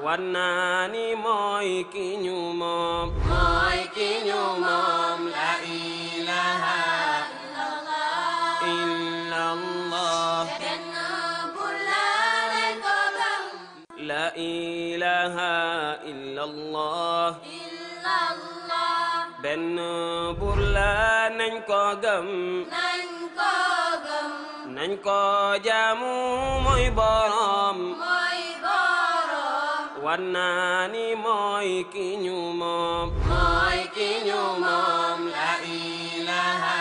wannaani mooy ki ñu moom mooy ki ñu moom la ilaha illallah benn bur laale ko gëm la ilaha illallah benn bur la nañ ko gëm nañ ko gëm nañ ko jaamu mooy borom wannaani mooy ki ñu moom mooy ki ñu moom la ilaha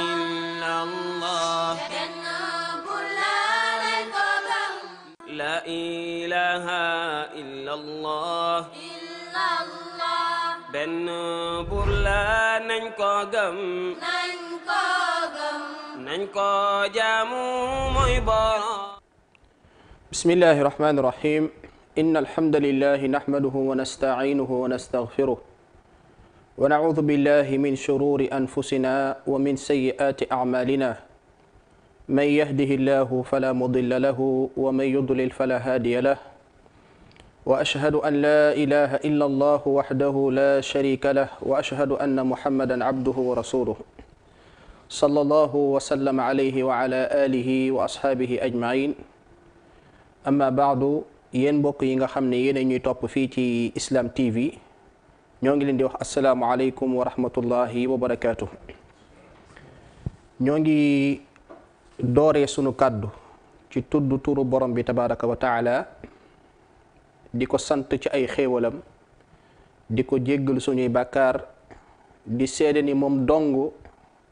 illallah benn bur laale ko gëm la ilaha illallah benn bur la nañ ko gëm nañ ko gëm nañ ko jaamu mooy borom بسم الله الرحمن الرحيم إن الحمد لله نحمده ونستعينه ونستغفره ونعوذ بالله من شرور أنفسنا ومن سيئات أعمالنا من يهده الله فلا مضل له ومن يضلل فلا هادي له وأشهد أن لا إله إلا الله وحده لا شريك له وأشهد أن محمدا عبده ورسوله صلى الله وسلم عليه وعلى آله وأصحابه أجمعين amma baadu yéen mbokk yi nga xam ne yéen ñuy topp fii ci Islam TV ñoo ngi leen di wax asalaamualeykum wa rahmatullahi wa barakaatu. ñoo ngi dooree sunu kàddu ci tudd turu borom bi tabaraka wa taala di ko sant ci ay xéewalam di ko jéggal suñuy bàkkaar di seede ni moom dong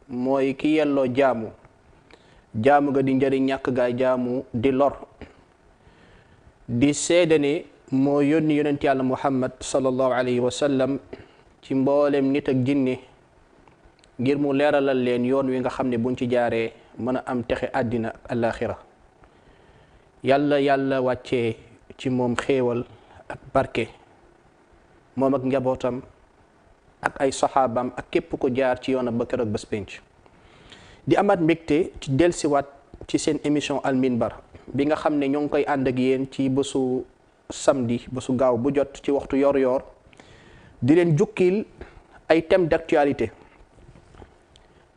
mooy ki yelloo jaamu ga di njëriñ ñàkk gaay jaamu di lor di seede ni moo yónni yonent yàlla muhammad sallallahu alayhi wa sallam ci mboolem nit ak jinne ngir mu leeralal leen yoon wi nga xam ne buñ ci jaaree mën a am texe àddina ak alaxira yàlla wàccee ci moom xéewal ak barke moom ak njabootam ak ay saxaabaam ak képp ko jaar ci yoonam ba keroog bés penc di amaat mbégte ci delsiwaat ci seen émission Al Minbar bi nga xam ne ñoo ngi koy ànd ak yéen ci bésu samedi bésu gaaw bu jot ci waxtu yor-yor di leen jukkil ay thèmes d'actualité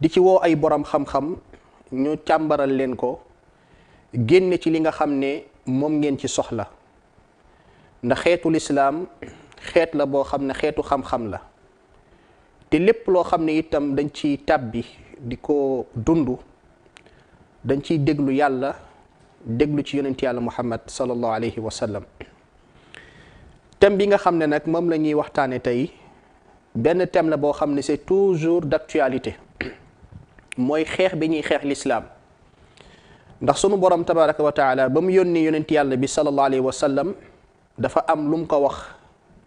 di ci woo ay borom xam-xam ñu càmbaral leen ko génne ci li nga xam ne moom ngeen ci soxla ndax xeetu lislaam xeet la boo xam ne xeetu xam-xam la te lépp loo xam ne itam dañ ciy tàbbi di ko dund dañ ciy déglu yàlla déglu ci yonent yàlla muhammad sallallahu alayhi wa sallam thème bi nga xam ne nag moom la ñuy waxtaane tey benn thème la boo xam ne c'est toujours d'actualité mooy xeex bi ñuy xeex l'islam ndax sunu borom tabaraka wa taala ba mu yónni yonent yàlla bi sallallahu alayhi wa sallam dafa am lu mu ko wax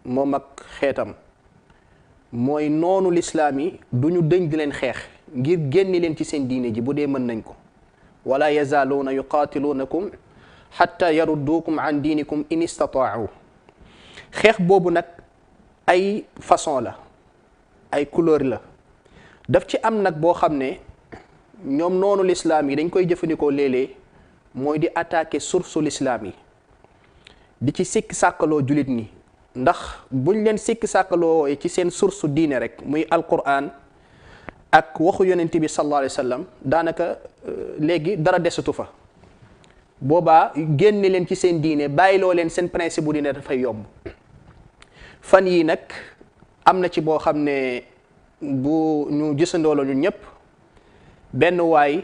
moom ak xeetam mooy noonu l'islam yi du ñu dëñ di leen xeex ngir génni leen ci seen diine ji bu dee mën nañ ko wala yazaaluuna yuqaatiluunakum xatta yarudduukum an diinikum in istataau xeex boobu nag ay façon la ay couleur la daf ci am nag boo xam ne ñoom noonu lislaam yi dañ koy jëfandikoo léeg-léeg mooy di attaquer source lislaam yi di ci sikki sàkkaloo julit ñi ndax buñ leen sikki sàkkaloo ci seen source diine rek muy alquran ak waxu yonent bi sallallahu alayhi wa sallam daanaka léegi dara desatu fa boobaa génne leen ci seen diine bàyyiloo leen seen principe bu diine dafay yomb fan yii nag am na ci boo xam ne bu ñu gisandoolo ñun ñëpp benn waay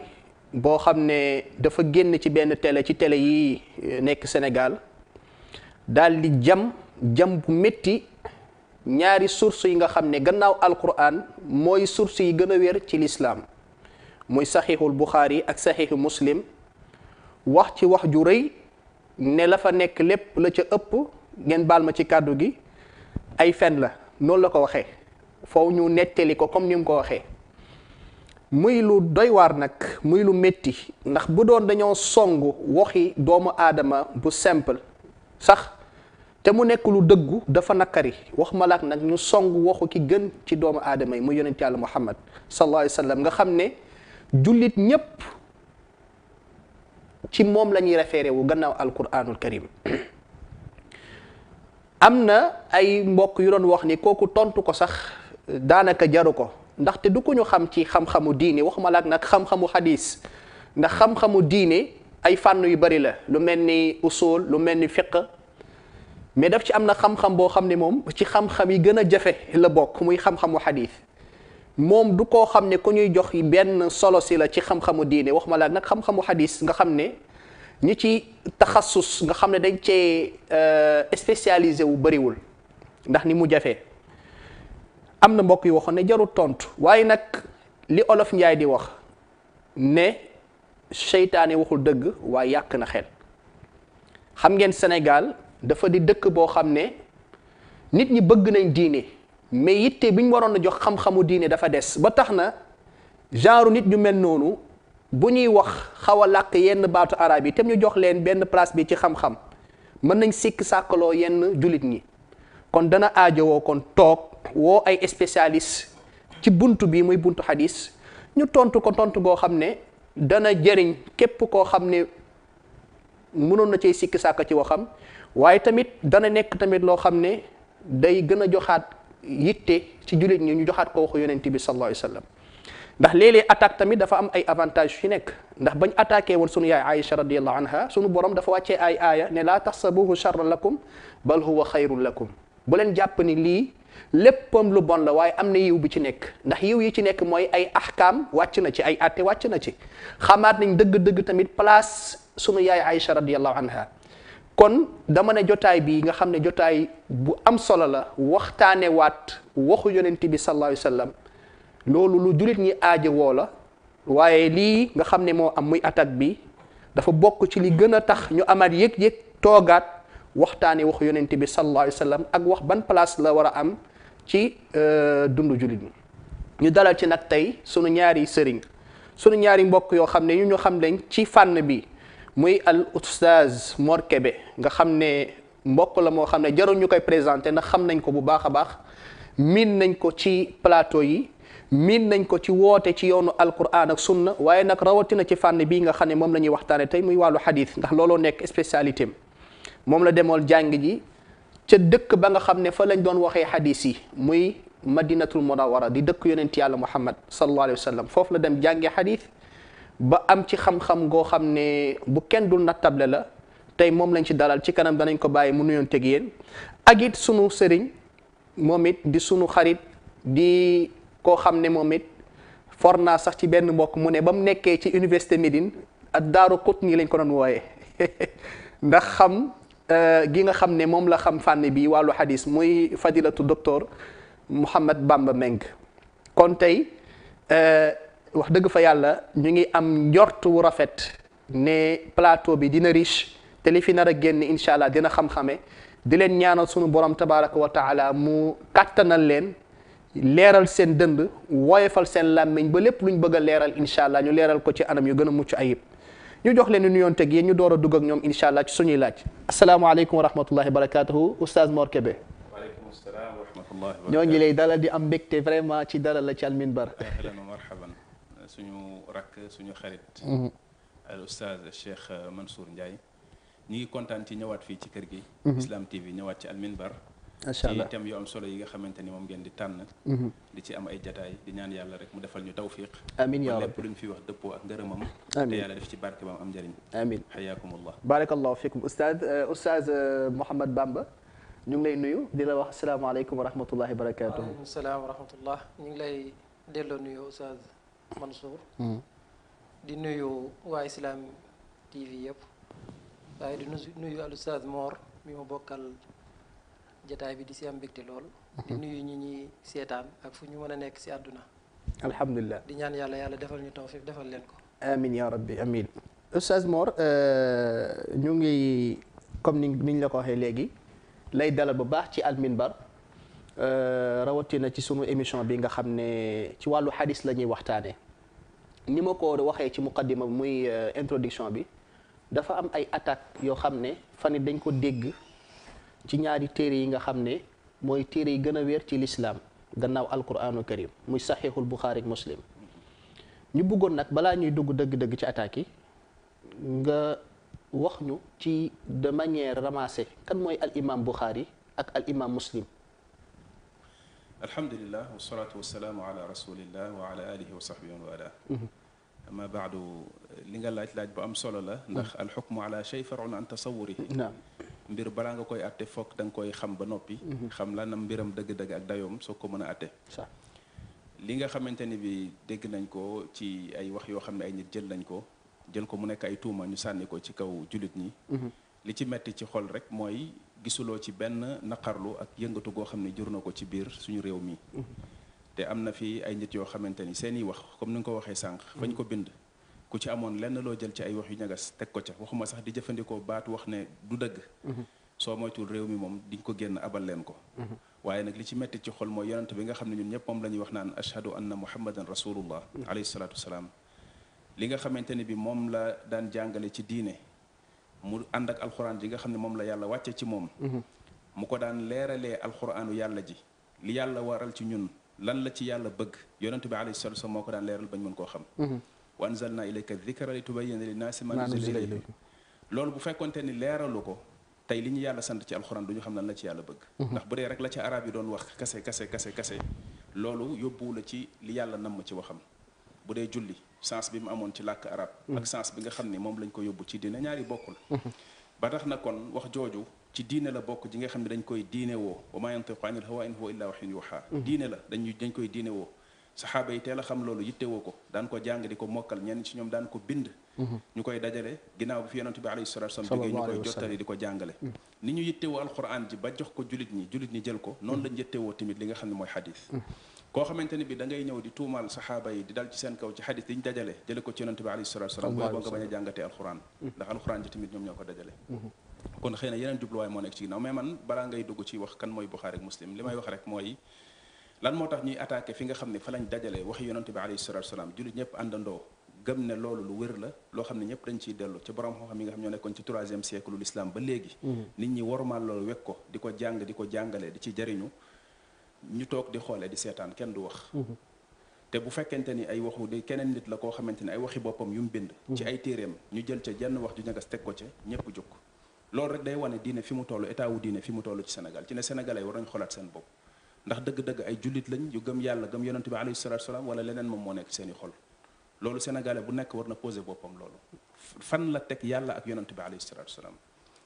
boo xam ne dafa génn ci benn télé ci télé yi nekk Sénégal daal di jam bu métti ñaari source yi nga xam ne gannaaw alquran mooy source yi gën a wér ci lislaam muy saxiixul Buxaari ak saxiixu Muslim wax ci wax ju rëy ne la fa nekk lépp la ca ëpp ngeen baal ma ci kàddu gi ay fen la noonu la ko waxee foofu ñu nettali ko comme ni mu ko waxee muy lu doy waar nag muy lu métti ndax bu doon dañoo song waxi doomu aadama bu simple sax te mu nekk lu dëggu dafa nakari wax malaak nag ñu song waxu ki gën ci doomu aadama yi muy yonent yàlla Muhammad sallallahu alayhi wa sallam nga xam ne jullit ñépp ci moom la ñuy référé wu gannaaw alquranul karim am na ay mbokk yu doon wax ni kooku tontu ko sax daanaka jaru ko ndaxte du ko ñu xam ci xam-xamu diine waxuma laak nag xam-xamu xadis ndax xam-xamu diine ay fànn yu bari la lu mel ni usul lu mel ni fiqh mais daf ci am na xam-xam boo xam ne moom ci xam-xam yi gën a jafe la bokk muy xam-xamu xadis moom du koo xam ne ku ñuy jox benn solo si la ci xam-xamu diine waxuma laak nag xam-xamu xadis nga xam ne ñi ci taxassus nga xam ne dañ cee spécialisé wu bëriwul ndax ni mu jafee am na mbokk yu waxoon ne jarul tontu waaye nag li olof njaay di wax ne seytaane waxul dëgg waaye yàq na xel xam ngeen Sénégal dafa di dëkk boo xam ne nit ñi bëgg nañ diine mais yitte bi ñu waroon a jox xam-xamu diine dafa des ba tax na genre nit ñu mel noonu bu ñuy wax xaw a làkk yenn baatu arab yi te ñu jox leen benn place bi ci xam-xam mën nañ sikk sàkkaloo yenn jullit ñi kon dana aajowoo kon toog woo ay spécialiste ci buntu bi muy buntu xadis ñu tontu ko tontu goo xam ne dana jëriñ képp koo xam ne mënoon na cay sikk sàkk ci waxam waaye tamit dana nekk tamit loo xam ne day gën a joxaat yitte ci jullit ñi ñu joxaat ko waxu yonent bi sallallahu alayhi wa sallam ndax léeg-léeg attaque tamit dafa am ay avantage fi nekk ndax bañ attaqué woon sunu yaay Aïcha radiyallahu anha sunu borom dafa wàccee ay aaya ne laa taxsabuhu charran lakum bal huwa xayrun lakum bu leen jàpp ni lii léppam lu bon la waaye am na yiw bi ci nekk ndax yiw yi ci nekk mooy ay ahkaam wàcc na ci ay atte wàcc na ci xamaat nañ dëgg-dëgg tamit place sunu yaay Aïcha radiyallahu anha kon dama ne jotaay bi nga xam ne jotaay bu am solo la waxtaane waat waxu yonent bi sallallahu alayhi wa sallam loolu lu jullit ñi aajo woo la waaye lii nga xam ne moo am muy attaque bi dafa bokk ci li gën a tax ñu amaat yëg-yëg toogaat waxtaane waxu yonent bi sallallahu alayhi wa sallam ak wax ban place la war a am ci dundu jullit ñi ñu dalal ci nag tey sunu ñaari sëriñ sunu ñaari mbokk yoo xam ne ñu xam leen ci fànn bi muy al oustaz Mor Kébé nga xam ne mbokk la moo xam ne jarul ñu koy présenté ndax xam nañ ko bu baax a baax miin nañ ko ci plateau yi miin nañ ko ci woote ci yoonu alquran ak sunna waaye nag rawatina ci fànn bii nga xam ne moom la ñuy waxtaane tey muy wàllu xadis ndax looloo nekk spécialité am moom la demool jàng ji ca dëkk ba nga xam ne fa lañ doon waxee xadis yi muy madinatul munawwara di dëkk yonent yàlla muhammad sallallahu alayhi wa sallam foofu la dem jàngee xadis ba am ci xam-xam goo xam ne bu kenn dul nattable la tey moom lañ ci dalal ci kanam danañ ko bàyyi mu nuyoon teg yéen ak it sunu sëriñ moom it di sunu xarit di koo xam ne moom it for naa sax ci benn mbokk mu ne ba mu nekkee ci université Médine ak Daaru Qutni lañ ko doon wooyee ndax xam gi nga xam ne moom la xam fànn bi wàllu hadis muy fadilatu docteur Mouhamed Bamba Meng kon tey wax dëgg fa yàlla ñu ngi am njort wu rafet ne plateau bi dina riche te li fi nar a génn incha allah dina xam-xame di leen ñaanal sunu borom tabaraka wa taala mu kàttanal leen leeral seen dënd woyefal seen làmmiñ ba lépp luñ bëgg a leeral incha allah ñu leeral ko ci anam yu gën a mucc ayib ñu jox leen nuyoon teg yéen ñu door a dugg ak ñoom incha allah ci suñuy laaj asalaamaaleykum wa rahmatullahi wa barakatuhu oustaz Mor Kébé. waaleykum salaam wa rahmatullahi wa barakatuhu. ñoo ngi lay dalal di am mbégte vraiment ci dalal la ci Al Minbar. ahlan wa marhaban suñu rakk suñu xarit. al oustaz Cheikh Mansour Ndiaye. ñu ngi kontaan ci ñëwaat fii ci kër gi. Islam TV ñëwaat ci Al Minbar. macha allah ci thème yu am solo yi nga xamante ni moom ngeen di tànn. di ci am ay jataay di ñaan yàlla rek mu defal ñu tawfiq. amiin yaa rabbi lépp luñ fi wax dëppoo ak ngërëmam. amiin te yàlla def ci barke ba am njëriñ. amiin xayaakumullah. barakallahu fikum oustaz Mouhamed Bamba ñu ngi lay nuyu di la wax asalaamaaleykum wa rahmatullahi wa barakatuhu. waaleykum salaam wa rahmatullah ñu ngi lay delloo nuyu oustaz Mansour. di nuyu waa Islam TV yëpp. waaye di nuyu al oustaz Mor mi ma bokkal jataay bi di si am mbégte lool. di nuyu ñi ñuy seetaan ak fu ñu mën a nekk si àdduna. alhamdulilah di ñaan yàlla defal ñu tawfiq defal leen ko. amin ya rabbi amin oustaz Mor ñu ngi comme niñ la ko waxee léegi lay dalal bu baax ci Al Minbar rawatina ci sunu émission bi nga xam ne ci wàllu hadis la ñuy waxtaanee ni ma ko waxee ci muqaddima muy introduction bi. dafa am ay attaques yoo xam ne fan dañ ko dégg ci ñaari téere yi nga xam ne mooy téere yi gën a wér ci lislaam gannaaw alquraanul karim muy saxiixul buxaari ak muslim ñu bëggoon nag balaa ñuy dugg dëgg-dëgg ci attaques yi nga wax ñu ci de manière ramassée kan mooy al imam buxaari ak al imam Muslim. alhamdulillah wasalaatu wasalaamu ala rasulillah wa ala alihi wa sahbihi wa wala ama baadu li nga laaj bu am solo la ndax alxukmu ala shay farun an tasawurihi naam mbir balaa nga koy atte foog da nga koy xam ba noppi xam lan mbiram dëgg-dëgg ak dayoom soo ko mën a atte li nga xamante ni bi dégg nañ ko ci ay wax yoo xam ne ay nit jël ko mu nekk ay tuuma ñu sànni ko ci kaw jullit ñi li ci metti ci xol rek mooy gisuloo ci benn naqarlu ak yëngatu goo xam ne jur na ko ci biir suñu réew mi te am na fi ay nit yoo xamante ni seeni wax comme ni nga ko waxee sànq fañ ko bind ku ci amoon lenn loo jël ci ay wax yu ñagas teg ko ca waxuma sax di jëfandikoo baatu wax ne du dëgg soo moytul réew mi moom diñ ko génn abal leen ko waaye nag li ci metti ci xol mooy yonent bi nga xam ne ñun ñëpp moom la ñuy wax naan ashhadu anna muhammadan rasulullah alayhi salaatu wasalaam li nga xamante ni bi moom la daan jàngale ci diine mu ànd ak alxuraan ji nga xam ne moom la yàlla wàcce ci moom mu ko daan leeralee alxuraanu yàlla ji li yàlla waral ci ñun lan la ci yàlla bëgg yonent bi alayhi salaatu wasalaam moo ko daan leeral bañ mën koo xam wa anzalna ilayka dhikra li tubayyina linnaasi ma nuzila ilayhim loolu bu fekkonte ni leeralu ko tey li ñu yàlla sant ci alxuraan du ñu xam lan la ci yàlla bëgg ndax bu dee rek la ci arab yi doon wax kase loolu yóbbuwu la ci li yàlla namm ci waxam bu dee julli sens bi mu amoon ci làkk arab ak sens bi nga xam ne moom lañ ko yóbbu ci diine ñaari bokkul ba tax na kon wax jooju ci diine la bokk ji nga xam ne dañ koy diine woo wa ma yantiqu anil hawa in huwa illa wahyun yuha diine la dañ koy diine woo saxaaba yi teel a xam loolu yittewoo ko daan ko jàng di ko mokkal ñenn ci ñoom daan ko bind ñu koy dajale ginnaaw bi fi yonent bi alayhi salaatu wasallam jógee ñu koy jottali di ko jàngale ni ñu yittewoo alquran ji ba jox ko jullit ñi jël ko noonu lañ yittewoo tamit li nga xam ne mooy xadis koo xamante ne bi da ngay ñëw di tuumaal saxaaba yi di dal ci seen kaw ci xadis yi ñu dajale jële ko ci yonent bi alayhi salaatu wasallam booy boo nga bañ a jàngatee alquran ndax alquran ji tamit ñoom ñoo ko dajale kon xëy na yeneen jubluwaay moo nekk ci ginnaaw mais man balaa ngay dugg ci wax kan mooy Buxaari ak Muslim li may wax rek mooy lan moo tax ñuy attaqué fi nga xam ne fa lañ dajale waxi yonante bi alayhi salatu wasalaam jullit ñëpp àndandoo gëm ne loolu lu wér la loo xam ne ñëpp dañ ciy dellu ci borom xam-xam yi nga xam ñoo nekkoon ci 3e siècle l'islam ba léegi nit ñi warmaal loolu wekk ko di ko jàng di ko jàngale di ci jariñu ñu toog di xoolee di seetaan kenn du wax te bu fekkente ni ay waxu di keneen nit la koo xamante ni ay waxi boppam yu mu bind ci ay téeréem ñu jël ca jenn wax ju ñagas teg ko ca ñëpp jóg loolu rek day wane diine fi mu toll état wu diine fi mu toll ci Sénégal ci ne sénégalais war nañ xoolaat seen bopp ndax dëgg-dëgg ay jullit lañ yu gëm yàlla gëm yonent bi alayhi salatu wasalaam wala leneen moom moo nekk seeni xol loolu sénégalais bu nekk war na poser boppam loolu fan la teg yàlla ak yonent bi alayhi salatu wasalaam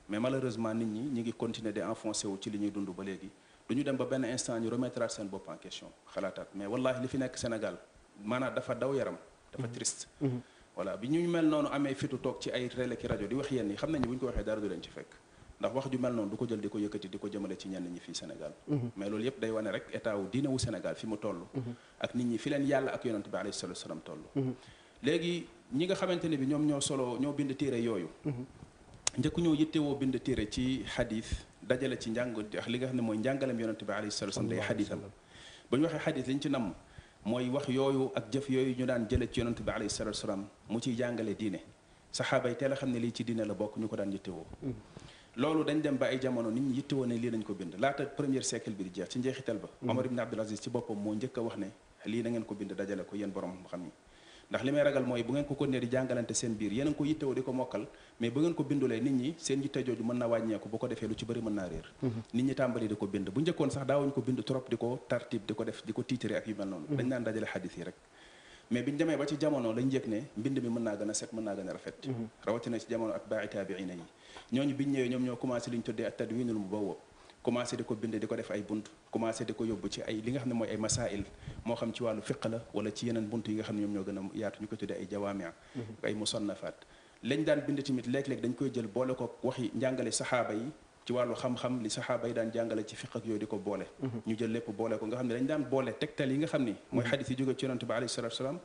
mais malheureusement nit ñi ngi continuer di enfoncé wu ci li ñuy dund ba léegi du ñu dem ba benn instant ñu remettre seen bopp en question xalaataat mais wallahi li fi nekk Sénégal maanaam dafa daw yaram dafa triste voilà bi ñu mel noonu amee fitu toog ci ay télé ki rajo di wax yenn yi xam nañu bu ñu ko waxee dara du leen ci fekk ndax wax ju mel noonu du ko jël di ko yëkkati di ko jëmale ci ñenn ñi fii Sénégal mais loolu yëpp day wane rek état wu diine wu Sénégal fi mu toll ak nit ñi fi leen yàlla ak yonent bi alayhi salatu wasalam toll léegi ñi nga xamante ne bi ñoom ñoo bind téere yooyu njëkk ñoo yittewoo bind téere ci xadis dajale ci njàng li nga xam ne mooy njàngalem yonent bi alayhi salatu wasalam day xadisam ba ñu waxee xadis liñ ci namm mooy wax yooyu ak jëf yooyu ñu daan jële ci yonent bi alayhi salatu wasalam mu ciy jàngale diine saxaaba yi teel a xam ne lii ci diine la bokk ñu ko daan yittewoo loolu dañ dem ba ay jamono nit ñi yittewoo ne lii lañ ko bind laata premier siècle bi di jeex ci njeexital ba Omar ibn Abdul Aziz ci boppam moo njëkk a wax ne lii na ngeen ko bind dajale ko yéen borom xam yi ndax li may ragal mooy bu ngeen ko continuer di jàngalante seen biir yéen a ngi ko yittewoo di ko mokkal mais bu ngeen ko bindulee nit ñi seen yitte jooju mën na wàññeeku bu ko defee lu ci bëri mën naa réer nit ñi tàmbali di ko bind bu njëkkoon sax daawuñu ko bind trop di ko tartib di ko def di ko tiitire ak yu mel noonu dañ naan dajale xadis yi rek mais biñu demee ba ci jamono lañ yëg ne mbind mi mën naa gën a set mën naa gën a rafet rawatina ci jamono ak baa'i taabiina yi ñooñu biñ ñëwee ñoom ñoo commencé li ñu tuddee ak tadwinul mubawwab commencé di ko bind di ko def ay bunt commencé di ko yóbbu ci ay li nga xam ne mooy ay masail moo xam ci wàllu fiq la wala ci yeneen bunt yi nga xam ne ñoom ñoo gën a yaatu ñu ko tuddee ay jawaami ay musannafaat lañ daan bind tamit léeg-léeg dañ koy jël boole ko waxi njàngale saxaaba yi ci wàllu xam-xam li saxaaba yi daan jàngale ci fiq ak yooyu di ko boole ñu jël lépp boole ko nga xam ne dañ daan boole tegtal yi nga xam ni mooy xadis yi jóge ci yonent bi alayhi salatu wasalaam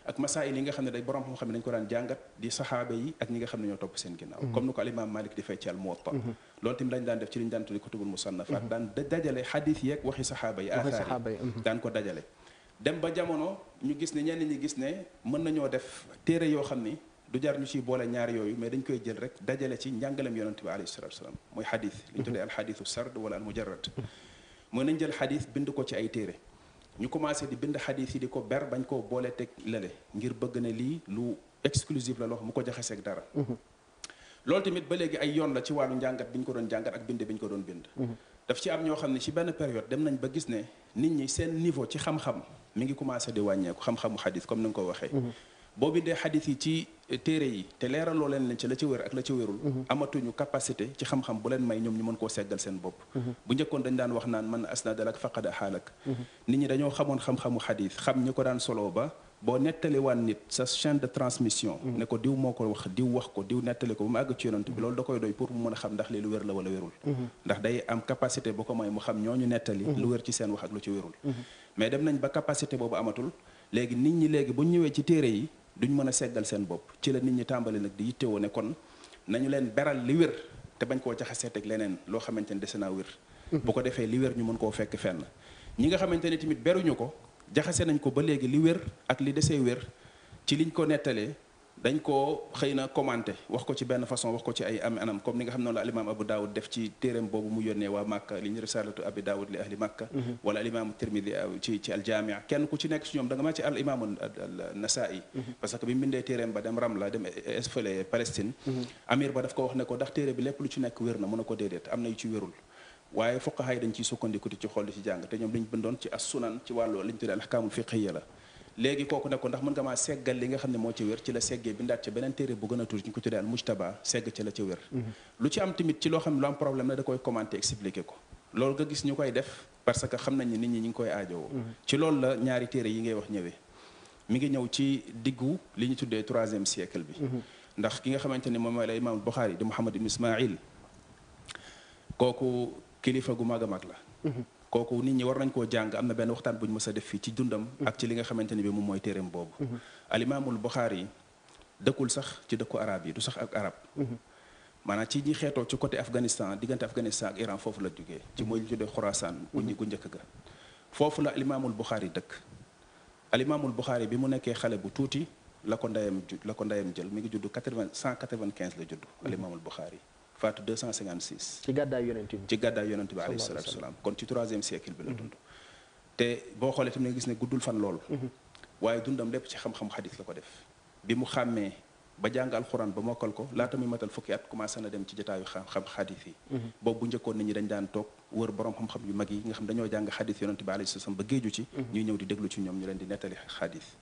ak masail yi nga xam ne day borom xam-xam ne dañ ko daan jàngat di saxaaba yi ak ñi nga xam ne ñoo topp seen ginnaaw comme ni ko al imam Malik di fay ci al Muwatta loolu tamit lañ daan def ci li ñu daan tuddi kutubul musannafaat daan dajale xadis yeeg waxi saxaaba yi athar yi daan ko dajale dem ba jamono ñu gis ne ñenn ñi gis ne mën nañoo def téere yoo xam ni du jar ñu ciy boole ñaar yooyu mais dañ koy jël rek dajale ci njàngalem yonent bi alayhi salatu wasalaam mooy xadis li ñu tuddee al xadisu sard wala al mujarrad mooy nañ jël xadis bind ko ci ay téere ñu commencé di bind xadis yi di ko ber bañ koo boole teg lale ngir bëgg ne lii lu exclusif la loo xam mu ko jaxaseeg dara loolu tamit ba léegi ay yoon la ci wàllu njàngat bi ñu ko doon jàngat ak bind bi ñu ko doon bind daf ci am ñoo xam ne ci benn période dem nañ ba gis ne nit ñi seen niveau ci xam-xam mi ngi commencé di wàññeeku xam-xamu xadis comme ni nga ko waxee. boo bindee xadis yi ci téere yi te leeraloo leen ci la ci wér ak la ci wérul. amatuñu capacité ci xam-xam bu leen may ñoom ñu mën koo seggal seen bopp. bu njëkkoon dañ daan wax naan man asnadalak faqada xaalak. nit ñi dañoo xamoon xam-xamu xadis xam ñi ko daan solo ba. boo nettali waan nit sa chaîne de transmission. ne ko diw moo ko wax diw wax ko diw nettali ko ba mu àgg ci yonent bi loolu da koy doy pour mu mën a xam ndax lii lu wér la wala wérul. ndax day am capacité bu ko may mu xam ñooñu nettali. lu wér ci seen wax ak lu ci wérul. mais dem nañ ba capacité boobu amatul léegi nit ñi léegi bu ñu ñëwee ci téere yi duñ mën a seggal seen bopp ci la nit ñi tàmbali nag di yittewoo ne kon nañu leen beral li wér te bañ koo jaxasee teg leneen loo xamante ne dese naa wér. bu ko defee li wér ñu mën koo fekk fenn ñi nga xamante ne tamit beruñu ko. jaxase nañ ko ba léegi li wér ak li desee wér ci liñ ko nettalee dañ koo xëy na commenté wax ko ci benn façon wax ko ci ay am anam comme ni nga xam noonu la alimaam Abu Daawud def ci téeréem boobu mu yónnee waa Màkka li ñu risalatu Abi Daawud li ahli Màkka wala alimaamu Tirmidi ci aljaamia kenn ku ci nekk ci ñoom da nga maa ci al imaamu Nasaa'i parce que bi mu bindee téeréem ba dem Ramla dem fële Palestine amir ba daf ko wax ne ko ndax téere bi lépp lu ci nekk wér na mën a ko déedéet am na yu ci wérul waaye fuqahaa yi dañ ciy sukkandiku di ci xool di ci jàng te ñoom liñ bindoon ci as sunan ci wàllu liñ tuddee al ahkaamul fiqhiyya la léegi kooku ne ko ndax mën nga maa seggal li nga xam ne moo ci wér ci la seggee bindaat ci beneen téere bu gën a tuuti ñu ko tuddee al mujtaba segg ci la ci wér lu ci am tamit ci loo xam ne lu am problème la da koy commenter expliquer ko loolu nga gis ñu koy def parce que xam nañ ne nit ñi ñu ngi koy aajowoo ci loolu la ñaari téere yi ngay wax ñëwee mi ngi ñëw ci diggu li ñu tuddee 3e siècle bi ndax ki nga xamante ni moom mooy la imaam Buxaari di Muhammad ibn Ismail kooku kilifa gu mag a mag la kooku nit ñi war nañ koo jàng am na benn waxtaan bu ñu mës a def fii ci dundam ak ci li nga xamante ni bi moom mooy téereem boobu alimaamul Buxaari yi dëkkul sax ci dëkku arab yi du sax ak arab maanaam ci ñi xeetoo ci côté Afghanistan diggante Afghanistan ak Iran foofu la jógee ci mooy ñu tuddee Xurasaan gu njëkk ga foofu la alimaamul Buxaari dëkk alimaamul Buxaari bi mu nekkee xale bu tuuti la ko ndeyam jël mi ngi judd 195 la judd alimaamul Buxaari faatu 256. ci gàddaay yonent bi alayhi salaatu wasalaam kon ci 3e siècle bi la dund te boo xoolee tamit nga gis ne guddul fan lool waaye dundam lépp ci xam-xam xadis la ko def bi mu xàmmee ba jàng alxuraan ba mokkal ko laata muy matal fukki at commencé na dem ci jotaayu xam xadis yi boobu bu njëkkoon nit ñi dañ daan toog wër borom xam-xam yu mag yi nga xam dañoo jàng xadis yonent bi alayhi salaam ba géeju ci ñuy ñëw di déglu ci ñoom ñu leen di nettali xadis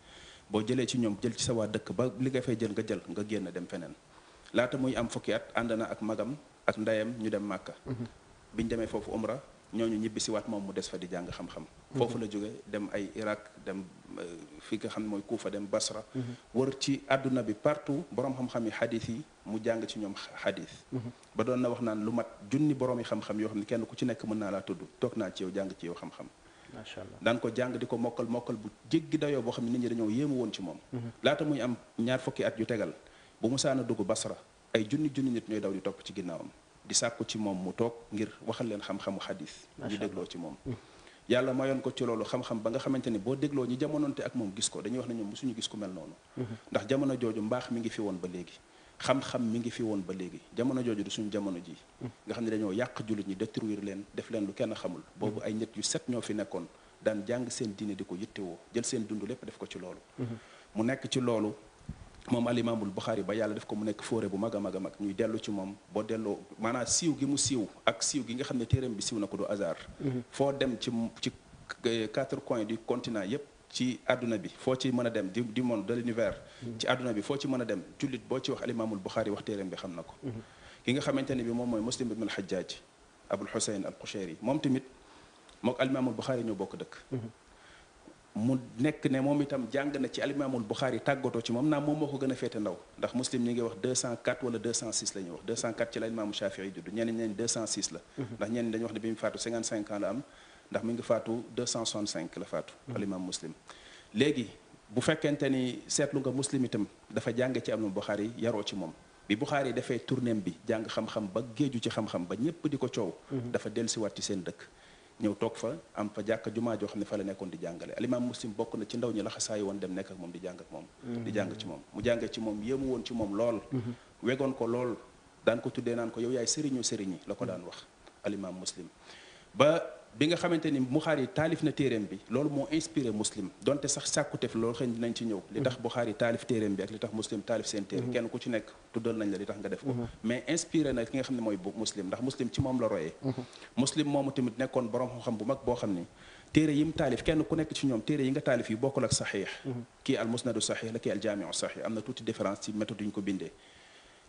boo jëlee ci ñoom jël ci sa waa dëkk ba li nga fay jël nga génn dem feneen laata muy am fukki at ànd na ak magam ak ndeyam ñu dem Màkka biñ demee foofu umra ñooñu ñibbi si waat moom mu des fa di jàng xam-xam foofu la jóge dem ay Irak dem fi nga xam ne mooy Kuufa dem Basra wër ci àdduna bi partout borom xam-xam yi xadis yi mu jàng ci ñoom xadis ba doon na wax naan lu mat junni borom yi xam-xam yoo xam ne kenn ku ci nekk mën naa laa tudd toog naa ci yow jàng ci yow xam-xam macha allah daan ko jàng di ko mokkal bu jéggi dayoo boo xam ne nit ñi dañoo yéemu woon ci moom laata muy am ñaar fukki at yu tegal bu musaana dugg Basra ay junni nit ñooy daw di topp ci ginnaawam di sàkku ci moom mu toog ngir waxal leen xam-xamu xadis ñu dégloo ci moom yàlla mayoon ko ci loolu xam-xam ba nga xamante ni boo dégloo ñi jamonoonte ak moom gis ko dañuy wax ne ñoom musuñu gis ku mel noonu ndax jamono jooju mbaax mi ngi fi woon ba léegi xam-xam mi ngi fi woon ba léegi jamono jooju du suñu jamono ji nga xam ne dañoo yàq jullit ñi détruire leen def leen lu kenn xamul boobu ay nit yu set ñoo fi nekkoon daan jàng seen diine di ko yittewoo jël seen dund lépp def ko ci loolu mu nekk ci loolu moom alimaamul Buxaari ba yàlla def ko mu nekk fóore bu mag a mag a mag ñuy dellu ci moom boo delloo maanaam siiw gi mu siiw ak siiw gi nga xam ne téereem bi siiw na ko du hasard foo dem ci 4 coins du continent yépp ci àdduna bi foo ci mën a dem du monde de l'univers ci àdduna bi foo ci mën a dem jullit boo ci wax alimaamul Buxaari wax téereem bi xam na ko ki nga xamante ne bi moom mooy Muslim ibn al-Hajjaj Abul Husayn al-Qushayri moom tamit mook alimaamul Buxaari ñoo bokk dëkk mu nekk ne moom itam jàng na ci alimaamul Buxaari tàggatoo ci moom naa moom moo ko gën a féete ndaw ndax muslim ñi ngi wax 204 wala 206 la ñuy wax 204 ci la alimaamu Shafii judd ñeneen ñeen 206 la ndax ñeneen dañuy wax ne bi mu faatu 55 ans la am ndax mi ngi faatu 265 la faatu alimaam muslim léegi bu fekkente ni seetlu nga muslim itam dafa jàng ci alimaamul Buxaari yaroo ci moom bi Buxaari dafay tournéem bi jàng xam-xam ba géeju ci xam-xam ba ñépp di ko coow dafa dellusiwaat ci seen dëkk ñëw toog fa am fa jàkka jumaa joo xam ne fa la nekkoon di jàngale alimaam muslim bokk na ci ndaw ñi laxasaayi woon dem nekk ak moom di jàng ak moom di jàng ci moom mu jàngee ci moom yéemu woon ci moom lool wegoon ko lool daan ko tuddee naan ko yow yaay sëriñu sëriñi la ko daan wax alimaam muslim ba bi nga xamante ni Buxaari taalif na téeréem bi loolu moo inspiré Muslim donte sax sàkkutef loolu xëy dinañ ci ñëw li tax Buxaari taalif téeréem bi ak li tax Muslim taalif seen téere kenn ku ci nekk tuddal nañ la li tax nga def ko mais inspiré na ki nga xam ne mooy Muslim ndax Muslim ci moom la royee Muslim moomu tamit nekkoon borom xam-xam bu mag boo xam ni téere yi mu taalif kenn ku nekk ci ñoom téere yi nga taalif yi bokkul ak saxiix kii al musnadu saxiix la kii al jaamiu saxiix am na tuuti différence ci méthode yi ñu ko bindee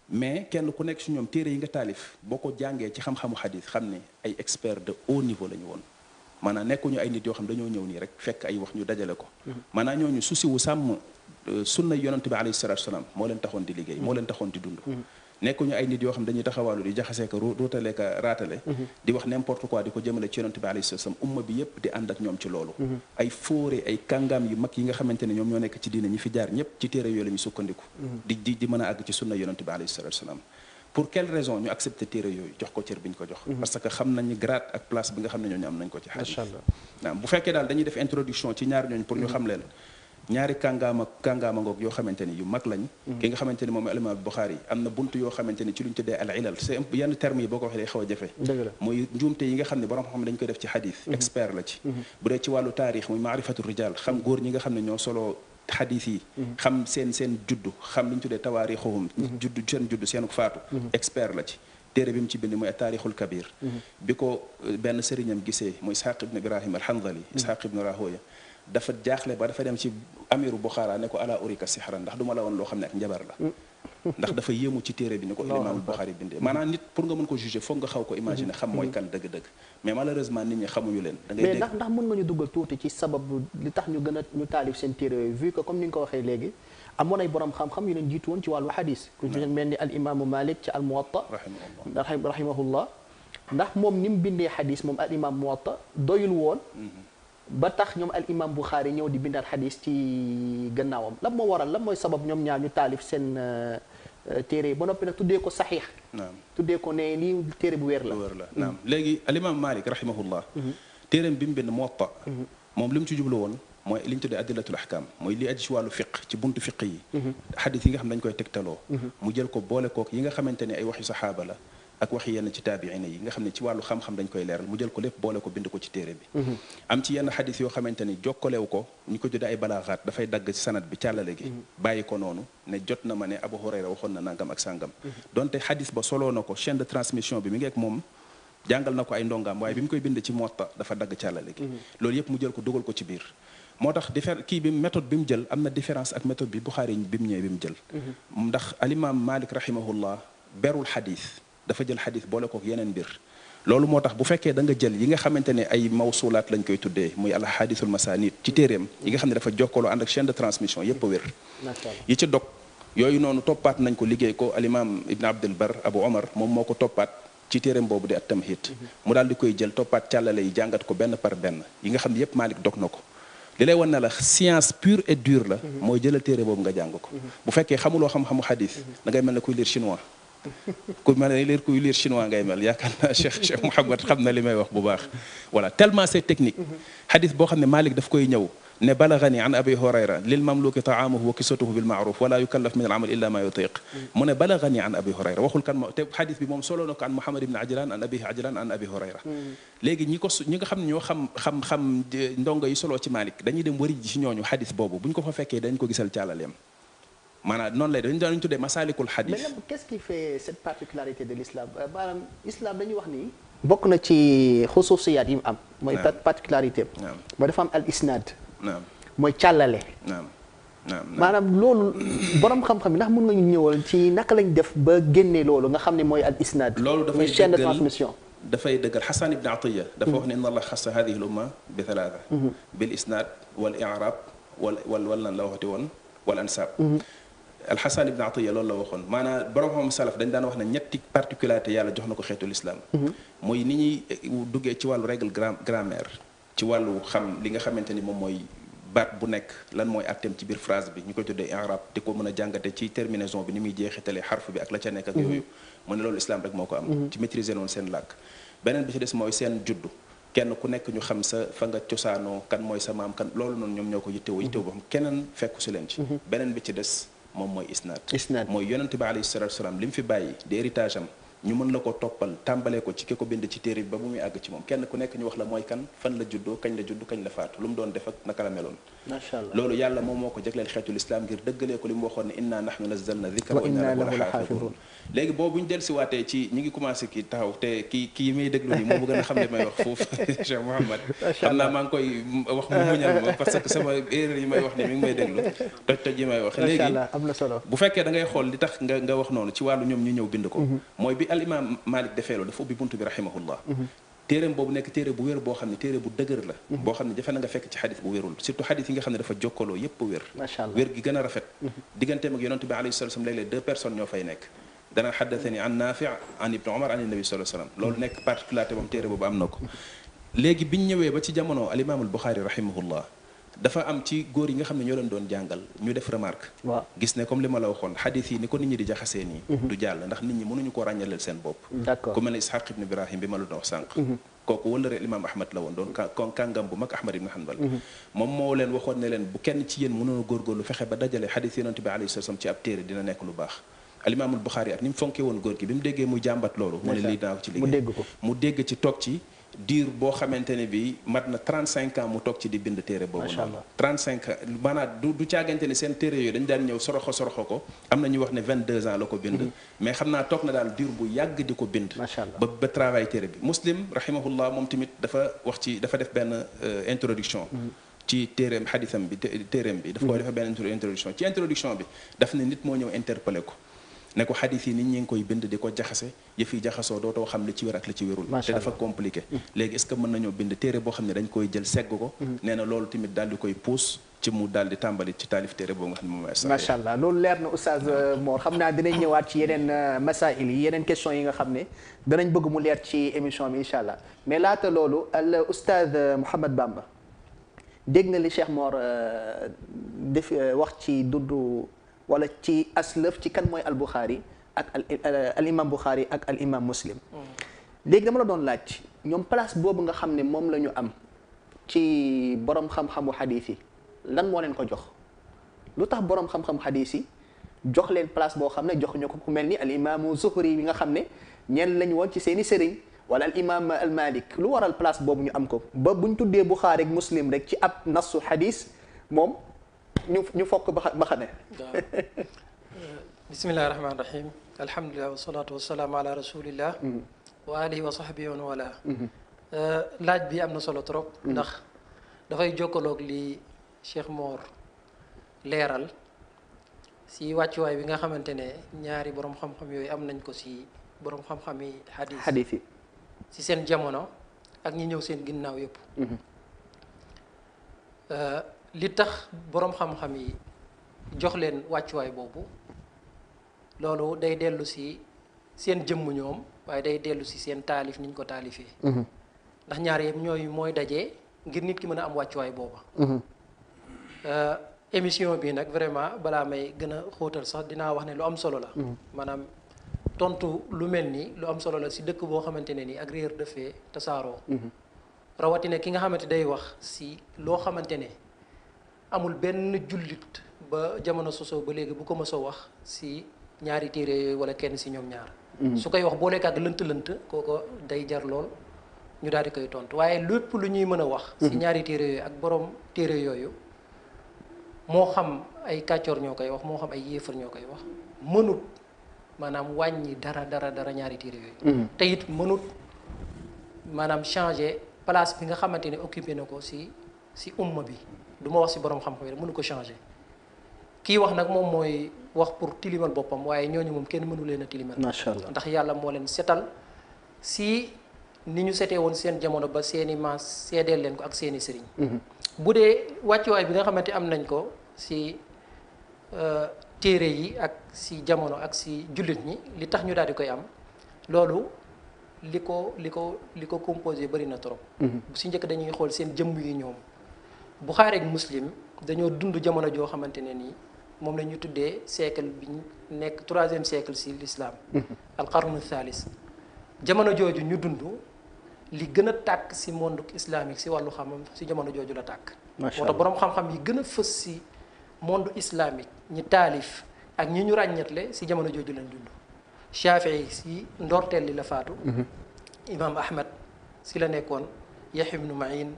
mais kenn ku nekk ci ñoom téere yi nga taalif boo ko jàngee ci xam-xamu xadis xam ne ay expert de haut niveau la ñu woon maanaam nekkuñu ay nit yoo xam dañoo ñëw nii rek fekk ay wax ñu dajale ko maanaam ñooñu susi wu sàmm sunna yonante bi alayhi salaatu wasalaam moo leen taxoon di liggéey moo leen taxoon di dund nekkuñu ay nit yoo xam dañuy taxawaalu di jaxasee ko ruutale ka raatale di wax n'importe quoi di ko jëmale ci yonante bi alayhi salaatu wasalaam umma bi yépp di ànd ak ñoom ci loolu ay fóore ay kàngaam yu mag yi nga xamante ne ñoom ñoo nekk ci diine ñi fi jaar ñëpp ci téere yooyu la ñu sukkandiku di mën a àgg ci sunna yonante bi alayhi salaatu wasalaam pour quelle raison ñu accepté téere yooyu jox ko cër bi ñu ko jox parce que xam nañu grade ak place bi nga xam ne ñooñu am nañ ko ci xadiis waaw bu fekkee daal dañuy def introduction ci ñaar ñooñu pour ñu xam leen ñaari kàngaama ngoog yoo xamante ni yu mag lañ ki nga xamante ni moom alimaam Buxaari am na buntu yoo xamante ni ci lu ñu tuddee al ilal c'est yenn termes yi boo ko waxee day xaw a jafe muy njuumte yi nga xam ne borom xam dañ koy def ci xadiis expert la ci bu dee ci wàllu taarix muy maarifatu rijal xam góor ñi nga xam ne ñoo solo xadiis yi xam seen juddu xam li ñu tuddee tawaarixuhum juddu seen faatu expert la ci téere bi mu ci bind mooy taarixul kabir bi ko benn sëriñam gisee muy Isxaaq ibn Ibrahim al-Hanzali Isxaaq ibn Rahoya dafa jaaxle ba dafa dem ci amiru Buxaara ne ko ala urika sixran ndax duma la woon loo xam ne ak njabar la ndax dafa yéemu ci téere bi ni ko imaamul Buxaari bindee maanaam nit pour nga mën ko juger foog nga xaw ko imaginer xam mooy kan dëgg-dëgg mais malheureusement nit ñi xamuñu leen da ngay mais ndax mën nga ñu duggal tuuti ci sababu li tax ñu gën a ñu taalif seen téere yooyu vu que comme ni nga ko waxee léegi amoon ay borom xam-xam yu leen jiitu woon ci wàllu xadis ku ci mel ni al imaamu Malik ci al Muwatta rahimahullah ndax moom ni mu bindee xadis moom al imaam Muwatta doyul woon ba tax ñoom al imam Buxaari ñëw di bindaat xadis ci gannaawam lan moo waral lan mooy sabab ñoom ñaar ñu taalif seen téere ba noppi nag tuddee ko saxiix naam tuddee ko ne lii téere bu wér la naam léegi al imam Malik rahimahullah téereem bi mu bind Muwatta moom li mu ci jublu woon mooy li ñu tuddee adillatul ahkam mooy li aju ci wàllu fiq ci buntu fiq yi xadis yi nga xam dañ koy tegtaloo mu jël ko boole kook yi nga xamante ne ay waxi saxaaba la ak waxi yenn ci taabiina yi nga xam ne ci wàllu xam-xam dañ koy leeral mu jël ko lépp boole ko bind ko ci téere bi am ci yenn xadis yoo xamante ni jokkalewu ko ñu ko tuddee ay balaaxaat dafay dagg ci sanad bi càllale gi bàyyi ko noonu ne jot na ma ne Abu Hurayra waxoon na nangam ak sàngam donte xadis ba soloo na ko chaîne de transmission bi mi ngi ak moom jàngal na ko ay ndongaam waaye bi mu koy bind ci Muwatta dafa dagg càllale gi loolu yëpp mu jël ko dugal ko ci biir moo tax kii bi méthode bi mu jël am na différence ak méthode bi Buxaari bi mu ñëwee bi mu jël ndax alimaam Malik rahimahullah berul xadis dafa jël xadis boole kook yeneen mbir loolu moo tax bu fekkee da nga jël yi nga xamante ne ay mawsulaat lañ koy tuddee muy al ahadisul masanid ci téeréem yi nga xam ne dafa jokkaloo ànd ak chaîne de transmission yépp a wér yi ci dog yooyu noonu toppaat nañ ko liggéey ko alimam ibn abdul bar abu omar moom moo ko toppaat ci téeréem boobu di at tamhid mu daal di koy jël toppaat càllale yi jàngat ko benn par benn yi nga xam ne yépp Malik dog na ko li lay wan ne la science pure et dure la mooy jëlal téere boobu nga jàng ko bu fekkee xamuloo xam-xamu xadis da ngay mel ne kuy lire chinois ku mel ne kuy lire chinois ngay mel yaakaar naa Cheikh Mouhamed xam na li may wax bu baax voilà tellement c'est technique xadis boo xam ne Malik daf koy ñëw ne balagani an abi hurayra lil mamluki taamuhu wa kisatuhu bil maaruf wala yukallaf min al amal illa ma yutiq mu ne balagani an abi hurayra waxul kan te xadis bi moom solo na ko an Muhammad ibn Ajlan an abihi Ajlan an abi hurayra léegi ñi nga xam ne ñoo xam ndongo yi solo ci Malik dañuy dem wari ji ci ñooñu xadis boobu bu ñu ko fa fekkee dañ ko gisal càllaleem maanaam noonu lay dañu doon tuddee masalikul xadis. mais qu'est-ce qui fait cette particularité de l'islam maanaam islam dañuy wax ni. bokk na ci xusuusiyaat yi mu am. mooy particularité am. mooy dafa am al isnaad. mooy càllale. maanaam loolu borom xam-xam yi ndax mën nga ñu ñëwal ci naka lañ def ba génnee loolu nga xam ne mooy al isnaad. loolu dafay chaîne de transmission. dafay dëggal Xasan ibn Atiya dafa wax ne inna allah xassa hadihi al umma bi thalaatha bil isnaad wal i'raab wal lan la waxati woon wal ansaab. Alxasan ibn Atiya loolu la waxoon maanaam borom xam salaf dañ daan wax ne ñetti particularité yàlla jox na ko xeetu l'islam mooy ni ñuy duggee ci wàllu règle grammaire ci wàllu xam li nga xamante ni moom mooy baat bu nekk lan mooy atteem ci biir phrase bi ñu koy tuddee i'rab di ko mën a jàngate ci terminaison bi ni muy jeexitalee xarf bi ak la ca nekk ak yooyu mu ne loolu islam rek moo ko am ci maîtriser loon seen làkk beneen bi ci des mooy seen juddu kenn ku nekk ñu xam sa fa nga cosaanoo kan mooy sa maam kan loolu noonu ñoom ñoo ko yittewoo boo xam keneen fekku si leen ci beneen bi ci des moom mooy isnaad mooy yonente bi alayhi salatu wasalaam li mu fi bàyyi di héritage am ñu mën la ko toppal tàmbalee ko ci ki ko bind ci téere bi ba bu muy àgg ci moom kenn ku nekk ñu wax la mooy kan fan la juddoo kañ la judd kañ la faatu lu mu doon def ak naka la meloon. macha allah loolu yàlla moom moo ko jagleel xeetul islam ngir dëggalee ko li mu waxoon ne inna nahnu nazzalna dhikra wa inna lahu lahafidun. léegi boobu ñu dellusiwaatee ci ñi ngi commencé kii taxaw te kii may déglu nii moo bëgg a xam li may wax foofu Cheikh Mouhamed xam naa maa ngi koy wax mu muñal ma parce que sama erreur yi may wax ni mi ngi may déglu toj yi may wax léegi am na solo bu fekkee da ngay xool li tax nga wax noonu ci wàllu ñoom ñu ñëw bind ko mooy bi al imam Malik defee loolu dafa ubbi buntu bi rahimahullah téeréem boobu nekk téere bu wér boo xam ne téere bu dëgër la boo xam ne jafe na nga fekk ci xadis bu wérul surtout xadis yi nga xam ne dafa jokkaloo yépp wér wér gi gën a rafet digganteem ak yonent bi alayhi salatu wasallam léeg-léeg 2 personnes ñoo fay nekk dana xaddathani an Naafi' an ibni Umar an nabi sallallahu alayhi wasallam loolu nekk particularité moom téere boobu am na ko léegi biñ ñëwee ba ci jamono al imam al Bukhari rahimahullah dafa am ci góor yi nga xam ne ñoo leen doon jàngal ñu def remarque gis ne comme li ma la waxoon xadis yi ni ko nit ñi di jaxasee nii du jàll ndax nit ñi mënuñu ko ràññaleel seen bopp ku mel ne Ishaq ibn Ibrahim bi ma la doon wax sànq kooku wëllëre imam Ahmad la woon doon kon kàngam bu mag Ahmad ibn Hanbal moom moo leen waxoon ne leen bu kenn ci yéen mënoon a góorgóorlu fexe ba dajale xadis yonent bi alayhi salaam ci ab téere dina nekk lu baax alimaamul Buxaari ak ni mu fonkee woon góor gi bi mu déggee muy jàmbat loolu mu ne lii dinaa ko ci liggéey mu dégg ci toog ci diir boo xamante ne bi mat na 35 ans mu toog ci di bind téere boobu noonu 35 ans maanaam du caagante ne seen téere yooyu dañ daan ñëw soroxo ko am na ñu wax ne 22 ans la ko bind mais xam naa toog na daal diir bu yàgg di ko bind ba travail téere bi Muslim rahimahullah moom tamit dafa wax ci dafa def benn introduction ci téereem xadisam bi téereem bi daf koy defee benn introduction ci introduction bi daf ne nit moo ñëw interpellé ko ne ko xadis yi nit ñi ngi koy bind di ko jaxase yëf yi jaxasoo dootoo xam li ci wér ak li ci wérul te dafa compliqué léegi est-ce que mën nañoo bind téere boo xam ne dañ koy jël segg ko nee na loolu tamit daal di koy puus ci mu daal di tàmbali ci taalif téere boobu nga xam ne moom macha allah loolu leer na oustaz Mor xam naa dinañ ñëwaat ci yeneen masail yi yeneen question yi nga xam ne danañ bëgg mu leer ci émission bi incha allah mais laata loolu al oustaz Mouhamed Bamba dégg nga li Cheikh Mor def wax ci dundu wala ci aslëf ci kan mooy al Bukhari ak al imam Bukhari ak al imam Muslim léegi dama la doon laaj ñoom place boobu nga xam ne moom la ñu am ci borom xam-xamu xadiis yi lan moo leen ko jox lu tax borom xam-xam xadiis yi jox leen place boo xam ne jox ñu ko ku mel ni al imaamu Zuhri bi nga xam ne ñenn lañu woon ci seeni sëriñ wala al imam al Malik lu waral place boobu ñu am ko ba buñ tuddee Bukhari ak Muslim rek ci ab nassu xadiis moom ñu fokk ba xane bismillahi rahmaani rahim alhamdulilah wasalaatu wasalaamu ala rasulillah wa alihi wa sahbihi wa wala laaj bi am na solo trop ndax dafay jokkaloog li Cheikh Mor leeral si wàccuwaay bi nga xamante ne ñaari borom xam-xam yooyu am nañ ko si borom xam-xam yi xadiis yi si seen jamono ak ñi ñëw seen ginnaaw yëpp li tax boroom xam-xam yi jox leen wàccuwaay boobu loolu day dellu si seen jëmm ñoom waaye day dellu si seen taalif niñ ko taalifee ndax ñaar yëpp ñooy mooy daje ngir nit ki mën a am wàccuwaay booba émission bi nag vraiment balaa may gën a xóotal sax dinaa wax ne lu am solo la maanaam tontu lu mel ni lu am solo la si dëkk boo xamante ne nii ak réer dafee tasaaroo rawatina ki nga xamante day wax si loo xamante ne amul benn jullit ba jamono sosoo ba léegi bu ko mësoo wax si ñaari téere yooyu wala kenn si ñoom ñaar su koy wax booleek ak lënt-lënt kooko day jar lool ñu daal di koy tontu waaye lépp lu ñuy mën a wax si ñaari téere yooyu ak borom téere yooyu moo xam ay kàccoor ñoo koy wax moo xam ay yéefar ñoo koy wax mënut maanaam wàññi dara ñaari téere yooyu te it mënut maanaam changer place bi nga xamante ne occupé na ko si umma bi du ma wax si borom xam-xam yi mënu ko changer kii wax nag moom mooy wax pour tilimal boppam waaye ñooñu moom kenn mënu leen a tilimal macha allah ndax yàlla moo leen setal si ni ñu setee woon seen jamono ba seeni maas seedeel leen ko ak seeni sëriñ bu dee wàccuwaay bi nga xamante am nañ ko si téere yi ak si jamono ak si jullit ñi li tax ñu daal di koy am loolu li ko composé bari na trop si njëkk dañuy xool seen jëmm yi ñoom Buxaari ak Muslim dañoo dund jamono joo xamante ne nii moom la ñu tuddee siècle bi ñu nekk 3e siècle si l'islam alqarnu thalis jamono jooju ñu dund li gën a tàkk si monde islamique si wàllu xamam si jamono jooju la tàkk moo tax boroom xam-xam yi gën a fës si monde islamique ñi taalif ak ñi ñu ràññatle si jamono jooju lañ dund Shafii si ndorteel li la faatu. Imam Ahmad si la nekkoon. Yahya ibnu Ma'in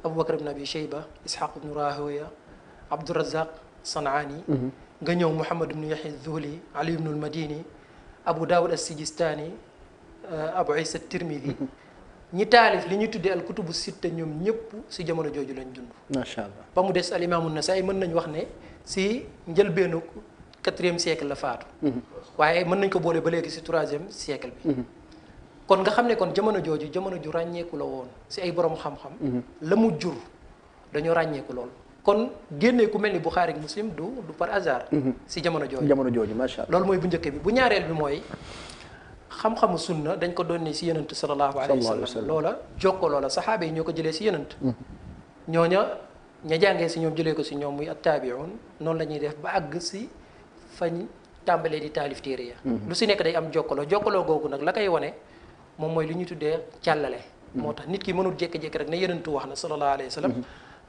Aboubacar ibn Abi Shayba Ishaq ibnu Rahoya Abdourazaq Sanaani. nga ñëw Muhammad ibnu Yahya Zuhli Ali ibnu al-Madini Abu Dawud as-Sijistani Abu Isa at-Tirmidhi ñi taalif li ñu tuddee al kutubu sitta ñoom ñëpp si jamono jooju lañ dund. macha allah ba mu des al imaamu Nasaa'i mën nañu wax ne si njëlbeenu 4e siècle la faatu. waaye mën nañ ko boole ba léegi si 3e siècle bi. kon nga xam ne kon jamono jooju jamono ju ràññeeku la woon si ay borom xam-xam. la mu jur dañoo ràññeeku lool. kon génnee ku mel ni Buxaari ak Muslim du par hasard. si jamono jooju macha allah loolu mooy bu njëkk bi bu ñaareel bi mooy xam-xamu sunna dañ ko doon si yonent sallallahu alayhi wa sallam loola jokko loola saxaaba yi ñoo ko jëlee si yonent. ñooña ña jàngee si ñoom jëlee ko si ñoom muy attaabi'un noonu la ñuy def ba àgg si fañ tàmbalee di taalif téere ya lu si nekk day am jokkaloo googu nag la koy wane moom mooy li ñuy tuddee càllale. moo tax nit ki mënul jékki-jékki rek ne yonentu wax na sallallahu alayhi wa sallam.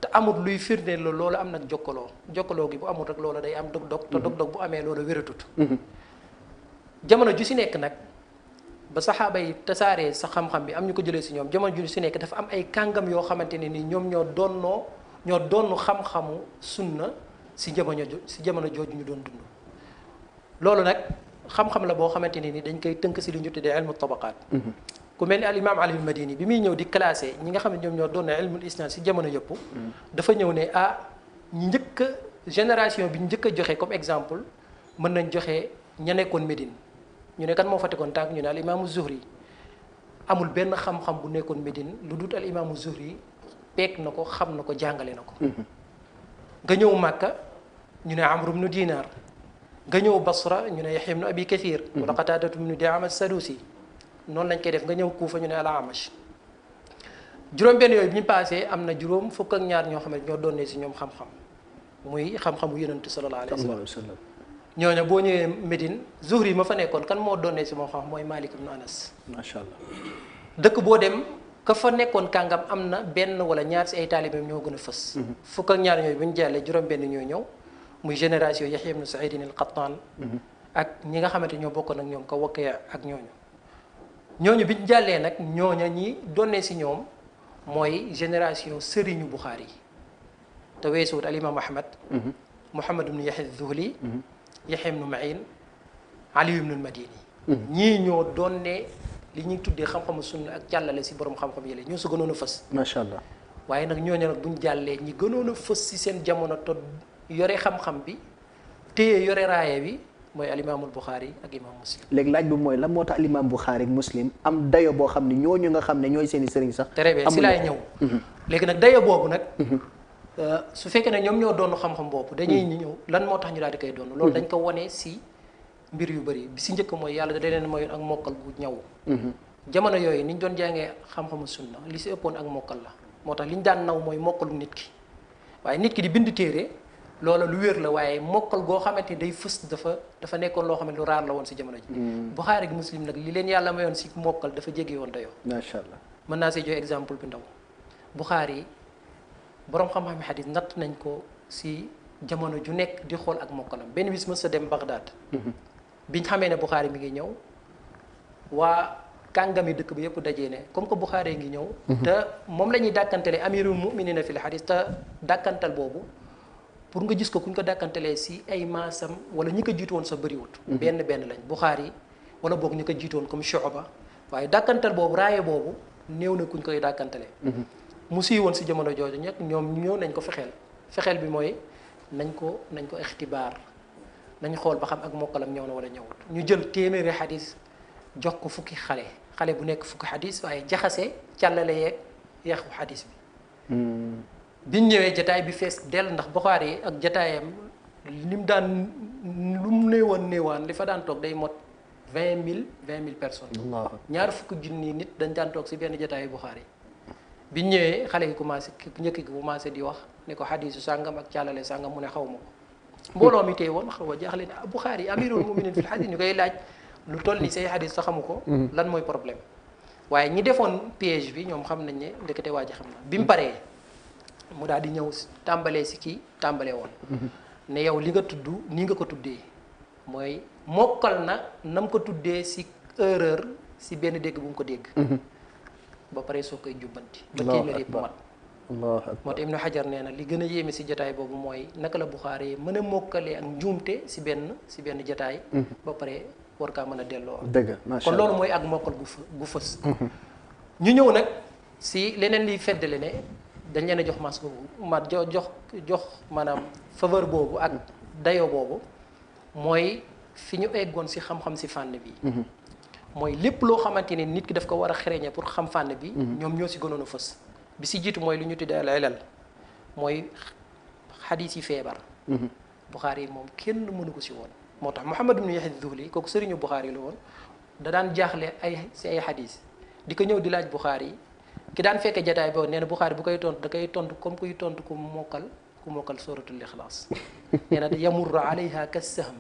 te amul luy firndeel loolu am nag jokkaloo gi bu amul rek loola day am dog-dog te dog-dog bu amee loola wératut. jamono ju si nekk nag ba saxaaba yi tasaaree sa xam-xam bi am ñu ko jëlee si ñoom jamono ju si nekk dafa am ay kàngam yoo xamante ne ni ñoom ñoo doon xam-xamu sunna si jamono jooju ñu doon dund. loolu nag xam-xam la boo xamante ne ni dañ koy tënk si li ñu tuddee ilmu tabaqaat. ku mel ni al imam Ali al-Madini bi muy ñëw di classé ñi nga xam ne ñoom ñoo doon ilmul isnad si jamono yëpp. dafa ñëw ne génération bi njëkk a joxe comme exemple mën nañ joxe ña nekkoon Médine ñu ne kan moo fa tegoon tànk ñu ne al imaamu Zuhri amul benn xam-xam bu nekkoon Médine lu dut al imaamu Zuhri peek na ko xam na ko jàngale na ko. nga ñëw Màkka ñu ne Amr ibnu Dinar nga ñëw Basra ñu ne Yahya ibnu Abi Kathir wala Qataadatu ibnu Di'aama as-Sadusi noonu lañ koy def nga ñëw Kuufa ñu ne al-Amash juróom-benn yooyu bi ñu paasee am na juróom fukk ak ñaar ñoo xam ne ñoo doonee si ñoom xam-xam muy xam-xamu yonent sallallahu alayhi wa sallam ñooñu boo ñëwee Médine Zuhri ma fa nekkoon kan moo doonee si moom xam mooy Malik ibnu Anas. macha allah dëkk boo dem ka fa nekkoon kàngam am na benn wala ñaar si ay taalibeem ñoo gën a fës. fukk ak ñaar ñooyu bu ñu jàllee juróom-benn ñoo ñëw muy génération Yahya ibnu Saïd al-Qattan ak ñi nga xamante ñoo bokkoon ak ñoom ka Waki' ak ñooñu bi ñu jàllee nag ñooña ñi doonee si ñoom mooy génération sëriñu Buxaari te weesuwut al imam Ahmad Muhammad ibnu Yahya Zuhli Yahya ibnu Ma'in Ali ibnu al-Madini ñii ñoo doonee li ñuy tuddee xam-xamu sunna ak càllale si borom xam-xam yële ñoo su gënoon a fës macha allah waaye nag ñooñu nag buñ jàllee ñi gënoon a fës si seen jamono te yore xam-xam bi téye yore raaya bi mooy alimaamul Buxaari ak imaam Muslim. léegi laaj bi mooy lan moo tax alimaam Buxaari ak Muslim am dayo boo xam ne ñooñu nga xam ne ñooy seen i sëriñ sax. très bien si laay ñëw. léegi nag dayo boobu nag. su fekkee ne ñoom ñoo doon xam-xam boobu. dañuy ñëw lan moo tax ñu daal di koy doon. loolu dañ ko wane si mbir yu bëri bi si njëkk mooy yàlla da leen mayoon ak mokkal bu ñaw. jamono yooyu ni ñu doon jàngee xam-xamu sunna li si ëppoon ak mokkal la moo tax li ñu daan naw mooy mokkalu nit ki waaye nit ki di bind téere. loola lu wér la waaye mokkal goo xamante ni day fës dafa nekkoon loo xam ne lu raar la woon si jamono ji. Buxaari ak Muslim nag li leen yàlla mayoon si mokkal dafa jéggi woon dayoo. macha allah mën naa see joxe exemple bu ndaw Buxaari borom xam-xam yi xadis natt nañ ko si jamono ju nekk di xool ak mokkalam benn bis mës sa dem Bagdad. biñ xamee ne Buxaari mi ngi ñëw waa kàngami dëkk bi yëpp dajee ne comme que Buxaari ngi ñëw. te moom la ñuy dàkkantale amirul muminina fil xadis te dàkkantal boobu. pour nga gis ko kuñ ko dàkkantelee si ay maasam wala ñi ko jiitu woon sa bëriwut benn lañ Buxaari wala boog ñi ko jiitu woon comme Shu'ba waaye dàkkantal boobu raaye boobu néew na kuñ koy dàkkantelee mu sii woon si jamono jooju ñeg ñoom ñëw nañ ko fexeel bi mooy nañ ko ixtibaar nañ xool ba xam ak mokkalam ñëw na wala ñëwut ñu jël téeméeri xadis jox ko fukki xale bu nekk fukki xadis waaye jaxase càllale yeeg yaxu xadis bi biñ ñëwee jataay bi fees dell ndax Buxaari yi ak jataayam lim daan lu mu néewaan li fa daan toog day mot 20 000 personnes. ñaar fukki junni nit dañ daan toog si benn jataayu Buxaari yi biñ ñëwee xale yi commencé njëkk gi commencé di wax ne ko xadiisu sàngam ak càllale sàngam mu ne xaw ma ko mbooloo mi tey woon xaw a jaaxle ne Buxaari amirul muminin fil xadiis ñu koy laaj lu toll ni say xadiis sa xamu ko lan mooy problème waaye ñi defoon piège bi ñoom xam nañ ne ndekete waa ji xam na bi mu paree mu daal di ñëw tàmbalee si kii tàmbalee woon ne yow li nga tudd nii nga ko tuddee mooy mokkal na nam ko tuddee si erreur si benn dégg bu mu ko dégg ba pare soo koy jubbanti ba téeméer yëpp mat moo tax Ibnu Hajar nee na li gën a yéeme si jotaay boobu mooy naka la Buxaari mën a mokkalee ak njuumte si benn jotaay ba pare war kaa mën a delloo dëgg macha kon loolu mooy ak mokkal gu fës ñu ñëw nag si leneen liy feddale ne dañ leen a jox mas boobu jox maanaam faveur boobu ak dayo boobu mooy fi ñu eggoon si xam-xam si fànn bi mooy lépp loo xamante ni nit ki daf ko war a xereñe pour xam fànn bi ñoom ñoo si gënoon a fës bi si jiitu mooy lu ñu tuddee al ilal mooy xadiis yi feebar Buxaari yi moom kenn mënu ko si woon moo tax Muhammad ibn Yahya Zuhli kooku sëriñu Buxaari la woon da daan jaaxle si ay xadiis di ko ñëw di laaj Buxaari yi ki daan fekke jataay boobu nee na Buxaari bu koy tontu da koy tontu comme kuy tontu ku mokkal suratul ixlaas nee na yamurru alayha kassahm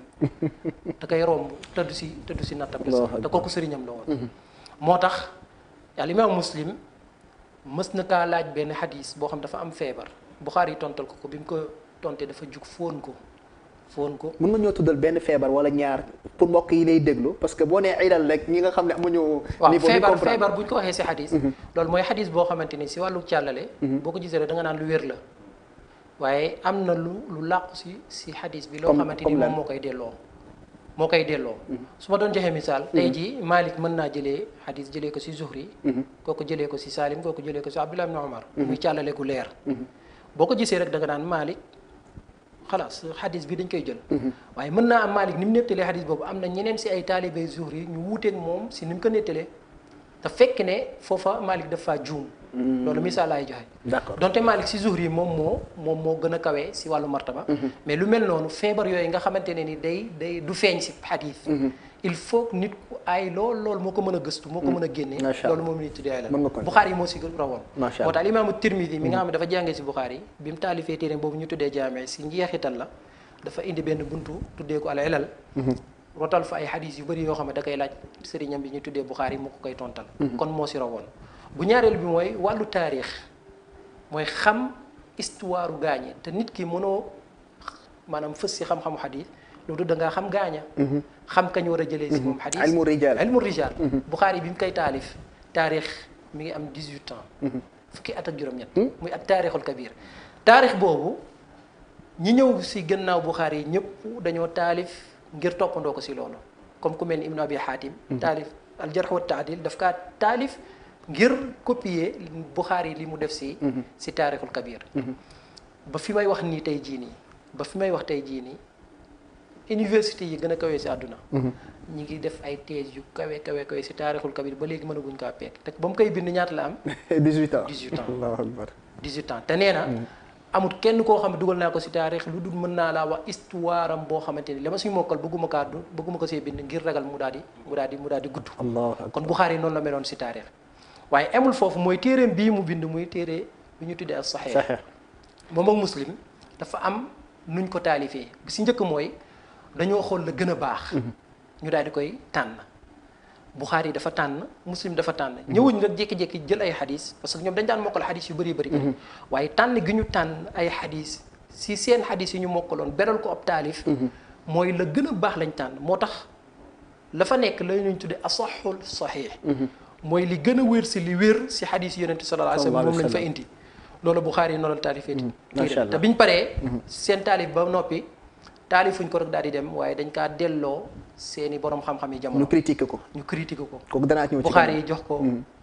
da koy romb te du si nattab te kooku sëriñam la woon moo tax al imaam Muslim mës na kaa laaj benn xadis boo xam dafa am feebar Buxaari yi tontal ko bi mu ko tontee dafa jug fóon ko mën nga ñoo tuddal benn feebar wala ñaar pour mbokk yi lay déglu parce que boo nee ilal rek ñi nga xam ne amuñu niveau feebar bu ñu ko waxee si xadis loolu mooy xadis boo xamante ni si wàllu càllale boo ko gisee rek da nga naan lu wér la waaye am na lu làqu si xadis bi loo xamante ni moom moo koy delloo su ma doon joxee misaal tey jii Malik mën naa jëlee xadis jëlee ko si Zuhri kooku jëlee ko si Salim kooku jëlee ko si Abdullah ibn Umar muy càllale gu leer boo ko gisee rek da nga naan Malik xalaas xadis bi dañ koy jël waaye mën naa am Malik ni mu nettalee xadis boobu am na ñeneen si ay taalibey Zuhri ñu wuuteeg moom si ni mu ko nettalee te fekk ne foofa Malik dafa juum loolu misaal laay joxe d'accord donte Malik si Zuhri moom moo gën a kawee si wàllu martaba mais lu mel noonu feebar yooyu nga xamante ne ni day du feeñ si xadis il faut nit ku ay loolu moo ko mën a gëstu moo ko mën a génnee loolu moom la ñuy tuddee la Buxaari yi moo si rawoon moo tax imaamu Tirmidi mi nga xam ne dafa jàngee si Buxaari bi mu taalifee téere boobu ñu tuddee jaame si njeexital la dafa indi benn buntu tuddee ko al ilal rotal fa ay xadis yu bëri yoo xam ne da koy laaj sëriñam bi ñu tuddee Buxaari mu ko koy tontal kon moo si rawoon bu ñaareel bi mooy wàllu taarix mooy xam histoire gaañe te nit ki mënoo maanaam fës si xam-xamu xadis loolu da ngaa xam gaaña xam kañ war a jëlee si moom xadis ilmu rijal Buxaari bi mu koy taalif taarix mi ngi am 18 ans fukki at ak juróom-ñett muy at taarixul kabir taarix boobu ñi ñëw si gannaaw Buxaari yi ñëpp dañoo taalif ngir toppandoo ko si loolu comme ku mel ni Ibnu Abi Xaatim taalif al jarh wa taadil daf kaa taalif ngir copier Buxaari li mu def si taarixul kabir ba fi may wax nii tey jii nii université yi gën a kawee si àdduna ñi ngi def ay thèse yu kawe si taarixul kabir ba léegi mënaguñ kaa peek te ba mu koy bind ñaata la am 18 ans Allahu akbar 18 ans te nee na amul kenn koo xam ne dugal naa ko si taarix lu dul mën naa laa wax histoire am boo xamante ni la ma suy mokkal bëgguma ko see bind ngir ragal mu daal di gudd kon Buxaari noonu la meloon si taarix waaye amul foofu mooy téereem bii mu bind muy téere bi ñu tuddee as saxiix moom ak Muslim dafa am nuñ ko taalifee bi si njëkk mooy dañoo xool la gën a baax ñu daal di koy tànn Buxaari dafa tànn Muslim dafa tànn ñëwuñ rek jékki-jékki jël ay xadis parce que ñoom dañ daan mokkal xadis yu bëri waaye tànn gi ñu tànn ay xadis si seen xadis yi ñu mokkaloon beral ko ab taalif mooy la gën a baax lañ tànn moo tax la fa nekk la ñuy tuddee asaxul saxiix mooy li gën a wér si li wér si xadis yi yonente sallallahu alayhi wa sallam moom lañ fa indi loolu Buxaari yi noonu la taalifee te biñ paree seen taalif ba noppi taalifuñ ko rek daal di dem waaye dañ kaa delloo seeni borom xam-xam yi jamono. ñu critiqué ko. kooku danaa ñëw ci Buxaari yi jox ko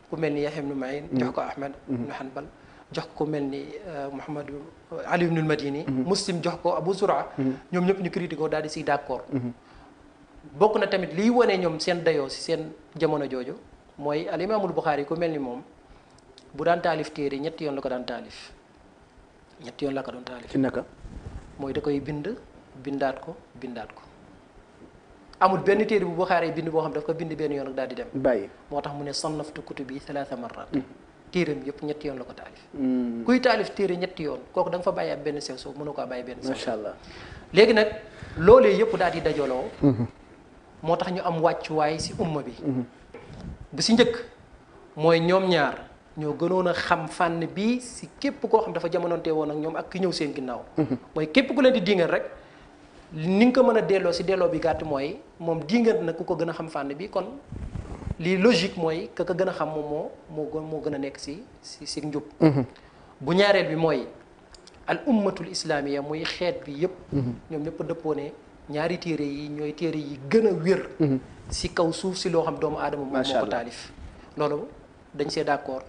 ku mel ni Yahya ibnu Ma'in jox ko Ahmad ibnu Hanbal jox ko mel ni Muhammadu Ali ibnul Madini Muslim jox ko Abu Zur'a ñoom ñëpp ñu critiqué ko daal di si d'accord bokk na tamit liy wane ñoom seen dayoo si seen jamono jooju mooy al imaamul Buxaari ku mel ni moom bu daan taalif téere ñetti yoon la ko daan taalif ñetti yoon la ko doon taalif. ci naka mooy da koy bindaat ko amul benn téere bu Buxaari bind boo xam daf ko bind benn yoon ak daal di dem bàyyi moo tax mu ne sannaftu kutubi 3 marrat téereem yëpp ñetti yoon la ko taalif kuy taalif téere ñetti yoon kooku da nga fa bàyyi ab benn sew soo mënu ko bàyyi benn sew macha allah léegi nag loolee yëpp daal di dajaloo moo tax ñu am wàccuwaay si umma bi bi si njëkk mooy ñoom ñaar ñoo gënoon a xam fànn bii si képp koo xam dafa jamonoonte woon ak ñoom ak ki ñëw seen ginnaaw mooy képp ku leen di dingal rek ni nga ko mën a delloo si delloo bi gàtt mooy moom dingat na ku ko gën a xam fànn bi kon lii logique mooy ka ko gën a xam moom moo gën a nekk si njub bu ñaareel bi mooy al ummatul islamiya muy xeet bi yëpp ñoom ñëpp dëppoo ne ñaari téere yi ñooy téere yi gën a wér si kaw suuf si loo xam doomu aadama moom moo ko taalif loolu dañ see d'accord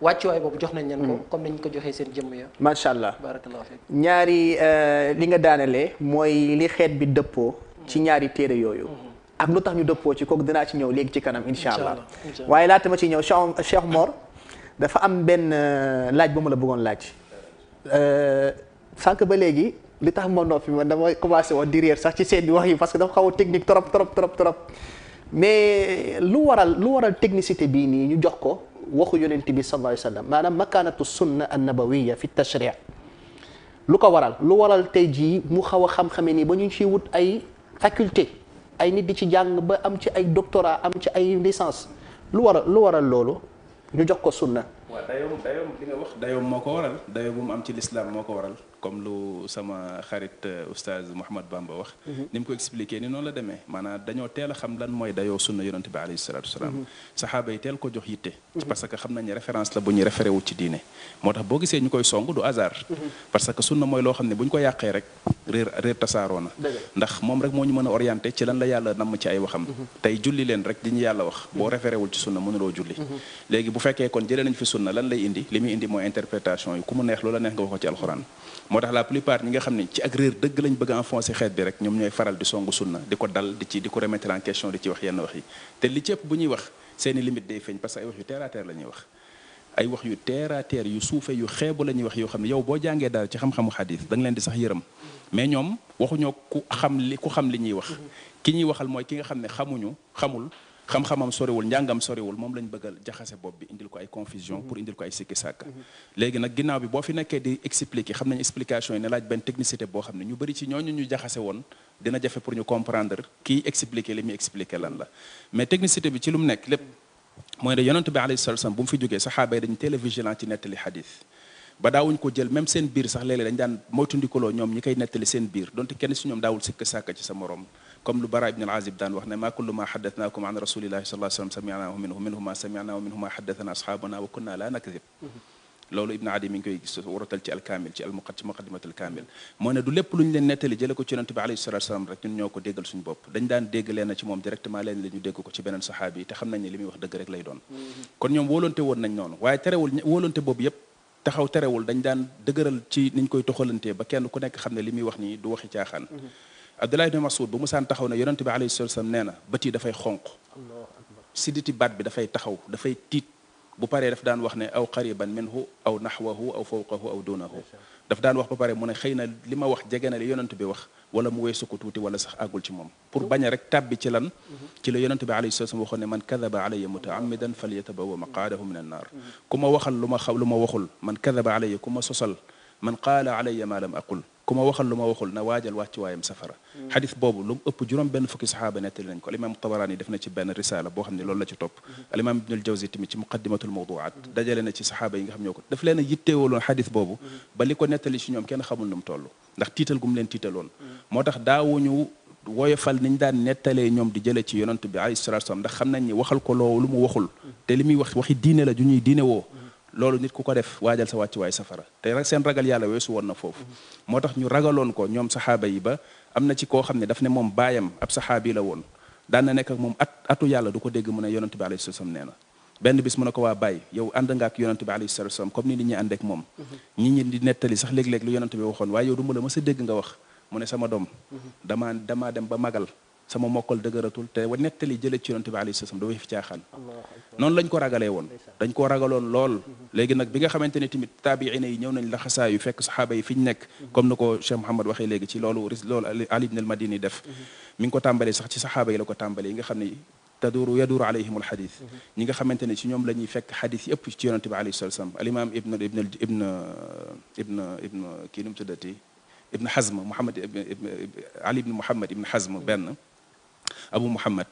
wàccuwaay boobu jox nañ leen ko comme nañ ko joxee seen jëmm ya macha allah barakallahu fiik ñaari li nga daanalee mooy li xeet bi dëppoo ci ñaari téere yooyu ak lu tax ñu dëppoo ci kooku dinaa ci ñëw léegi ci kanam insha allah waaye laata ma ci ñëw Cheikh Mor dafa am benn laaj bu ma la bëggoon laaj sànq ba léegi li tax ma noppi man dama commencé woon di réer sax ci seen wax yi parce que dafa xaw a technique trop mais lu waral technicité bii nii ñu jox ko waxu yonent bi sallallahu alayhi wa sallam maanaam makaanatu sunna annabawiya fi tashri' lu ko waral tey jii mu xaw a xam-xame nii ba ñu ciy wut ay faculté ay nit di ci jàng ba am ci ay doctorat am ci ay licence lu waral loolu ñu jox ko sunna. waaw dayoom li nga wax dayoom moo ko waral dayoom bu mu am ci lislaam moo ko waral comme lu sama xarit oustaz Mouhamad Bamba wax ni mu ko expliqué ni noonu la demee maanaam dañoo teel a xam lan mooy dayoo sunna yonente bi alayhi salatu wasalaam saxaaba yi teel ko jox yitte parce que xam nañ référence la bu ñuy référé wu ci diine moo tax boo gisee ñu koy song du hasard parce que sunna mooy loo xam ne bu ñu ko yàqee rek réer tasaaroo na ndax moom rek moo ñu mën a orienté ci lan la yàlla namm ci ay waxam tey julli leen rek di ñu yàlla wax boo référé wul ci sunna mënuloo julli léegi bu fekkee kon jëlee nañ fi sunna lan lay indi li muy indi mooy interprétation yi ku mu neex loola neex nga wax ko ci alxuraan moo tax la plupart ñi nga xam ne ci ak réer dëgg lañ bëgg a enfoncer xeet bi rek ñoom ñooy faral di songu sunna di ko dal di ko remettre en question di ci wax yenn wax yi te li ci ëpp bu ñuy wax seeni limite day feeñ parce que ay wax yu terre à terre la ñuy wax ay wax yu terre à terre yu suufe yu xeebu la ñuy wax yoo xam ne yow boo jàngee daal ci xam-xamu xadis da nga leen di sax yërëm mais ñoom waxuñoo ku xam li ñuy wax ki ñuy waxal mooy ki nga xam ne xamul xam-xamam soriwul njàngam soriwul moom lañ bëggal jaxase bopp bi indil ko ay confusion pour indil ko ay sikki sàkk léegi nag ginnaaw bi boo fi nekkee di expliquer xam nañ explication yi ne laaj benn technicité boo xam ne ñu bëri ci ñooñu ñu jaxase woon dina jafe pour ñu comprendre kii expliquer li muy expliquer lan la mais technicité bi ci lu mu nekk lépp mooy ne yonent bi alayhi salatu wasallam bu mu fi jógee saxaaba yi dañu teel a vigilant ci nettali xadis ba daawuñ ko jël même seen biir sax léeg-léeg dañ daan moytundikoloo ñoom ñi koy nettali seen biir donte kenn si ñoom daawul sikk sàkk ci sa morom comme lu Bara ibn al-Azib daan wax ne ma kullu ma haddathnaakum an rasulillahi sallallahu alayhi wa sallam sami'naahu minhu ma sami'naahu minhu ma haddathana ashabuna wa kunna la nakzib loolu Ibn Adi mi ngi koy waratal ci al-Kaamil ci muqaddimat al-Kaamil moo ne du lépp lu ñu leen nettali jële ko ci yonent bi alayhi salatu wasallam rek ñun ñoo ko déggal suñu bopp dañ daan dégg leen ci moom directement leen la ñu dégg ko ci beneen saxaabi yi te xam nañ ne li muy wax dëgg rek lay doon kon ñoom wóolonte woon nañ noonu waaye terewul wóolonte boobu yépp taxaw terewul dañ daan dëgëral ci niñ koy toxalantee ba kenn ku nekk xam ne li muy wax nii du waxi caaxaan Abdullah ibn Mas'ud bu musaan taxaw ne yonent bi alayhi salatu wasallam nee na bët yi dafay xonq siditi baat bi dafay taxaw dafay tiit bu paree daf daan wax ne aw qariban minhu aw naxwahu aw fawqahu aw dunahu daf daan wax ba pare mu ne xëy na li ma wax jege na li yonent bi wax wala mu weesu ko tuuti wala sax àggul ci moom pour bañ a rek tàbbi ci lan ci la yonent bi alayhi salatu wasallam waxoon ne man kadaba alayya mutaammidan falyatabawa maqaadahu min annaar ku ma waxal lu ma waxul man kadaba alayya ku ma sosal man qaala alayya ma lam aqul ku ma waxal lu ma waxul na waajal wàcc waayam safara xadis boobu lu ëpp juróom benn fukki saxaaba nettali nañ ko alimaam Tabaraani def na ci benn risaala boo xam ne loolu la ci topp alimaam Ibnul Jawzi tamit ci muqaddimatul mawduat dajale na ci saxaaba yi nga xam ñoo ko daf leen a yitteewaloon xadis boobu ba li ko nettali ci ñoom kenn xamul nu mu toll ndax tiital gu mu leen tiitaloon moo tax daawuñu woyofal niñ daan nettalee ñoom di jële ci yonent bi alayhi salaatu salaam ndax xam nañ ni waxal ko loolu mu waxul te li muy wax waxi diine la ju ñuy diine woo loolu nit ku ko def waajal sa wàcc waay safara te rek seen ragal yàlla weesu woon na foofu moo tax ñu ragaloon ko ñoom saxaaba yi ba am na ci koo xam ne daf ne moom baayam ab saxaabi la woon daan na nekk ak moom atu yàlla du ko dégg mu ne yonent bi alayhi salaam nee na benn bis mu ne ko waa baay yow ànd nga ak yonent bi alayhi salaam comme ni nit ñi ànd ak moom ñi di nettali sax léeg-léeg lu yonent bi waxoon waaye yow du ma la mës a dégg nga wax mu ne sama doom damaa dem ba magal sama mokkal dëgëratul te nettali jële ci yonent bi alayhi salaam dafay fi caaxaan noonu lañ ko ragalee woon dañ koo ragaloon lool léegi nag bi nga xamante ne tamit taabiina yi ñëw nañ la xasaa yu fekk saxaaba yi fi ñu nekk comme na ko Cheikh Mouhamad waxee léegi ci loolu Ali ibn al Madini def mi ngi ko tàmbalee sax ci saxaaba yi la ko tàmbalee yi nga xam ne yaduru alayhim al xadis ñi nga xamante ne ci ñoom la ñuy fekk xadis yëpp ci yonent bi alayhi salaam al imam ibn kii nu mu tuddati ibn Hazm Ali ibn Muhammad ibn Hazm benn Abu Muhammad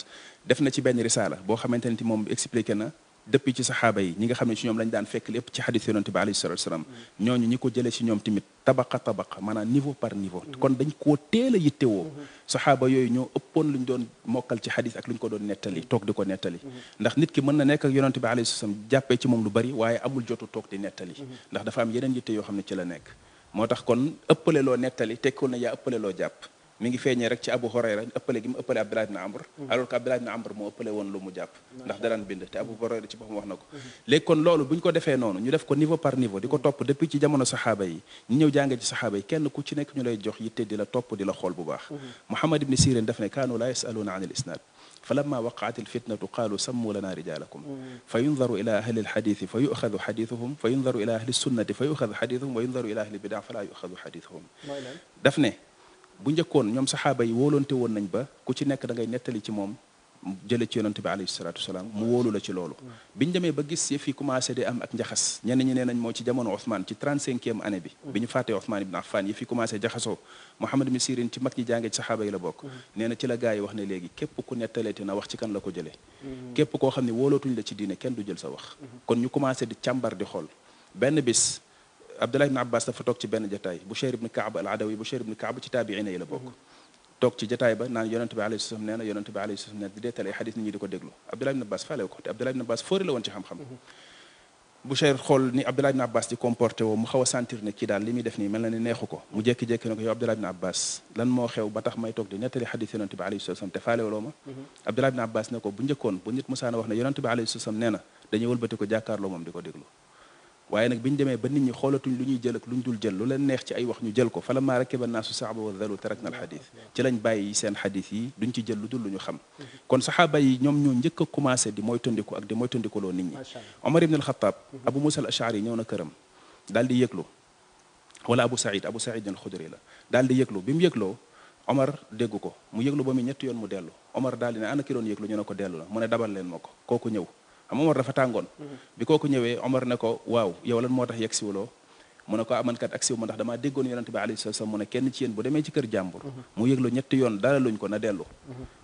def na ci benn risaala boo xamante ne moom expliqué na depuis ci saxaaba yi ñi nga xam ne ci ñoom lañ daan fekk lépp ci xadis yonente bi alayhi salatu wasalaam ñooñu ñi ko jëlee ci ñoom tamit tabaqa maanaam niveau par niveau kon dañ koo teel a yittewoo saxaaba yooyu ñoo ëppoon luñ doon mokkal ci xadis ak luñ ko doon nettali toog di ko nettali ndax nit ki mën na nekk ak yonente bi alayhi salatu wasalaam jàppee ci moom lu bari waaye amul jotu toog di nettali ndax dafa am yeneen yitte yoo xam ne ci la nekk moo tax kon ëppale loo nettali tekkul na yaa ëppale loo jàpp mi ngi feeñee rek ci Abu Hurayra ëppale gi mu ëppale Abdullah ibn Amr alors que Abdullah ibn Amr moo ëppale woon lu mu jàpp ndax daraan bind te Abu Hurayra ci boppam wax na ko léegi kon loolu bu ñu ko defee noonu ñu def ko niveau par niveau di ko topp depuis ci jamono saxaaba yi ñu ñëw jànge ci saxaaba yi kenn ku ci nekk ñu lay jox yitte di la topp di la xool bu baax Muhammad ibn Sirin daf ne kaanu laa yasaluuna an il isnaad fa lamma waqaat alfitnatu qaalu sammu lana rijalakum fa yundaru ila ahli alxadithi fa yuxadu xadithuhum fa yundaru ila ahli sunnati fa yuxadu xadithuhum wa yundaru ila ahli bidaa fa laa yuxadu xadithuhum daf ne bu njëkkoon ñoom saxaaba yi wóolonte woon nañ ba ku ci nekk da ngay nettali ci moom jële ci yonante bi alayhi salaatu wasalaam mu wóolu la ci loolu biñ demee ba gis yëf yi commencé di am ak njaxas ñenn ñi nee nañ moo ci jamono Ousmane ci 35e année bi ñu fàttee Ousmane ibn Affan yëf yi commencé jaxasoo Muhammad ibn Sirin ci mag ñi jàngee ci saxaaba yi la bokk nee na ci la gaa yi wax ne léegi képp ku nettaleeti na wax ci kan la ko jëlee képp koo xam ne wóolootuñ la ci diine kenn du jël sa wax kon ñu commencé di càmbar di xool benn bis Abdullah ibn Abbas dafa toog ci benn jataay Bushayr ibn Kaab al Adawi Bushayr ibn Kaab ci taabiina yi la bokk toog ci jataay ba naan yonente bi alayhi salaam nee na yonente bi alayhi salaam nee di deetal ay xadis nit ñi di ko déglu Abdullah ibn Abbas faale ko te Abdullah ibn Abbas fóori la woon ci xam-xam Bushayr xool ni Abdullah ibn Abbas di comporté woo mu xaw a sentir ne kii daal li muy def nii mel na ni neexu ko mu jékki-jékki ne ko yow Abdullah ibn Abbas lan moo xew ba tax may toog di nettali xadis yonente bi alayhi salaam te faale woloo ma Abdullah ibn Abbas ne ko bu njëkkoon bu nit musaana wax ne yonente bi alayhi salaam nee na dañuy wëlbati ko jàkkaarloo moom di ko déglu waaye nag bi ñu demee ba nit ñi xoolatuñ lu ñuy jël ak lu ñu dul jël lu leen neex ci ay wax ñu jël ko falammaa rakiba naasu saaba wa dalu tarakna al xadis ci lañ bàyyi seen xadis yi duñ ci jël lu dul lu ñu xam kon saxaaba yi ñoom ñoo njëkk a commencé di moytandiku ak di moytandikuloo nit ñi Omar ibn al-Khattab Abu Musa al-Ash'ari ñëw na këram daal di yëglu wala Abu Saïd al-Khudri la daal di yëglu bi mu yëgloo Omar dégg ko mu yëglu ba mu ñetti yoon mu dellu Omar daal di ne ana ki doon yëglu ñu ne ko dellu la mu ne dabal leen ma ko kooku ñëw xam Omar dafa tàngoon bi kooku ñëwee Omar ne ko waaw yow lan moo tax yegg siwuloo mu ne ko amankat ak siw ma ndax damaa déggoon yonente bi alayhi salaam mu ne kenn ci yéen bu demee ci kër jàmbur mu yëglu ñetti yoon dara luñ ko na dellu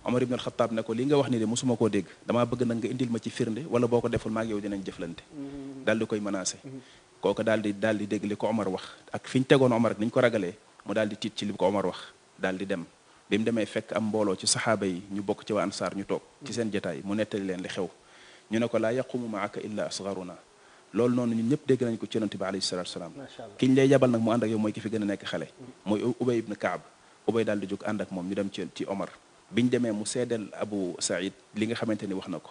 Omar ibn al-Khattab ne ko li nga wax ni de mosuma koo dégg damaa bëgg nag nga indil ma ci firnde wala boo ko deful maag yow dinañ jëflante daal di koy menacé kooku daal di dégg li ko Omar wax ak fi ñu tegoon Omar ak ni ñu ko ragalee mu daal di tiit ci li ko Omar wax daal di dem bi mu demee fekk am mbooloo ci saxaaba yi ñu bokk ci waa ansaar ñu toog ci seen jotaay mu nettali leen li xew ñu ne ko laa yaqumu maaka illa asgaruna loolu noonu ñun ñëpp dégg nañ ko ci yonente bi alayhi salatu wasalaam ki ñu lay yabal nag mu ànd ak yow mooy ki fi gën a nekk xale mooy Ubay ibn Kaab Ubay daal di jóg ànd ak moom ñu dem ci Omar biñ demee mu seedeel Abu Saïd li nga xamante ni wax na ko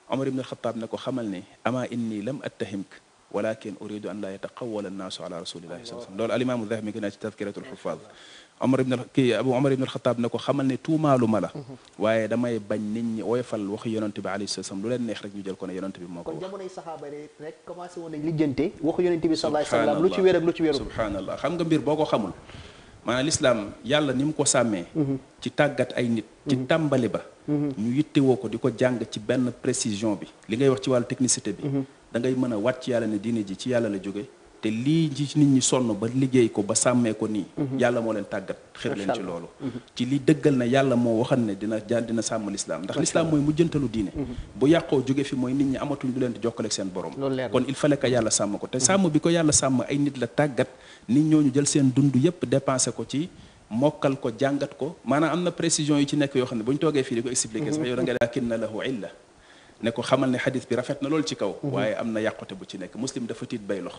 Omar ibn al-Khattab ne ko xamal ni ama inni lam attahimk walakin uridu an la yataqawwala annaasu ala rasulillahi sallallahu alayhi wasallam loolu alimaamu Dhahabi mi ngi ne ci tadkiratul xufaaz Abu Omar ibn al-Khattab ne ko xamal ne tuumaalu ma la waaye damay bañ nit ñi woyofal waxu yonente bi alayhi salaam lu leen neex rek ñu jël ko ne yonente bi moo ko wax kon jamonoy saxaaba rek commencé woon nañ lijjante waxu yonente bi sallallahu alayhi wasallam lu ci wér ak lu ci wérul subhanallah xam nga mbir boo ko xamul maanaam lislaam yàlla ni mu ko sàmmee ci tàggat ay nit ci tàmbali ba ñu yittewoo ko di ko jàng ci benn précision bi li ngay wax ci wàllu technicité bi da ngay mën a wàcc yàlla ne diine ji ci yàlla la jóge te lii ci nit ñi sonn ba liggéey ko ba sàmmee ko nii yàlla moo leen tàggat xër leen ci loolu ci li dëggal na yàlla moo waxal ne dina sàmm lislaam ndax lislaam mooy mujjantalu diine bu yàqoo jóge fi mooy nit ñi amatuñ lu leen di jokkaleeg seen borom kon il fallait que yàlla sàmm ko te sàmm bi ko yàlla sàmm ay nit la tàggat nit ñooñu jël seen dund yépp dépensé ko ci mokkal ko jàngat ko maanaam am na précision yu ci nekk yoo xam ne bu ñu toogee fii di ko expliquer sax yow da nga lakinna lahu illa ne ko xamal ne xadis bi rafet na loolu ci kaw waaye am na yàqute bu ci nekk muslim dafa tiit bay lox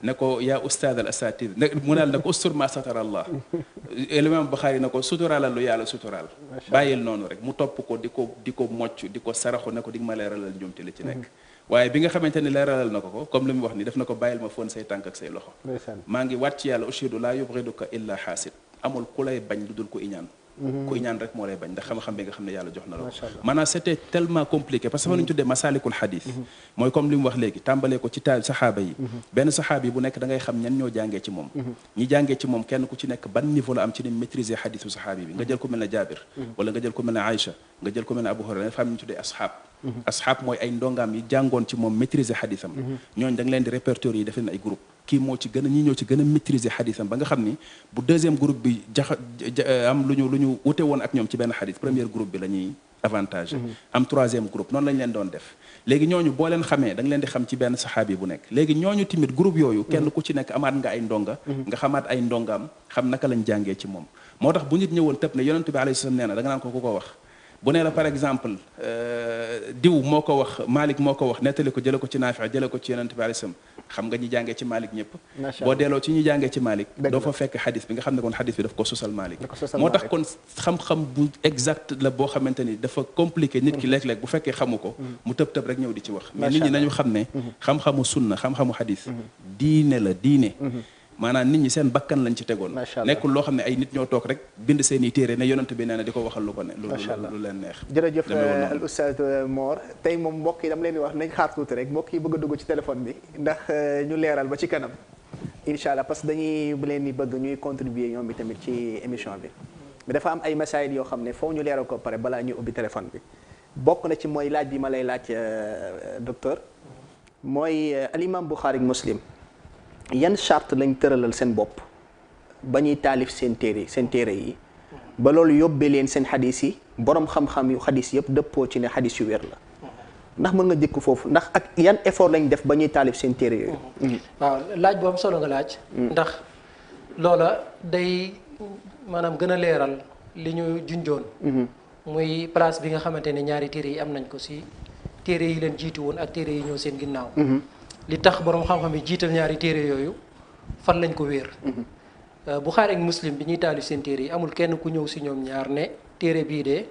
ne ko yaa ustaad al asatir mu naan ne ko ustur ma satara allah imam Buxaari ne ko suturaalal lu yàlla suturaal bàyyil noonu rek mu topp ko di ko mocc di ko saraxu ne ko di nga ma leeralal njumte li ci nekk waaye bi nga xamante ni leeralal na ko comme li mu wax ni def na ko bàyyil ma foon say tànk ak say loxo maa ngi wàcc yàlla ushidu laa yubghiduka illa xaasid amul ku lay bañ lu dul ko iñaan ku iñaan rek moo lay bañ ndax xam-xam bi nga xam ne yàlla jox na la ko maanaam c'était tellement compliqué parce que fa ñu tuddee masalikul hadith mooy comme li mu wax léegi tàmbalee ko ci saxaaba yi benn saxaaba yi bu nekk da ngay xam ñan ñoo jàngee ci moom ñi jàngee ci moom kenn ku ci nekk ban niveau la am ci ni maîtriser hadithu saxaabi bi nga jël ko mel ne Jaabir wala nga jël ko mel ne Aïcha nga jël ko mel ne Abu Hurayra dafa am ñu tuddee asxaab asxaab mooy ay ndongaam yi jàngoon ci moom maîtriser xadisam ñooñu da nga leen di répertoire yi def leen ay groupe kii moo ci gën a ñii ñoo ci gën a maîtriser xadisam ba nga xam ni bu deuxième groupe bi am lu ñu wute woon ak ñoom ci benn xadis premier groupe bi la ñuy avantage am troisième groupe noonu lañ leen doon def léegi ñooñu boo leen xamee da nga leen di xam ci benn saxaabi bu nekk léegi ñooñu tamit groupe yooyu kenn ku ci nekk amaat nga ay ndonga nga xamaat ay ndongaam xam naka lañ jàngee ci moom moo tax bu nit ñëwoon tëb ne yonent bi alayhi salaam nee na da nga naan ko ku ko wax bu nee la par exemple diw moo ko wax Malik moo ko wax nettali ko jële ko ci Naafi jële ko ci yonent bi alayhi salaam xam nga ñi jàngee ci Malik ñëpp boo delloo ci ñi jàngee ci Malik doo fa fekk xadis bi nga xam ne kon xadis bi daf ko sosal Malik moo tax kon xam-xam bu exact la boo xamante ni dafa compliqué nit ki léeg-léeg bu fekkee xamu ko mu tëb-tëb rek ñëw di ci wax mais nit ñi nañu xam ne xam-xamu sunna xam-xamu xadis diine la diine maanaam nit ñi seen bakkan lañ ci tegoon nekkul loo xam ne ay nit ñoo toog rek bind seen i téere ne yonent bi nee na di ko waxal lu ko ne lu leen neex jërëjëf al oustaz Mor tey moom mbokk yi dama leen di wax nañ xaar tuuti rek mbokk yi bëgg a dugg ci téléphone bi ndax ñu leeral ba ci kanam incha allah parce que dañuy bu leen di bëgg ñuy contribuer ñoom bi tamit ci émission bi mais dafa am ay masaayil yoo xam ne foo ñu leeral ko pare balaa ñuy ubbi téléphone bi bokk na ci mooy laaj bi ma lay laaj docteur mooy al imam Buxaari Muslim yan charte lañ tëralal seen bopp ba ñuy taalif seen téere yi ba loolu yóbbee leen seen xadis yi borom xam-xam yu xadis yëpp dëppoo ci ne xadis yu wér la ndax mën nga dikk foofu ndax ak yan effort lañ def ba ñuy taalif seen téere yooyu. waaw laaj boobu solo nga laaj. ndax loola day maanaam gën a leeral li ñu junjoon. muy place bi nga xamante ne ñaari téere yi am nañ ko si téere yi leen jiitu woon ak téere yi ñëw seen ginnaaw. li tax borom xam-xam yi jiital ñaari téere yooyu fan lañ ko wéer. Buxaari ak Muslim bi ñuy taalif seen téere yi amul kenn ku ñëw si ñoom ñaar ne téere bii de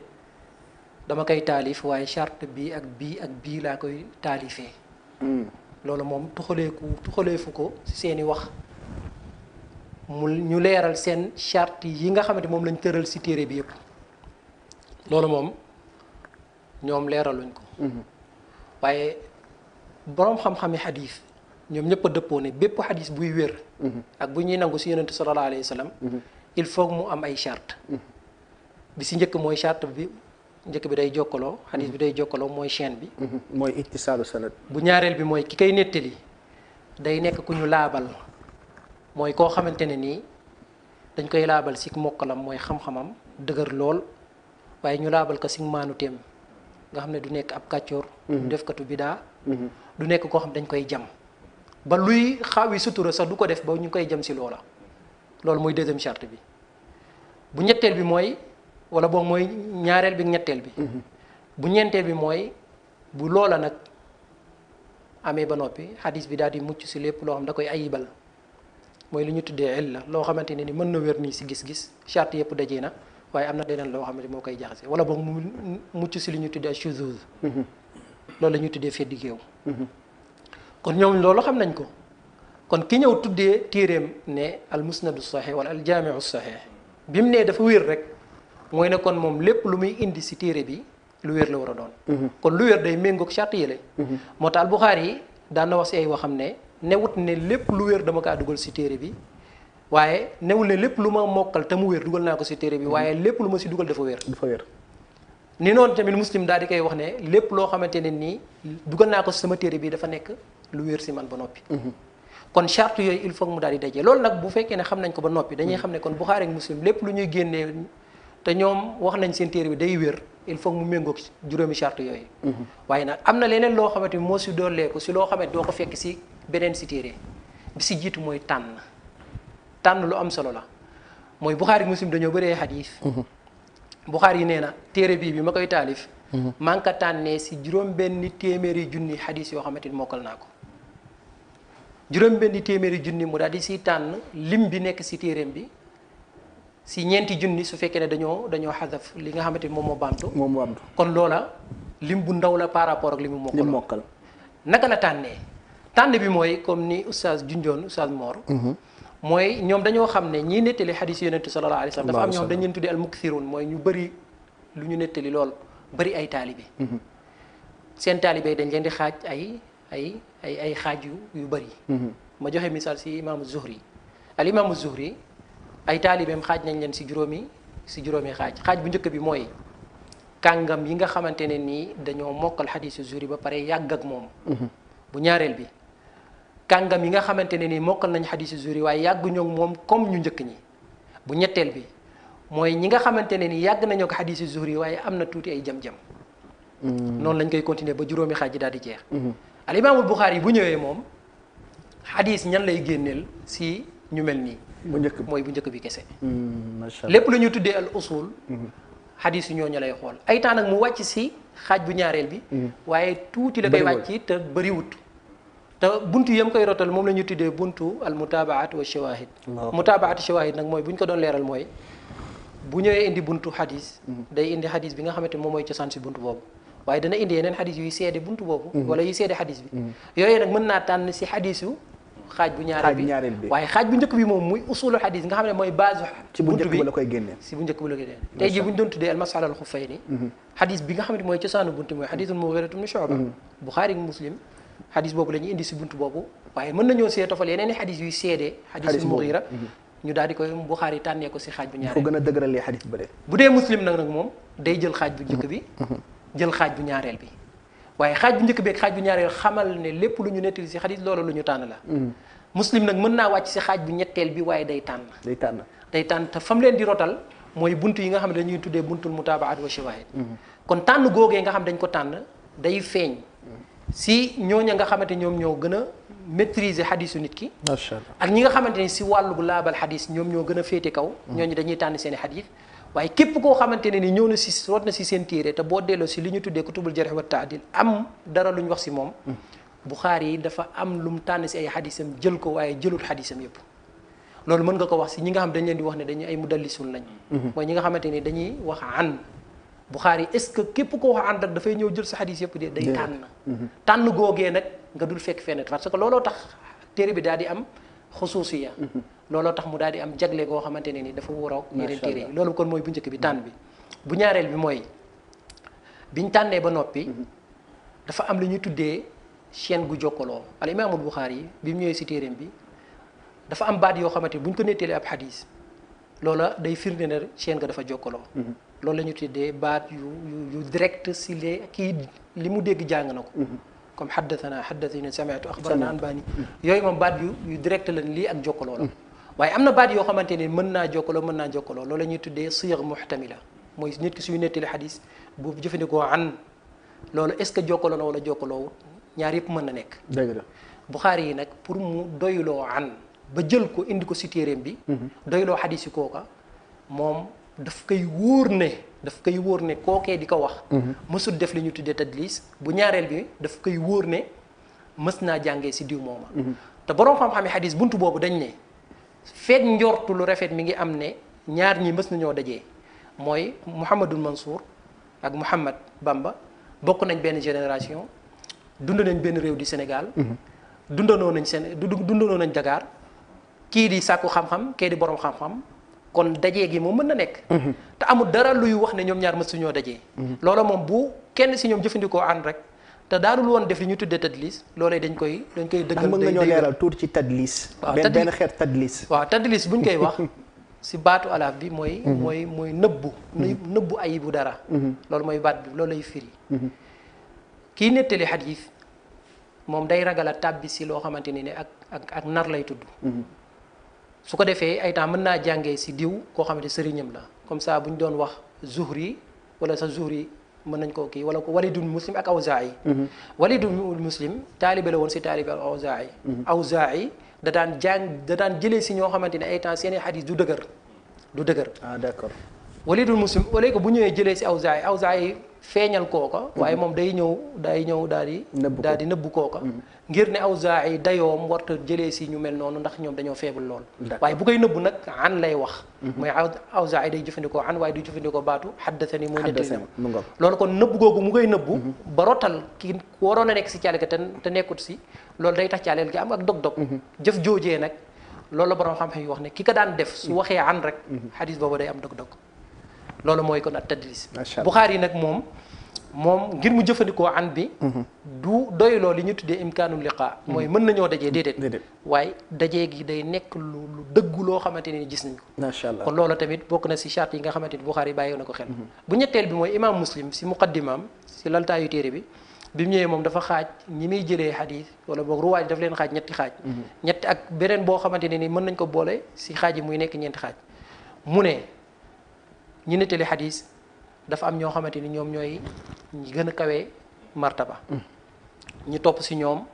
dama koy taalif waaye charte bii ak bii laa koy taalifee. loolu moom tuxaleefu ko si seen i wax mu ñu leeral seen charte yi nga xamante moom lañ tëral si téere bi yëpp loolu moom ñoom leeraluñ ko. waaye boroom xam-xami xadis ñoom ñëpp a dëppoo ne bépp xadis buy wér. ak bu ñuy nangu si yonent sallallahu alayhi wa sallam. il faut mu am ay charte bi si njëkk mooy charte bi njëkk bi day jokkaloo xadis bi day jokkaloo mooy chaîne bi. mooy ittisaalu sanad. bu ñaareel bi mooy ki koy nettali day nekk ku ñu laabal mooy koo xamante ne nii dañ koy laabal si mokkalam mooy xam-xamam dëgër lool waaye ñu laabal ko si maanu teem nga xam ne du nekk ab kàccoor. du defkatu bidaa. du nekk koo xam dañ koy jam ba luy xaawi sutura sax du ko def ba ñu koy jam si loola loolu mooy deuxième charte bi bu ñetteel bi mooy wala boobu mooy ñaareel bi ñetteel bi. bu ñeenteel bi mooy bu loola nag amee ba noppi xadis bi daal di mucc si lépp loo xam da koy ayibal mooy lu ñu tuddee illa loo xamante ne ni mën na wér nii si gis-gis charte yëpp dajee na waaye am na leneen loo xamante moo koy jaxase wala boog mu mucc si li ñu tuddee shuzuz loolu la ñuy tuddee feddi géew kon ñoom loolu xam nañ ko kon ki ñëw tuddee téeréem ne al musnadu sahih wala al jaamiu sahih bi mu nee dafa wér rek mooy ne kon moom lépp lu muy indi si téere bi lu wér la war a doon. kon lu wér day méngoog charte yële. moo tax al Buxaari yi daan na wax si ay waxam ne newut ne lépp lu wér dama kaa dugal si téere bi waaye newul ne lépp lu ma mokkal te mu wér dugal naa ko si téere bi waaye lépp lu ma si dugal dafa wér. dafa wér. ni noonu tamit Muslim daal di koy wax ne lépp loo xamante ne nii dugal naa ko si sama téere bi dafa nekk lu wér si man ba noppi. kon charte yooyu il faut mu daal di daje loolu nag bu fekkee ne xam nañ ko ba noppi dañuy xam ne kon Buxaari ak Muslim lépp lu ñuy génnee te ñoom wax nañ seen téere bi day wér il faut mu méngoog juróomi charte yooyu. waaye nag am na leneen loo xamante ni moo si dooleeku si loo xamante doo ko fekk si beneen si téere bi si jiitu mooy tànn lu am solo la mooy Buxaari ak Muslim dañoo bëree xadiis. Buxaari yi nee na téere bii bi ma koy taalif. maa ngi ko tànnee si juróom-benni téeméeri junni xadiis yoo xamante ni mokkal naa ko. juróom-benni téeméeri junni mu daal di si tànn lim bi nekk si téereem bi si ñeenti junni su fekkee ne dañoo xasaf li nga xamante ni moom moo baamtu. kon loola lim bu ndaw la par rapport ak li mu mokkal. naka la tànn bi mooy comme ni oustaz junjoon oustaz Mor. mooy ñoom dañoo xam ne ñii nettali xadis yonent sallallahu alayhi wa sallam dafa am ñoom dañ leen tuddee al mukthiruun mooy ñu bëri lu ñu nettali lool bëri ay taalibe. seen taalibe dañ leen di xaaj ay xaaj yu bëri. ma joxe misaal si imaamu Zuhri al imaamu Zuhri ay taalibeem xaaj nañ leen si juróomi xaaj bu njëkk bi mooy kàngam yi nga xamante ne nii dañoo mokkal xadiisu zuhri ba pare yàgg ak moom. bu ñaareel bi kàngam yi nga xamante ne nii mokkal nañ xadiisu zuhri waaye yàgguñu ak moom comme ñu njëkk ñi. bu ñetteel bi mooy ñi nga xamante ne nii yàgg nañoo ko xadiisu zuhri waaye am na tuuti ay jam-jam. noonu lañ koy continuer ba juróomi xaaj ji daal di jeex. al imaamul Buxaari yi bu ñëwee moom xadiis ñan lay génneel si ñu mel nii. bu njëkk bi kese. macha allah lépp lu ñu tuddee al usul. xadiis yu ñooñu lay xool ay temps nag mu wàcc si xaaj bu ñaareel bi. waaye tuuti la koy wàcc te bëriwut. te buntu yam koy rotal moom la ñu tuddee buntu al mutaabaat wa shawahid. mutaabaat shawahid nag mooy bu ñu ko doon leeral mooy bu ñëwee indi buntu xadiis. day indi xadiis bi nga xamante moom mooy cosaan si buntu boobu. waaye dana indi yeneen xadis yuy seede buntu boobu. wala yuy seede xadis bi. yooyu nag mën naa tànn si xadisu xaaj bu ñaareel bi waaye xaaj bu njëkk bi moom muy usulu xadis nga xam ne mooy base. ci bu njëkk bi la koy génnee si bu njëkk bi la koy génnee. tey jii bu ñu doon tuddee almasala al xufayni. xadis bi nga xam ne mooy cosaanu buntu mooy xadisul Mughira ibn Shu'ba. Buxaari ak Muslim xadis boobu la ñuy indi si buntu boobu waaye mën nañoo see tofal yeneen i xadis yuy seede. xadisul Mughira ñu daal di koy Buxaari tànnee ko si xaaj bu ñaareel. ko gën a dëgëralee xadis ba de. bu dee Muslim nag moom day jël xaaj bu njëkk bi jël xaaj bu ñaareel bi waaye xaaj bu njëkk bi ak xaaj bu ñaareel xamal ne lépp lu ñu nettali si xadis loolu lu ñu tànn la. Muslim nag mën naa wàcc si xaaj bu ñetteel bi waaye day tànn. day tànn te fam leen di rotal mooy buntu yi nga xam ne dañuy tuddee buntul mutaabaat wa shawahid. kon tànn googee nga xam dañ ko tànn day feeñ. si ñooña nga xamante ñoom ñoo gën a maîtriser xadisu nit ki. macha allah ak ñi nga xamante ni si wàllu laabal xadis ñoom ñoo gën a féete kaw. ñooñu dañuy tànn seen i xadis. waaye képp koo xamante ne ni ñëw na si root na si seen téere te boo delloo si li ñu tuddee kutubul jarh wa taadil am dara lu ñu wax si moom. Buxaari yi dafa am lu mu tànn si ay xadisam jël ko waaye jëlut xadisam yëpp. loolu mën nga ko wax si ñi nga xam dañ leen di wax ne dañuy ay mudallisun lañ. mooy ñi nga xamante ni dañuy wax an. Buxaari est-ce que képp koo wax an rek dafay ñëw jël sa xadis yëpp de day tànn. tànn googee nag nga dul fekk fenn parce que looloo tax téere bi daal di am xusuusiya. looloo tax mu daal di am jagle goo xamante ne ni dafa wóoroo yeneen téere yi loolu kon mooy bu njëkk bi tànn bi. bu ñaareel bi mooy biñ tànnee ba noppi. dafa am lu ñuy tuddee chaîne gu jokkaloo al imaamul Buxaari yi bi mu ñëwee si téereem bi dafa am baat yoo xamante buñ ko netteelee ab xadis loola day firnde ne chaîne ga dafa jokkaloo. loolu la ñu tuddee baat yu direct si kii li mu dégg jàng na ko. comme xaddathana sami'tu axbarana anbaani yooyu moom baat yu direct la lii ak jokkaloo la. waaye am na baat yoo xamante ne mën naa jokkaloo loolu la ñuy tuddee siyaq muhtamila mooy nit ki suy nettali xadis bu jëfandikoo an loolu est-ce que jokkaloo na wala jokkaloo ñaar yëpp mën na nekk. dëgg la Buxaari yi nag pour mu doyloo an ba jël ko indi ko si téeréem bi. doyloo xadis yi kooka moom daf koy wóor ne kookee di ko wax. mësul def li ñu tuddee tadlis bu ñaareel bi daf koy wóor ne mës naa jàngee si diw mooma. te boroom xam-xam yi xadis buntu boobu dañ ne feet njortu lu rafet mi ngi am ne ñaar ñi mës nañoo dajee mooy Mouhamadul Mansour ak Mouhamad Bamba bokk nañ benn génération dund nañ benn réew di Sénégal. dundandoo nañ Dakar kii di sàkku xam-xam kii di boroom xam-xam. kon dajee gi moom mën na nekk. te amul dara luy wax ne ñoom ñaar mës suñoo dajee. loola moom bu kenn si ñoom jëfandikoo ànd rek te daanul woon def li ñu tuddee tadlis loolee dañ koy dëggal. mën nga ñoo leeral tuuti ci tadlis. waaw benn xeet tadlis. waaw tadlis buñ koy wax si baatu alaaf bi mooy nëbbu ayibu dara. loolu mooy baat bi loolu lay firi. kii nettali xadiis moom day ragal a tàbbi si loo xamante ni ne ak nar lay tudd. su ko defee ay temps mën naa jàngee si diw koo xamante sëriñam la comme ça bu ñu doon wax Zuhri wala sa Zuhri mën nañ koo kii wala ko Walidul Muslim ak Awzaa'i. Walidul Muslim taalibe la woon si taalibe ak Awzaa'i. Awzaa'i da daan jëlee si ñoo xamante ne ay temps seen i xadis du dëgër. ah d'accord. Walidul Muslim wala ko bu ñëwee jëlee si Awzaa'i feeñal kooka. waaye moom day ñëw daal di nëbbu kooka. ngir ne Awzaa'i dayoom warta jëlee si ñu mel noonu ndax ñoom dañoo feebul lool. waaye bu koy nëbbu nag an lay wax. mooy Awzaa'i day jëfandikoo an waaye du jëfandikoo baatu xaddathani mooy nettali loolu kon nëbbu googu mu koy nëbbu. ba rotal ki waroon a nekk si caaleel te nekkut si loolu day tax caaleel gi am ak dog-dog. jëf joojee nag loolu la borom xam-xam yi wax ne ki ko daan def su waxee an rek xadis boobu day am dog-dog. loolu mooy kon ak tadlis. Buxaari yi nag moom moom ngir mu jëfandikoo an bi du doyloo li ñu tuddee imkaanul liqaa mooy mën nañoo dajee déedéet waaye dajee gi day nekk lu dëggu loo xamante ni gis nañ ko macha allah kon loolu tamit bokk na si charte yi nga xamante ni Buxaari bàyyi na ko xel bu ñetteel bi mooy imam Muslim si muqaddimaam si laltaayu téere bi bi mu ñëwee moom dafa xaaj ñi muy jëlee xadis wala boog ruwaaj daf leen xaaj ñetti xaaj ñetti ak beneen boo xamante ne ni mën nañ ko boole si xaaj yi muy nekk ñeenti xaaj mu ne ñi nettali xadis dafa am ñoo xamante ni ñoom ñooy ñi gën a kawee martaba ñu topp si ñoom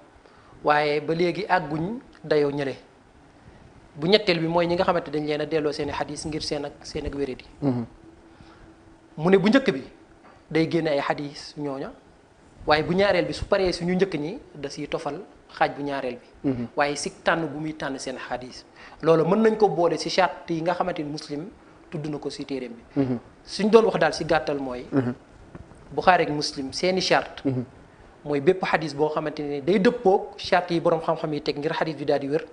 waaye ba léegi àgguñ dayoo ñële bu ñetteel bi mooy ñi nga xamante dañ leen a delloo seen i xadis ngir seen ak wéradi mu ne bu njëkk bi day génne ay xadis ñooña waaye bu ñaareel bi su paree suñu njëkk ñi da siy tofal xaaj bu ñaareel bi waaye si tànn bu muy tànn seen xadis loolu mën nañ ko boole si charte yi nga xamante ni Muslim tudd na ko si téeréem bi suñ doon wax daal si gàttal mooy Buxaari ak Muslim seeni charte mooy bépp xadis boo xamante ne day dëppoog charte yi borom xam-xam yi teg ngir xadis bi daal di wér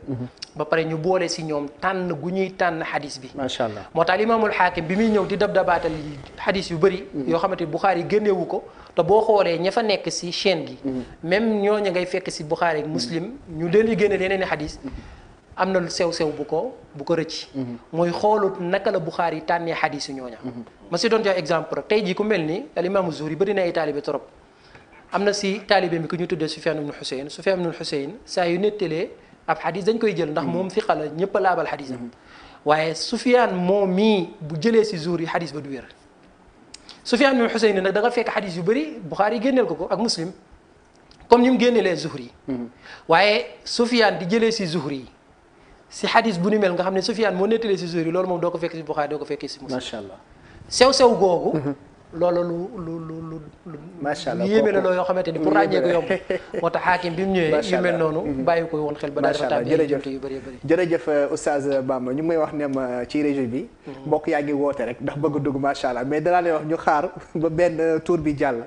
ba pare ñu boole si ñoom tànn gu ñuy tànn xadis bi macha allah moo tax imaamul xaakim bi muy ñëw di dabaatal xadis yu bëri yoo xamante ni Buxaari génneewu ko te boo xoolee ña fa nekk si chaîne gi même ñooñu ngay fekk si Buxaari ak Muslim ñu leen di génne leneen i xadis am na lu sew-sew bu ko rëcc mooy xoolut naka la Buxaari tànnee xadis yu ñooña ma si doon jox exemple rek tey jii ku mel ni al imaamu Zuhri bëri na ay taalibe trop am na si taalibe mi ku ñu tuddee Sufyaan ibnu Xuseyn Sufyaan ibnu Xuseyn saa yu nettalee ab xadis dañ koy jël ndax moom fiqa la ñëpp a laabal xadisam waaye Sufyaan moom mii bu jëlee si Zuhri xadis ba du wér Sufyaan ibnu Xuseyn nag da nga fekk xadis yu bëri Buxaari génneel ko ak Muslim comme ni mu génneelee Zuhri waaye Sufyaan di jëlee si Zuhri si xadis bu ni mel nga xam ne Sufyaan moo nettalee si Zuhri loolu moom doo ko fekk si Buxaari doo ko fekkee si Muslim macha allah sew-sew googu loolu lu macha allah yéeme la loo yoo xamante ni pour ràññee ko yomb moo tax xaakim bi mu ñëwee yu mel noonu bàyyi ko woon xel ba daal dafa tàbbi ay jumte yu bëri bëri jërëjëf Oustaz Bamba ñu ngi may wax ne ma ci région bi mbokk yaa ngi woote rek ndax bëgg a dugg macha allah mais danaa leen wax ñu xaar ba benn tour bi jàll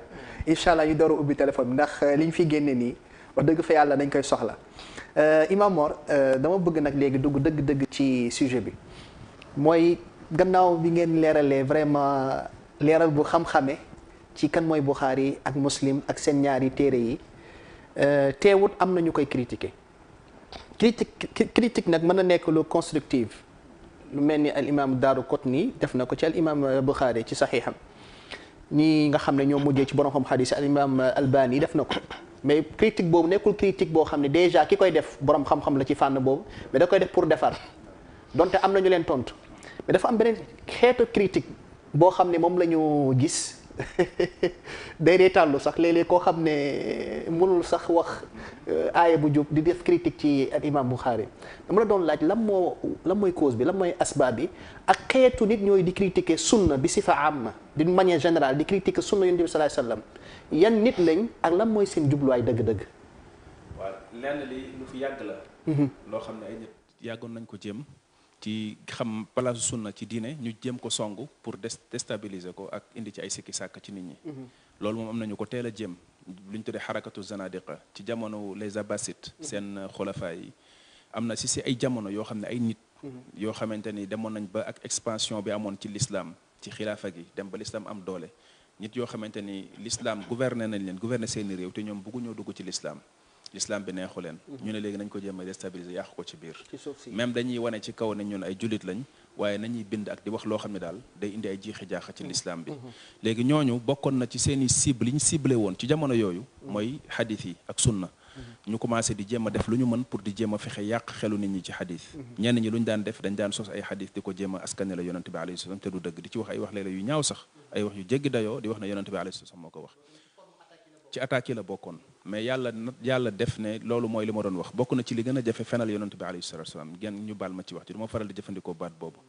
incha allah ñu door a ubbi téléphone bi ndax li ñu fi génne nii wax dëgg fa yàlla dañ koy soxla Imam Mor dama bëgg nag léegi dugg dëgg-dëgg ci sujet bi mooy gannaaw bi ngeen leeralee vraiment leeral bu xam-xame ci kan mooy Buxaari ak Muslim ak seen ñaari téere yi teewut am na ñu koy critiquer critique nag mën na nekk lu constructive lu mel ni al imam Daaraqutni def na ko ci al imam Buxaari ci saxiixam ñi nga xam ne ñoo mujjee ci borom xam xadis al imam Albani def na ko mais critique boobu nekkul critique boo xam ne déjà ki koy def borom xam-xam la ci fànn boobu mais da koy def pour defar donte am na ñu leen tontu mais dafa am beneen xeetu critique boo xam ne moom la ñu gis day dee tàllu sax léeg-léeg koo xam ne mënul sax wax aaya bu jub di def critique ci al imam Buxaari dama la doon laaj lan mooy cause bi lan mooy asbaab bi ak xeetu nit ñooy di critiquer sunna bi sifa amma d'une manière générale di critiquer sunna yonent bi sallallahu alayhi wasallam yan nit lañ ak lan mooy seen jubluwaay dëgg-dëgg. waaw lenn li lu fi yàgg la. loo xam ne ay nit yàggoon nañ ko jéem ci xam palaasu sunna ci diine ñu jéem ko songu pour déstabiliser ko ak indi ci ay sikki sàkk ci nit ñi. loolu moom am nañu ko teel a jéem lu ñu tuddee xarakatu zanadiqa ci jamono les abbasides seen xulafa yi am na si ay jamono yoo xam ne ay nit. yoo xamante ni demoon nañ ba ak expansion bi amoon ci l'islam ci xilaafa gi dem ba l'islam am doole nit yoo xamante ni l'islam gouverner nañ leen gouverner seeni réew te ñoom bëgguñoo dugg ci l'islam bi neexu leen ñu ne léegi nañ ko jéem a déstabiliser yàq ko ci biir même dañuy wane ci kaw ne ñun ay jullit lañ waaye nañuy bind ak di wax loo xam ne daal day indi ay jiixi jaaxa ci l'islam bi léegi ñooñu bokkoon na ci seeni cible yi ñu ciblé woon ci jamono yooyu mooy xadis yi ak sunna ñu commencé di jéem a def lu ñu mën pour di jéem a fexe yàq xelu nit ñi ci xadis ñenn ñi lu ñu daan def dañ daan sos ay xadis di ko jéem a askane la yonante bi alayhi salaam te du dëgg di ci wax ay wax léeg-léeg yu ñaaw sax ay wax yu jéggi dayoo di wax ne yonante bi alayhi salaam moo ko wax ci attaque yi la bokkoon mais yàlla def ne loolu mooy li ma doon wax bokk na ci li gën a jafe fenal yonante bi alayhi salaam ngeen ñu baal ma ci wax ci du ma faral di jëfandikoo baat boobu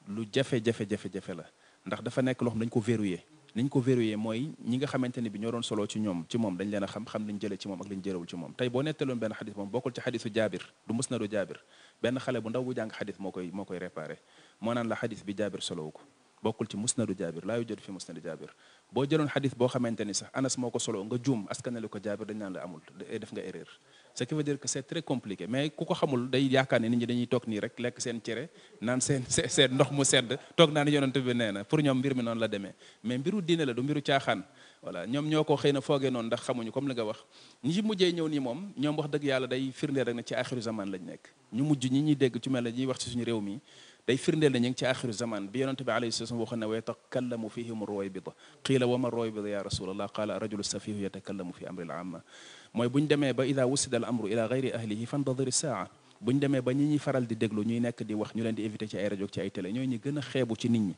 lu jafe-jafe la ndax dafa nekk loo xam dañ ko verrouillé niñ ko verrouillé mooy ñi nga xamante ne bi ñoo doon soloo ci moom dañ leen a xam liñ jëlee ci moom ak liñ jëlewul ci moom tey boo nettaloon benn xadis moom bokkul ci xadisu jaabir du musnadu jaabir benn xale bu ndaw bu jàng xadis moo koy réparé moo naan la xadis bi jaabir solowu ko bokkul ci musnadu jaabir laa yujadu fi musnadu jaabir boo jëloon xadis boo xamante ni sax anas moo ko solo nga juum askanale ko jaabir dañ naan la amul def nga erreur ce qui veut dire que c'est très compliqué mais ku ko xamul day yaakaar ne nit ñi dañuy toog nii rek lekk seen cere naan seen ndox mu sedd toog naan yonent bi nee na pour ñoom mbir mi noonu la demee mais mbiru diine la du mbiru caaxaan voilà ñoom ñoo ko xëy na foogee noonu ndax xamuñu comme li nga wax ñi ci mujjee ñëw nii moom ñoom wax dëgg yàlla day firndeel rek na ci axiru zaman lañ nekk ñu mujj ñi ñuy dégg ci mel ne ñuy wax ci suñu réew mi day firndeel na ñu ngi ci axiru zaman bi yonente bi alayhi salaam waxoon ne wa yatakallamu fihim ruwaybida qiila wa ma ruwaybida ya rasulallah qaala rajulu safihu yatakallamu fi amri al amma mooy bu ñu demee ba ida wusida al amru ila gayri ahlihi fantadiri saa bu ñu demee ba ñi ñuy faral di déglu ñuy nekk di wax ñu leen di invité ci ay rajo ci ay télé ñooy ñi gën a xeebu ci nit ñi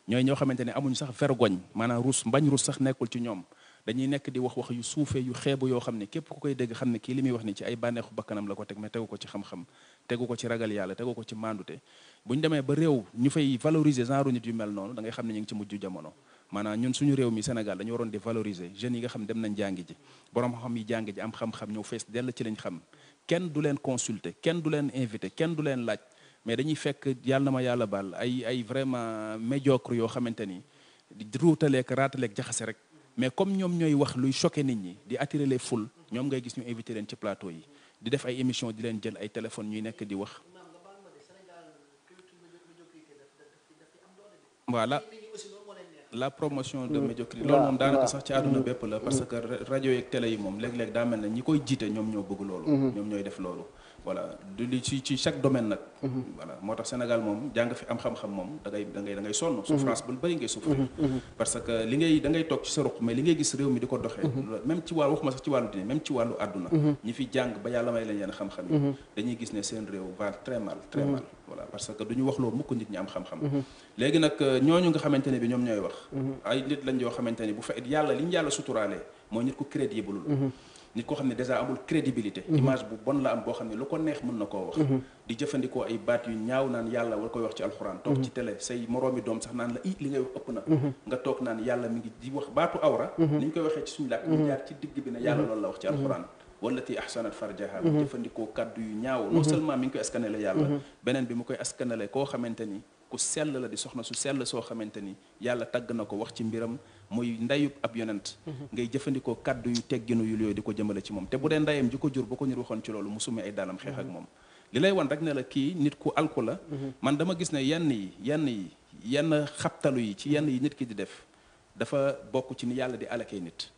ñooy ñoo xamante ne amuñu sax vergogne maanaam rus mbañ rus sax nekkul ci ñoom dañuy nekk di wax yu suufee yu xeebu yoo xam ne képp ku koy dégg xam ne kii li muy wax ni ci ay bànneexu bakkanam la ko teg mais tegu ko ci xam-xam tegu ko ci ragal yàlla tegu ko ci mandute bu ñu demee ba réew ñu fay valoriser genre nit yu mel noonu da ngay xam ne ñu ngi ci mujj jamono maanaam ñun suñu réew mi Sénégal dañu waroon di valoriser jeunes yi nga xam dem nañ jàngi ji borom xam yi jàngi ji am xam-xam ñëw fees dell ci lañ xam kenn du leen consulter kenn du leen invité kenn du leen laaj mais dañuy fekk yàlla na ma yàlla baal ay vraiment médiocre yoo xamante ni di ruutaleeg raataleeg jaxase rek mais comme ñoom ñooy wax luy choqué nit ñi di attirer les foules ñoom ngay gis ñu invité leen ci plateau yi di def ay émission di leen jël ay téléphone ñuy nekk di wax voilà la promotion de médiocrité loolu moom daanaka sax ci àdduna bépp la parce que rajo yeeg télé yi moom léeg-léeg daa mel ne ñi koy jiite ñoom ñoo bëgg loolu ñoom ñooy def loolu voilà du li ci chaque domaine nag voilà moo tax Sénégal moom jàng fi am xam-xam moom da ngay sonn souffrance bu bëri ngay souffrir parce que li ngay da ngay toog ci sa ruq mais li ngay gis réew mi di ko doxee même ci wàllu waxuma sax ci wàllu diine même ci wàllu àdduna ñi fi jàng ba yàlla may leen yenn xam-xam yi dañuy gis ne seen réew va très mal voilà parce que du ñu wax loolu mukk nit ñi am xam-xam léegi nag ñooñu nga xamante ne bi ñoom ñooy wax ay nit lañ yoo xamante ne bu fe yàlla li ñu yàlla suturaalee mooy nit ku crédible nit koo xam ne déjà amul crédibilité image bu bon la am boo xam ne lu ko neex mën na koo wax di jëfandikoo ay baat yu ñaaw naan yàlla war koy wax ci alxuraan toog ci télé say moroomi doom sax naan la li ngay wax ëpp na nga toog naan yàlla mi ngi di wax baatu awra ni ñu koy waxee ci suñu làkk ñu jaar ci digg bi ne yàlla loolu la wax ci alxuraan wallati ahsanat farjaha mu jëfandikoo kaddu yu ñaaw non seulement mi ngi koy askanale yàlla beneen bi mu koy askanale koo xamante ni ku sell la di soxna su sell soo xamante ni yàlla tagg na ko wax ci mbiram muy ndeyub ab yonent ngay jëfandikoo kaddu yu tegginu yu yooyu di ko jëmale ci moom te bu dee ndeyam ji ko jur ba ko ñu waxoon ci loolu mu summi ay daalam xeex ak moom li lay wan rek ne la kii nit ku alku la man dama gis ne yenn xabtalu yi ci yenn yi nit ki di def dafa bokk ci ni yàlla di alakee nit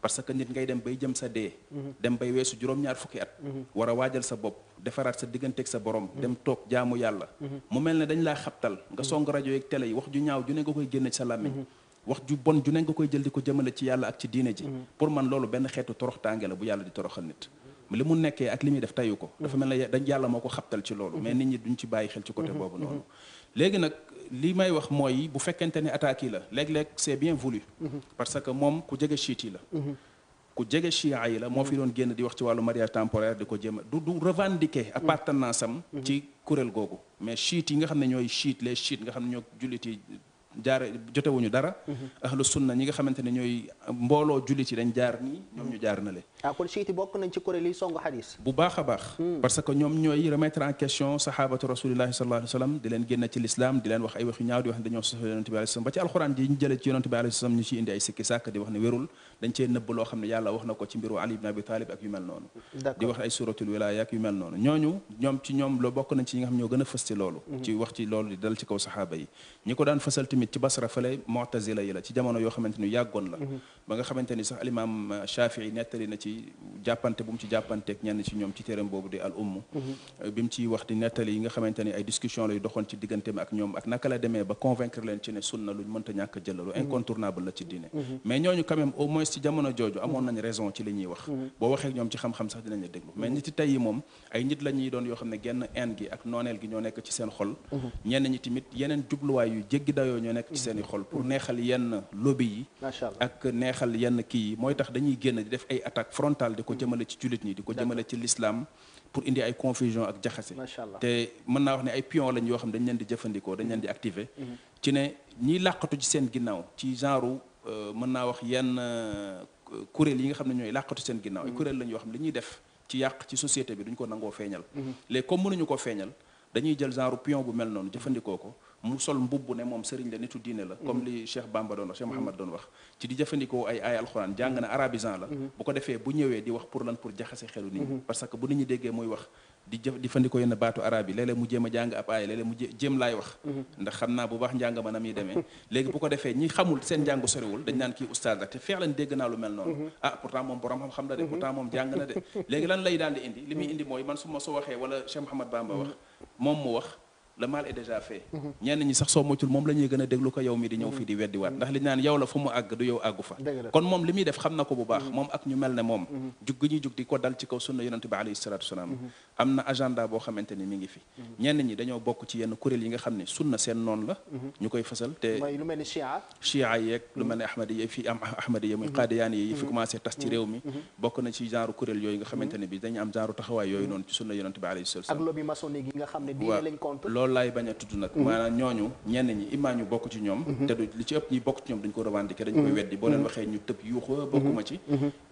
parce que nit ngay dem bay jëm sa dee dem bay weesu juróom-ñaar fukki at war a waajal sa bopp defaraat sa digganteeg sa borom dem toog jaamu yàlla mu mel ne dañ laa xabtal nga song rajo yeeg télé yi wax ju ñaaw ju ne nga koy génne ci sa làmmiñ wax ju bon ju ne nga koy jël di ko jëmale ci yàlla ak ci diine ji pour man loolu benn xeetu toroxtaange la bu yàlla di toroxal nit li mu nekkee ak li muy def tayu ko dafa mel ne dañ yàlla moo ko xabtal ci loolu mais nit ñi duñ ci bàyyi xel ci côté boobu noonu léegi nag li may wax mooy bu fekkente ne attaques yi la léeg-léeg c'est bien voulu parce que moom ku jege chiite yi la ku jege chia yi la moo fi doon génn di wax ci wàllu mariage temporaire di ko jéem a du revendiquer appartenance am ci kuréel googu mais chiite yi nga xam ne ñooy chiite les chiites nga xam ne ñoo jullit yi jaare jotewuñu dara ahlu sunna ñi nga xamante ne ñooy mbooloo jullit yi dañ jaar nii ñoom ñu jaar na le kon chiite yi bokk nañ ci kuréel yi songu xadis bu baax a baax parce que ñoom ñooy remettre en question sahabatu rasulillahi sallallahu alayhi wa sallam di leen génne ci l'islam di leen wax ay wax yu ñaaw di wax ne dañoo soso yonente bi alayhi salaam ba ci alxuraan ji ñu jëlee ci yonente bi alayhi salaam ñu ciy indi ay sikki sàkk di wax ne wérul dañ cee nëbb loo xam ne yàlla wax na ko ci mbiru Ali ibn Abi Talib ak yu mel noonu di wax ay suratul wilaya ak yu mel noonu ñoom loo bokk nañ ci ñi nga xam ñoo gën a fës ci loolu ci wax ci loolu di dal ci kaw sahaaba yi ñi ko daan fësal tamit ci Basra fële Mu'tazila yi la ci jamono yoo xamante ni yàggoon la ba nga xamante ni sax alimaam Shafii nettali na ci jàppante bu mu ci jàppanteeg ñenn ci ñoom ci téeram boobu di al umm bi mu ciy wax di nettali yi nga xamante ni ay discussion lay doxoon ci digganteem ak ñoom ak naka la demee ba convaincre leen ci ne sunna luñ mënta ñàkk jël lu incontournable la ci diine mais ñooñu quand même au moins ci jamono jooju amoon nañ raison ci li ñuy wax boo waxee ak ñoom ci xam-xam sax dinañ la déglu mais nit yi tey yi moom ay nit la ñuy doon yoo xam ne genn haine gi ak nooneel gi ñoo nekk ci seen xol ñenn ñi tamit yeneen jubluwaay yu jéggi dayoo ñoo nekk ci seen i xol pour neexal yenn lobby yi ak neexal yenn kii yi mooy tax dañuy génn di def ay attaque frontale di ko jëmale ci jullit ñi di ko jëmale ci l'islam pour indi ay confusion ak jaxase te mën naa wax ne ay pion lañ yoo xam dañ leen di jëfandikoo dañ leen di activer ci ne ñiy làqatu ci seen ginnaaw ci genre mën naa wax yenn kuréel yi nga xam ne ñooy làqatu seen ginnaaw ay kuréel lañ yoo xam li ñuy def ci yàq ci société bi duñ ko nangoo feeñal léegi comme mënuñu ko feeñal dañuy jël genre pion bu mel noonu jëfandikoo ko mu sol mbubb ne moom sëriñ la nitu diine la comme li Cheikh Bamba doon wax Cheikh Mouhamad doon wax ci di jëfandikoo ay alxuraan jàng na arabisant la bu ko defee bu ñëwee di wax pour lan pour jaxase xelu nit ñi parce que bu nit ñi déggee muy wax di jëfandikoo yenn baatu arab yi léeg-léeg mu jéem a jàng ab aaya léeg-léeg mu jéem laay wax ndax xam naa bu baax njàng ma na muy demee léegi bu ko defee ñi xamul seen njàng soriwul dañ naan kii oustaz la te feexlan dégg naa lu mel noonu pourtant moom borom xam-xam la de pourtant moom jàng na de léegi lan lay daal di indi li muy indi mooy man su ma su waxee wala Cheikh Mouhamad Bamba wax moom mu wax le mal est déjà fait ñenn ñi sax soo moytul moom la ñuy gën a déglu ko yow mi di ñëw fii di weddiwaat ndax li naan yow la fu mu àgg du yow àggu fa kon moom li muy def xam na ko bu baax moom ak ñu mel ne moom jug gi ñuy jug di ko dal ci kaw sunna yonente bi alayhi salatu wasalaam am na agenda boo xamante ni mi ngi fi ñenn ñi dañoo bokk ci yenn kuréel yi nga xam ne sunna seen noonu la ñu koy fësal te mooy lu mel ni chia yeeg lu mel ne ahmadiya fi am ahmadiya muy qaadiyaani yi fi commencé tas ci réew mi bokk na ci genre kuréel yooyu nga xamante ne bi dañu am genre taxawaay yooyu noonu ci sunna yonente bi alayhi salatu wasalaam ak lobby maçonnique yi nga xam ne diine lañ compte loolu laay bañ a tudd nag maanaam ñooñu ñenn ñi imaa ñu bokk ci ñoom te du li ci ëpp ñi bokk ci ñoom dañ ko revendiquer dañ koy weddi boo leen waxee ñu tëb yuuxa bokkuma ci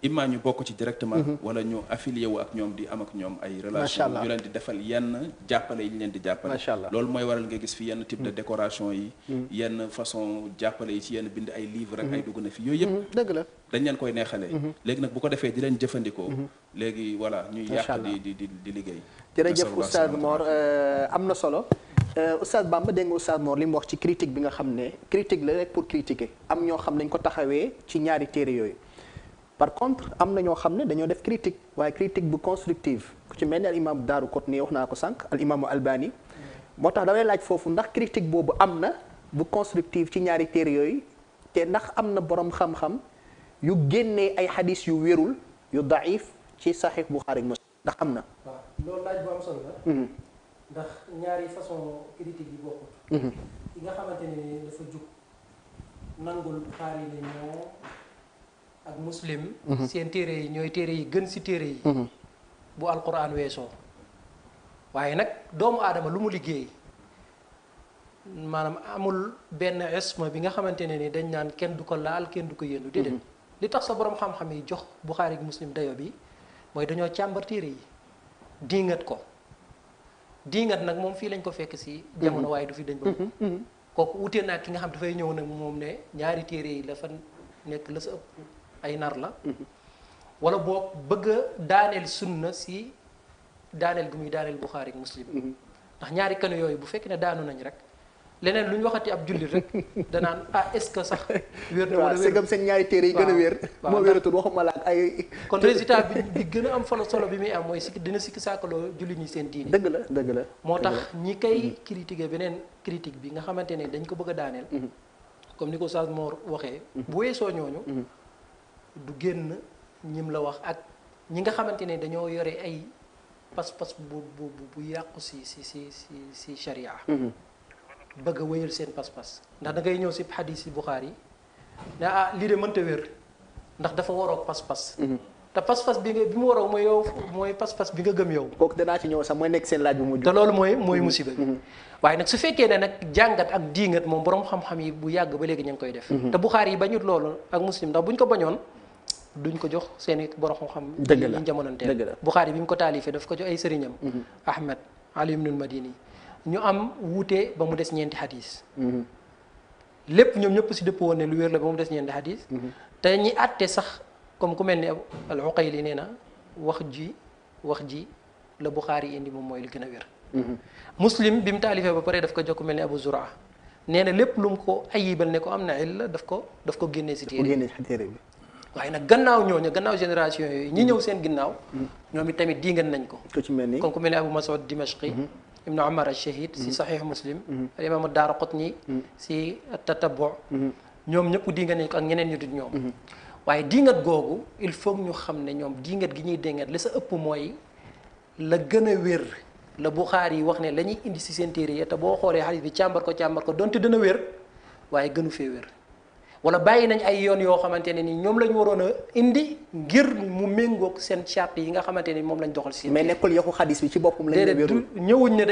imaa ñu bokk ci directement wala ñu affilié wu ak ñoom di am ak ñoom ay relation ñu leen di defal yenn jàppale yi ñu leen di jàppale loolu mooy waral nga gis fi yenn type de décoration yi yenn façon jàppale yi ci yenn bind ay livre ak ay dugg na fi yooyu yëpp dëgg la dañ leen koy neexalee léegi nag bu ko defee di leen jëfandikoo léegi voilà ñuy yàq di liggéey jërëjëf Oustaz Mor am na solo Oustaz Bamba dégg nga Oustaz Mor li mu wax ci critique bi nga xam ne critique la rek pour critiquer am ñoo xam ne dañ ko taxawee ci ñaari téere yooyu par contre am na ñoo xam ne dañoo def critique waaye critique bu constructive ku ci mel ni al imam Daaru Qutni wax naa ko sànq al imaamu Albani moo tax damay laaj foofu ndax critique boobu am na bu constructive ci ñaari téere yooyu te ndax am na borom xam-xam yu génnee ay xadis yu wérul yu daif ci saxiix Buxaari Muslim ndax am na. waaw loolu laaj bu am solo la. ndax ñaari façon critique yi bokkut. yi nga xamante ne dafa jug nangul Buxaari ne ñoo ak Muslim. seen téere yi ñooy téere yi gën ci téere yi. bu alquran weesoo. waaye nag doomu aadama lu mu liggéey maanaam amul benn isma bi nga xamante ne ni dañ naan kenn du ko laal kenn du ko yëndu déedéet. li tax sa borom xam-xam yi jox Buxaari ak Muslim dayo bi mooy dañoo càmbar téere yi diingat ko diingat nag moom fii lañ ko fekk si jamono waaye du fi dañ ba kooku wutee naa ki nga xam dafay ñëw nag moom ne ñaari téere yi la fa nekk la sa ëpp ay nar la wala boo bëgg a daaneel sunna si daaneel gu muy daaneel Buxaari ak Muslim ndax ñaari kanu yooyu bu fekkee ne daanu nañ rek leneen lu ñu waxati ab jullit rek danaan est-ce que sax wér na wala wér seen ñaari téere yi gën a wér moo wératul waxuma la ak ay kon résultat bi gën a am solo bi muy am mooy dina sikki sàkkaloo jullit ñi seen diine dëgg la moo tax ñi koy critiquer beneen critique bi nga xamante ne dañ ko bëgg a daaneel comme ni ko Oustaz Mor waxee bu weesoo ñooñu du génn ñim la wax ak ñi nga xamante ne dañoo yore ay pas-pas bu yàqu si sharia bëgg a wéyal seen pas-pas ndax da ngay ñëw si xadis yi Buxaari yi ne lii de mënta wér ndax dafa waroog pas-pas te pas-pas bi mu waroog mooy yow mooy pas-pas bi nga gëm yow kooku danaa ci ñëw sax mooy nekk seen laaj bu mujj te loolu mooy musiba bi waaye nag su fekkee ne nag jàngat ak diingat moom borom xam-xam yi bu yàgg ba léegi ñu ngi koy def te Buxaari yi bañut loolu ak Muslim ndax buñ ko bañoon duñ ko jox seeni borom xam-xam yi ñu jamonanteel Buxaari bi mu ko taalifee daf ko jox ay sëriñam Ahmad Ali ibnul Madini ñu am wuute ba mu des ñeenti xadis lépp ñoom ñëpp si dëpp woon ne lu wér la ba mu des ñeenti xadis te ñi àtte sax comme ku mel ni al-Uqayli nee na wax ji la Buxaari indi moom mooy li gën a wér Muslim bi mu taalifee ba pare daf ko jox ku mel ni Abu Zura nee na lépp lu mu ko ayibal ne ko am na illa daf ko génnee si téere bi waaye nag gannaaw génération yooyu ñi ñëw seen ginnaaw ñoom it tamit diingan nañ ko comme ku mel ni Abu Mas'ud Dimashqi ibnu Umar al-Shahid si saxiix Muslim al imam ad-Daaraqutni si at-Tatabbu ñoom ñëpp diingat nañ ko ak ñeneen ñu dul ñoom waaye diingat googu il faut ñu xam ne ñoom diingat gi ñuy diingat li sa ëpp mooy la gën a wér la Buxaari yi wax ne la ñuy indi si seen téere yi te boo xoolee xadiis bi càmbar ko donte dana wér waaye gënu fee wér wala bàyyi nañ ay yoon yoo xamante ne ni ñoom la ñu waroon a indi ngir mu méngoog seen charte yi nga xamante ni moom lañ doxal si mais nekkul yaxu xadis bi ci boppam lañ déedéet ñëwuñ ne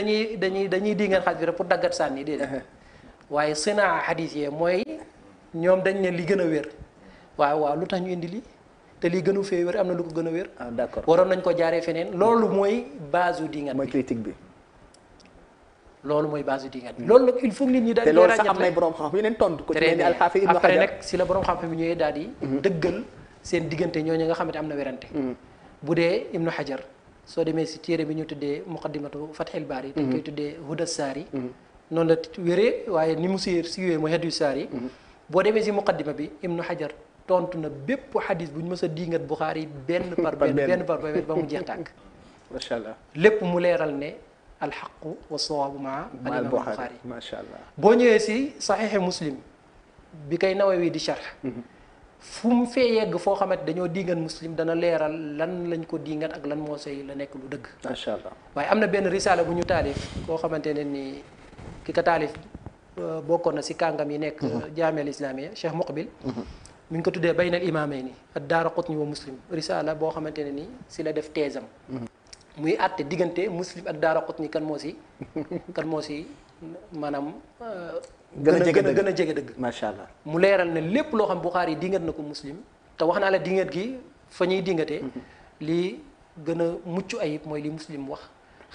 dañuy dingal xadis bi rek pour daggat sànni déedéet waaye sinaa xadis yee mooy ñoom dañ ne li gën a wér waaw lu tax ñu indi li te lii gënu fee wér am na lu ko gën a wér d'accord waroon nañ ko jaaree feneen loolu mooy base u dingat mooy critique bi loolu mooy base du dingat bi loolu nag il faut nit ñi daal di te loolu sax am nay borom xam-xam yu leen tontu ko ci mel ni Al-Hafiz Ibn Hajar après nag si la borom xam-xam yi ñëwee daal di dëggal seen diggante ñooñu nga xamante am na werante bu dee Ibnu Hajar soo demee si téere bi ñu tuddee muqaddimatu Fathil Baari dañ koy tuddee Huda Saari noonu la wéree waaye ni mu siiwee mooy Hadu Saari boo demee si muqaddima bi Ibnu Hajar tontu na bépp xadis bu ñu mës a diingat Buxaari benn par benn ba mu jeex tàkk macha allah lépp mu leeral ne alxaqu wa sawaabu maa al imaam Buxaari macha allah boo ñëwee si saxiixi Muslim bi kay Nawawi di sharx fu mu fee yegg foo xamante dañoo diingat Muslim dana leeral lan lañ ko diingat ak lan moo say la nekk lu dëgg macha allah waaye am na benn risaala bu ñu taalif koo xamante ne ni ki ko taalif bokkoon na si kàngam yi nekk jaameel islaamiya Cheikh Muqbil mi ngi ko tuddee baynal imaameyni ad-Daaraqutni wa Muslim risaala boo xamante ne ni si la def teesam muy àtte diggante Muslim ak Daaraqutni kan moo si maanaam gën a jege dëgg macha allah mu leeral ne lépp loo xam Buxaari yi dingat na ko Muslim te wax naa la dingat gi fa ñuy dingatee lii gën a mucc ayib mooy li Muslim wax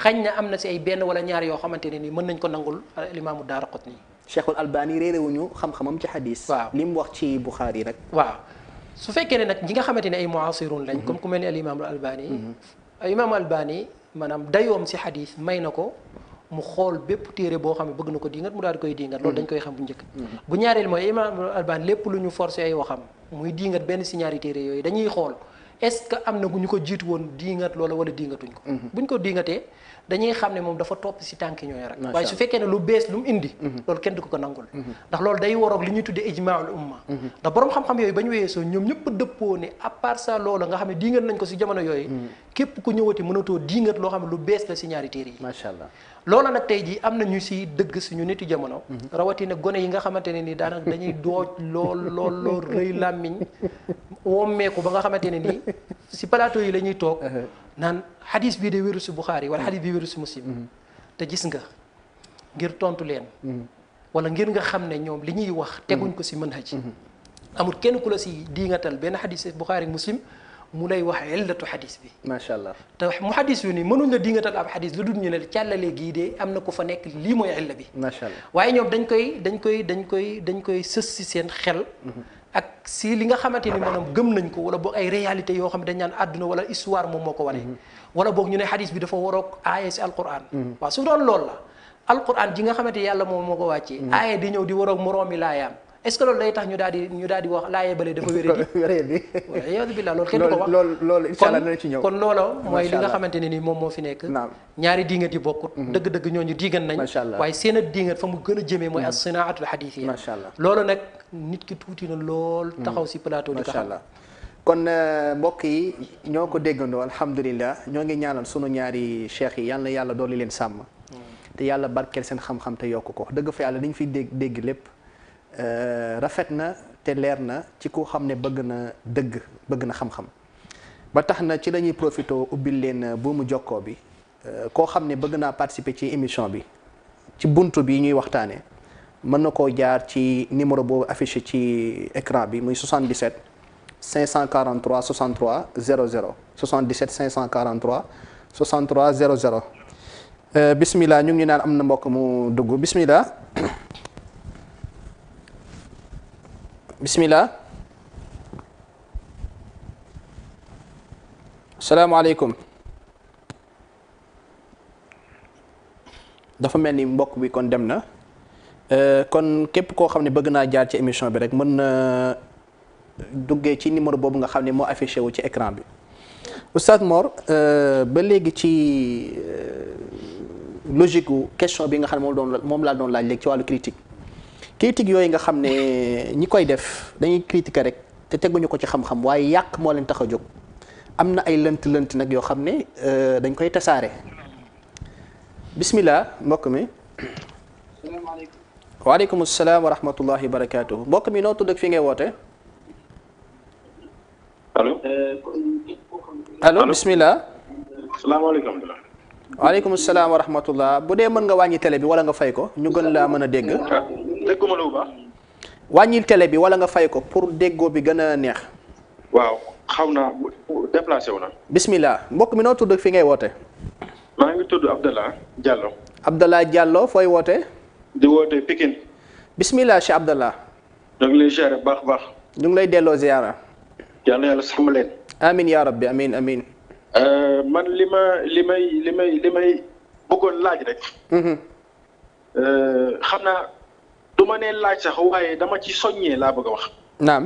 xañ na am na si ay benn wala ñaar yoo xamante ne ni mën nañ ko nangul Imaamu Daaraqutni Cheikhul Albani réerewuñu xam-xamam ci xadis. waaw li mu wax ci Buxaari rek. waaw su fekkee ne nag ñi nga xamante ne ay muasirun lañ. comme ku mel ni al imaam al Albani. al imaam al Albani maanaam dayoom si xadis may na ko mu xool bépp téere boo xam ne bëgg na ko dingat mu daal di koy dingat loolu dañ koy xam bu njëkk. bu ñaareel mooy imaam al Albani lépp lu ñu forcé ay waxam muy dingat benn si ñaari téere yooyu dañuy xool est-ce que am na bu ñu ko jiitu woon dingat loola wala dingatuñ ko. buñ ko dingatee. dañuy xam ne moom dafa topp si tànk ñooy rek waaye su fekkee ne lu bees lu mu indi loolu kenn du ko nangul ndax loolu day waroog li ñuy tuddee ijmaul umma ndax borom xam-xam yooyu ba ñu weesoo ñoom ñëpp dëppoo ne à part ça loola nga xam ne diingat nañ ko si jamono yooyu képp ku ñëwati mënatoo diingat loo xam ne lu bees la si ñaari téere yi macha allah loola nag tey jii am na ñu si dëgg suñu nitu jamono rawatina gone yi nga xamante ne ni daanaka dañuy dooj lool rëy làmmiñ wommeeku ba nga xamante ne nii si plateau yi la ñuy toog naan xadis bii de wéru si Buxaari wala xadis bii wéru si Muslim te gis nga ngir tontu leen wala ngir nga xam ne ñoom li ñuy wax teguñ ko si manhaj amul kenn ku la si diingatal benn xadis Buxaari Muslim mu lay wax illatu xadis bi macha allah te mu xadis yu ni mënuñ la diingatal ab xadis lu dul ñu ne càllale gii de am na ko fa nekk lii mooy illa bi macha allah waaye ñoom dañ koy sës si seen xel ak si li nga xamante ni maanaam gëm nañ ko wala boog ay réalité yoo xam ne dañ naan àdduna wala histoire moom moo ko wane wala boog ñu ne xadis bi dafa waroog aaya si alquran waaw su doon loolu la alquran ji nga xamante yàlla moom moo ko wàccee aaya di ñëw di waroog moroomi laayaam est-ce que loolu day tax ñu daal di wax laaye bale dafa wéradi wala billah loolu kenn du ko wax loolu incha allah dina ci ñëw kon loola mooy li nga xamante ne ni moom moo fi nekk ñaari diingat yi bokkut dëgg-dëgg ñooñu diingat nañ waaye seen a diingat fa mu gën a jëmee mooy as sinaatul xadiis yi macha allah loolu nag nit ki tuuti na lool taxaw si plateau di ko xam kon mbokk yi ñoo ko déggandoo alhamdulilah ñoo ngi ñaanal sunu ñaari cheikh yi yàlla yàlla dooli leen sàmm te yàlla barkeel seen xam-xam te yokk ko dëgg fa yàlla dañ fiy dégg lépp rafet na te leer na ci ku xam ne bëgg na dëgg bëgg na xam-xam ba tax na ci la ñuy profité ubbil leen buumu jokkoo bi koo xam ne bëgg naa participer ci émission bi ci buntu bi ñuy waxtaanee mën na koo jaar ci numéro boobu affiché ci écran bi muy 77 543 63 00 77 543 63 00 bismillah ñu ngi naan am na mbokk mu dugg bismillah bismillah salaamaaleykum dafa mel ni mbokk bi kon dem na kon képp koo xam ne bëgg naa jaar ci émission bi rek mën na duggee ci numéro boobu nga xam ne moo affiché wu ci écran bi Oustaz Mor ba léegi ci logique gu question bi nga xam ne moom laa doon laaj léegi ci wàllu critique yooyu nga xam ne ñi koy def dañuy critiquer rek te teguñu ko ci xam-xam waaye yàq moo leen tax a jóg am na ay lënt nag yoo xam ne dañ koy tasaare bismillah mbokk mi salaamaaleykum waaleykum salaam wa rahmatullahi wa barakaatuhu mbokk mi noo tudd ak fi ngay woote allo bismillah salaamaaleykum waaleykum salaam wa rahmatullah bu dee mën nga wàññi télé bi wala nga fay ko ñu gën laa mën a dégg dégguma lu baax wàññil télé bi wala nga fay ko pour déggoo bi gën a neex waaw xaw naa déplacé wu na bismillah mbokk mi noo tudd fi ngay woote maa ngi tudd Abdallah Diallo Abdallah Diallo fooy woote di woote Pikine bismillah Cheikh Abdallah ñu ngi lay ziare baax ñu ngi lay delloo ziara yàlla yàlla sàmm leen amin ya rabbi amin man li may bëggoon laaj rek. xam naa du ma nee laaj sax waaye dama ci soññee laa bëgg a wax. naam.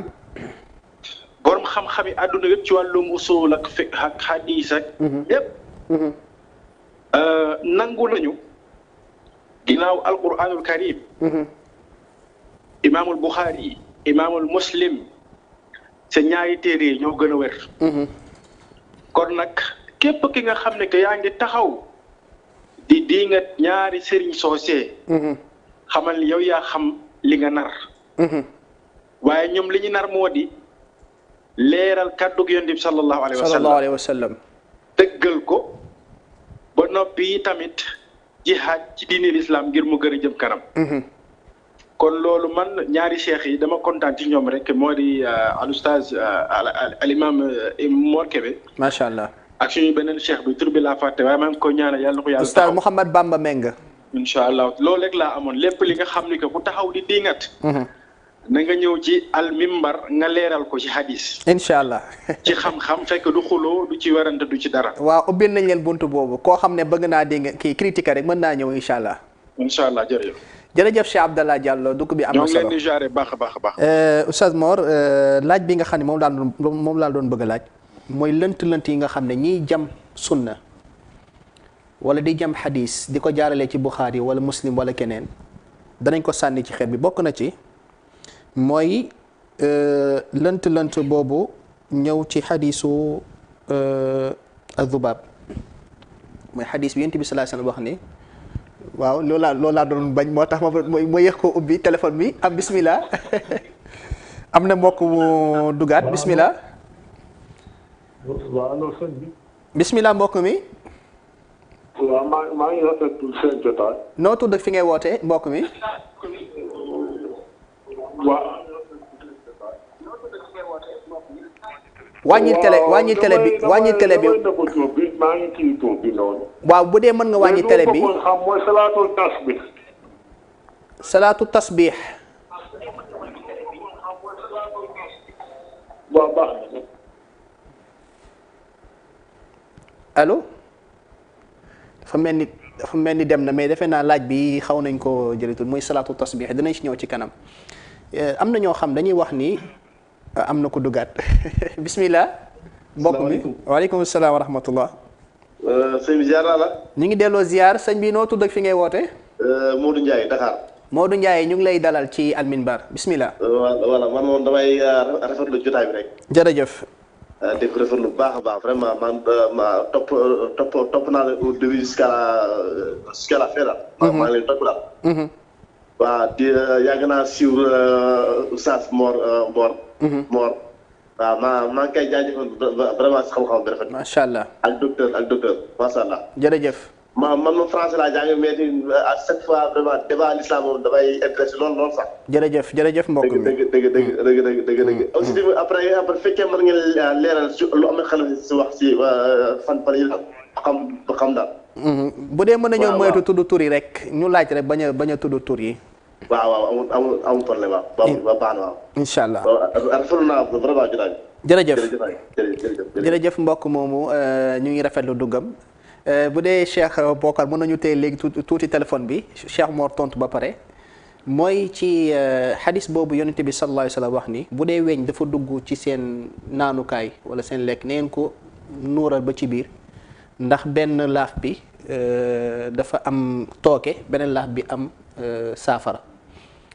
borom xam-xami àdduna yëpp ci wàllum usul ak fiqh ak hadis ak. yëpp. nangu nañu. ginnaaw alquranul karim. imaamul buxaari imaamul muslim sa ñaari téere yi ñoo gën a wér. kon nag képp ki nga xam ne que yaa ngi taxaw di nga ñaari sëriñ soosee. xamal ni yow yaa xam li nga nar. waaye ñoom li ñu nar moo di leeral kàddug yonent bi sallallahu alayhi wa sallam dëggal ko ba noppi tamit jihaad ci diini lislaam ngir mu gën a jëm kanam. kon loolu man ñaari cheikh yi dama kontaan ci ñoom rek moo di al oustaz al imam Mor Kébé. macha allah. ak suñu beneen cheikh bi tur bi laa fàtte waaye maa ngi ko ñaanal yàlla na ko yàlla. oustaz Mouhamed Bamba Meng. incha allah loolu rek laa amoon lépp li nga xam ni que ku taxaw di diingat. na nga ñëw ci al mimbar nga leeral ko ci hadis. incha allah. ci xam-xam fekk du xuloo du ci warante du ci dara. waaw ubbil nañ leen buntu boobu koo xam ne bëgg naa dégg kii critique rek mën naa ñëw incha allah. incha allah jërëjëf. jërëjëf Cheikh Abdallah Diallo dugg bi am na solo ñoo ngi leen di jaaree baax a baax a baax. Oustaz Mor laaj bi nga xam ne moom laa doon bëgg a laaj mooy lënt-lënt yi nga xam ne ñiy jam sunna wala di jam hadis di ko jaarale ci Bukhari wala Muslim wala keneen danañ ko sànni ci xeet bi bokk na ci mooy lënt-lënt boobu ñëw ci hadisu az-Zubaab mooy hadis bi Yonent bi sallallahu alayhi wasallam wax ni waaw loolu laa doon bañ moo tax ma yéex ko ubbi téléphone bi am bismillah am na mbokk mu dugaat bismillah. waaw allo sëñ bi. bismillah mbokk mi. waaw maa ngi rafetlu seen jotaay. noo tudd fi ngay wootee mbokk mi. waaw. wàññi télé bi maa ngi kii tur bi noonu. waaw bu dee mën nga wàññi télé bi xam mooy salaatul tasbih. salaatu tasbih. waaw baax na. allo. dafa mel ni dem na mais defe naa laaj bi xaw nañ ko jëlitul muy salaatu tasbih dinañ ci ñëw ci kanam am na ñoo xam dañuy wax ni am na ko dugaat bismillah. mbokk mi waaleykum salaam wa rahmatullah. sëñ bi ziar naa la. ñu ngi delloo ziar sëñ bi noo tudd ak fi ngay woote. Modou Ndiaye Dakar. Modou Ndiaye ñu ngi lay dalal ci Al Minbar bismillah. voilà man moom damay rafetlu jotaay bi rek. jërëjëf. di ko rafetlu bu baax a baax vraiment ma topp naa la au début jusqu'à la fin daal. maa ngi leen topp daal. waaw di yàgg naa suivre Oustaz Mor. Mor. waaw maa ngi koy jaajëfal vraiment si xam-xam bi rafet. macha allah ak docteur macha allah. jërëjëf. man moom français laa jàng mais à chaque fois vraiment débat l'islam moom damay intéressé lool sax. jërëjëf mbokk mi dëgg. aussi tamit après fekkee mën ngeen leeral si lu am na xel si wax si fan yi xam daal. bu dee mën nañoo moytu tudd tur yi rek ñu laaj rek bañ a tudd tur yi. waaw amul problème waaw. baax na waaw. incha allah rafetlu naa vraiment jotaay. jërëjëf mbokk moomu ñu ngi rafetlu duggam bu dee Cheikh Bokar mën nañu téye léegi tuuti téléphone bi Cheikh Mor tontu ba pare mooy ci xadis boobu yonente bi sallallahu alayhi wa sallam wax ni bu dee weñ dafa dugg ci seen naanukaay wala seen lekk neen ko nuural ba ci biir ndax benn laaf bi dafa am tooke beneen laaf bi am saafara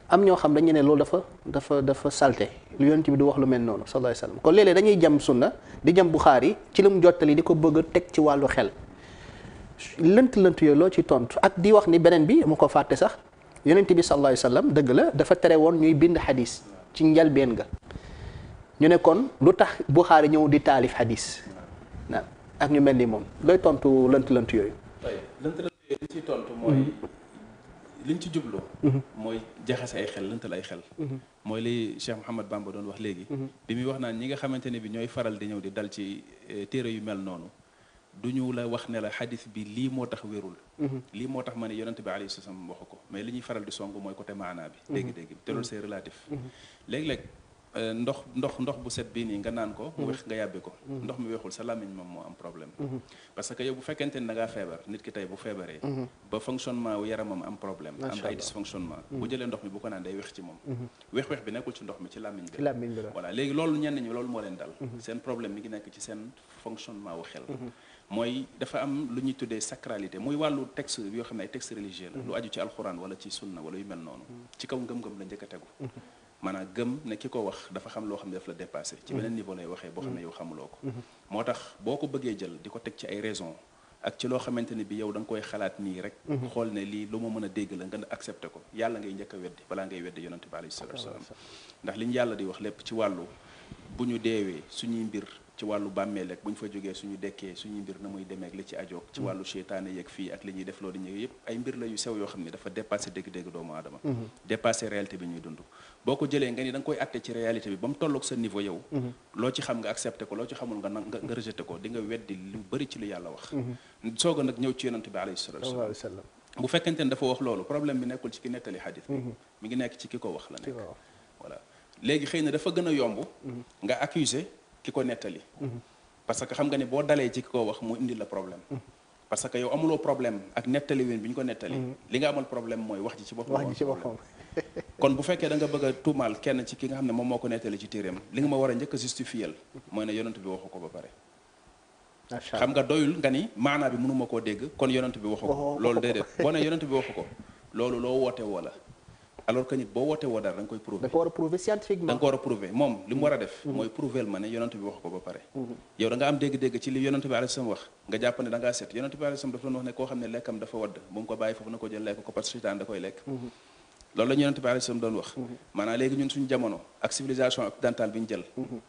am ñoo xam dañu ne loolu dafa salte lu yonent bi du wax lu mel noonu sallallahu alayhi wasallam kon léeg-léeg dañuy jam sunna di jam Buxaari ci lu mu jottali di ko bëgg a teg ci wàllu xel lënt yooyu loo ci tontu ak di wax ni beneen bi mu ko fàtte sax yonent bi sallallahu alayhi wasallam dëgg la dafa tere woon ñuy bind xadis ci njalbeen ga ñu ne kon lu tax Buxaari ñëw di taalif xadis ak ñu mel ni moom looy tontu lënt yooyu. lënt yooyu li ciy tontu mooy. liñ ci jublu mooy jaxase ay xel lëntal ay xel mooy li Cheikh Mouhamed Bamba doon wax léegi bi muy wax naan ñi nga xamante ne bi ñooy faral di ñëw di dal ci téere yu mel noonu du ñu la wax ne la xadis bi lii moo tax wérul lii moo tax ma ne yonent bi alayhi salaam waxu ko mais li ñuy faral di song mooy côté maanaa bi dégg-dégg bi te loolu c'est relatif léeg-léeg ndox bu set bii nii nga naan ko mu weex nga yàbbi ko ndox mi weexul sa làmmiñ moom moo am problème parce que yow bu fekkente ni da ngaa feebar nit ki tey bu feebaree ba fonctionnement wu yaramam am problème am ay dysfonctionnement bu jëlee ndox mi bu ko naan day weex ci moom weex bi nekkul ci ndox mi ci làmmiñ bi voilà léegi loolu ñenn ñi loolu moo leen dal seen problème mi ngi nekk ci seen fonctionnement wu xel mooy dafa am lu ñuy tuddee sacralité muy wàllu texte yoo xam ne ay texte religieux la lu aju ci alxuraan wala ci sunna wala yu mel noonu ci kaw ngëm-ngëm la njëkk a tegu maanaam gëm ne ki ko wax dafa xam loo xam ne daf la dépassé ci beneen niveau lay waxee boo xam ne yow xamuloo ko moo tax boo ko bëggee jël di ko teg ci ay raison ak ci loo xamante ne bi yow da nga koy xalaat nii rek xool ne lii lu ma mën a dégg la nga accepté ko yàlla ngay njëkk a weddi balaa ngay weddi yonente bi alayhi salatu wasalaam ndax li ñu yàlla di wax lépp ci wàllu bu ñu deewee suñuy mbir ci wàllu bàmmeel ak bu ñu fa jógee suñu dekkee suñuy mbir na muy demee ak li ci ajoog ci wàllu seytaane yeeg fii ak li ñuy def loolu ñëw yëpp ay mbir la yu sew yoo xam ne dafa dépassé dégg-dégg doomu aadama dépassé réalité bi ñuy dund boo ko jëlee nga ni da nga koy atte ci réalité bi ba mu tolloog sa niveau yow loo ci xam nga accepté ko loo ci xamul nga rejeté ko di nga weddi lu bëri ci lu yàlla wax soog a nag ñëw ci yonante bi alayhi salatu wasallam bu fekkente ne dafa wax loolu problème bi nekkul ci ki nettali xadis bi mi ngi nekk ci ki ko wax la nekk voilà léegi xëy na dafa gën a yomb nga accusé ki ko nettali parce que xam nga ne boo dalee ci ki ko wax mu indi la problème parce que yow amuloo problème ak nettali ween bi ñu ko nettali li nga amal problème mooy wax ji ci boppam kon bu fekkee da nga bëgg a tuumaal kenn ci ki nga xam ne moom moo ko nettali ci téeréem li nga ma war a njëkk a justifier mooy ne yonent bi waxu ko ba pare xam nga doyul nga ni maanaa bi mënuma koo dégg kon yonent bi waxu ko loolu déedéet boo ne yonent bi waxu ko loolu loo woote woo la alors que nit boo wootee woo dara da nga koy prouver. da nga ko war a prouver scientifiquement. da nga ko war a prouver moom li mu war a def. mooy prouver ma ne yonent bi wax ko ba pare. yow da nga am dégg-dégg ci li yonent bi alayhi salaam wax nga jàpp ne da ngaa set yonent bi alayhi salaam dafa doon wax ne koo xam ne lekkam dafa wadd bu mu ko bàyyi foofu na ko jël lekk ko parce que seytaan da koy lekk. loolu la ñu yonent bi alayhi salaam doon wax. maanaam léegi ñun suñu jamono ak civilisation occidentale bi ñu jël.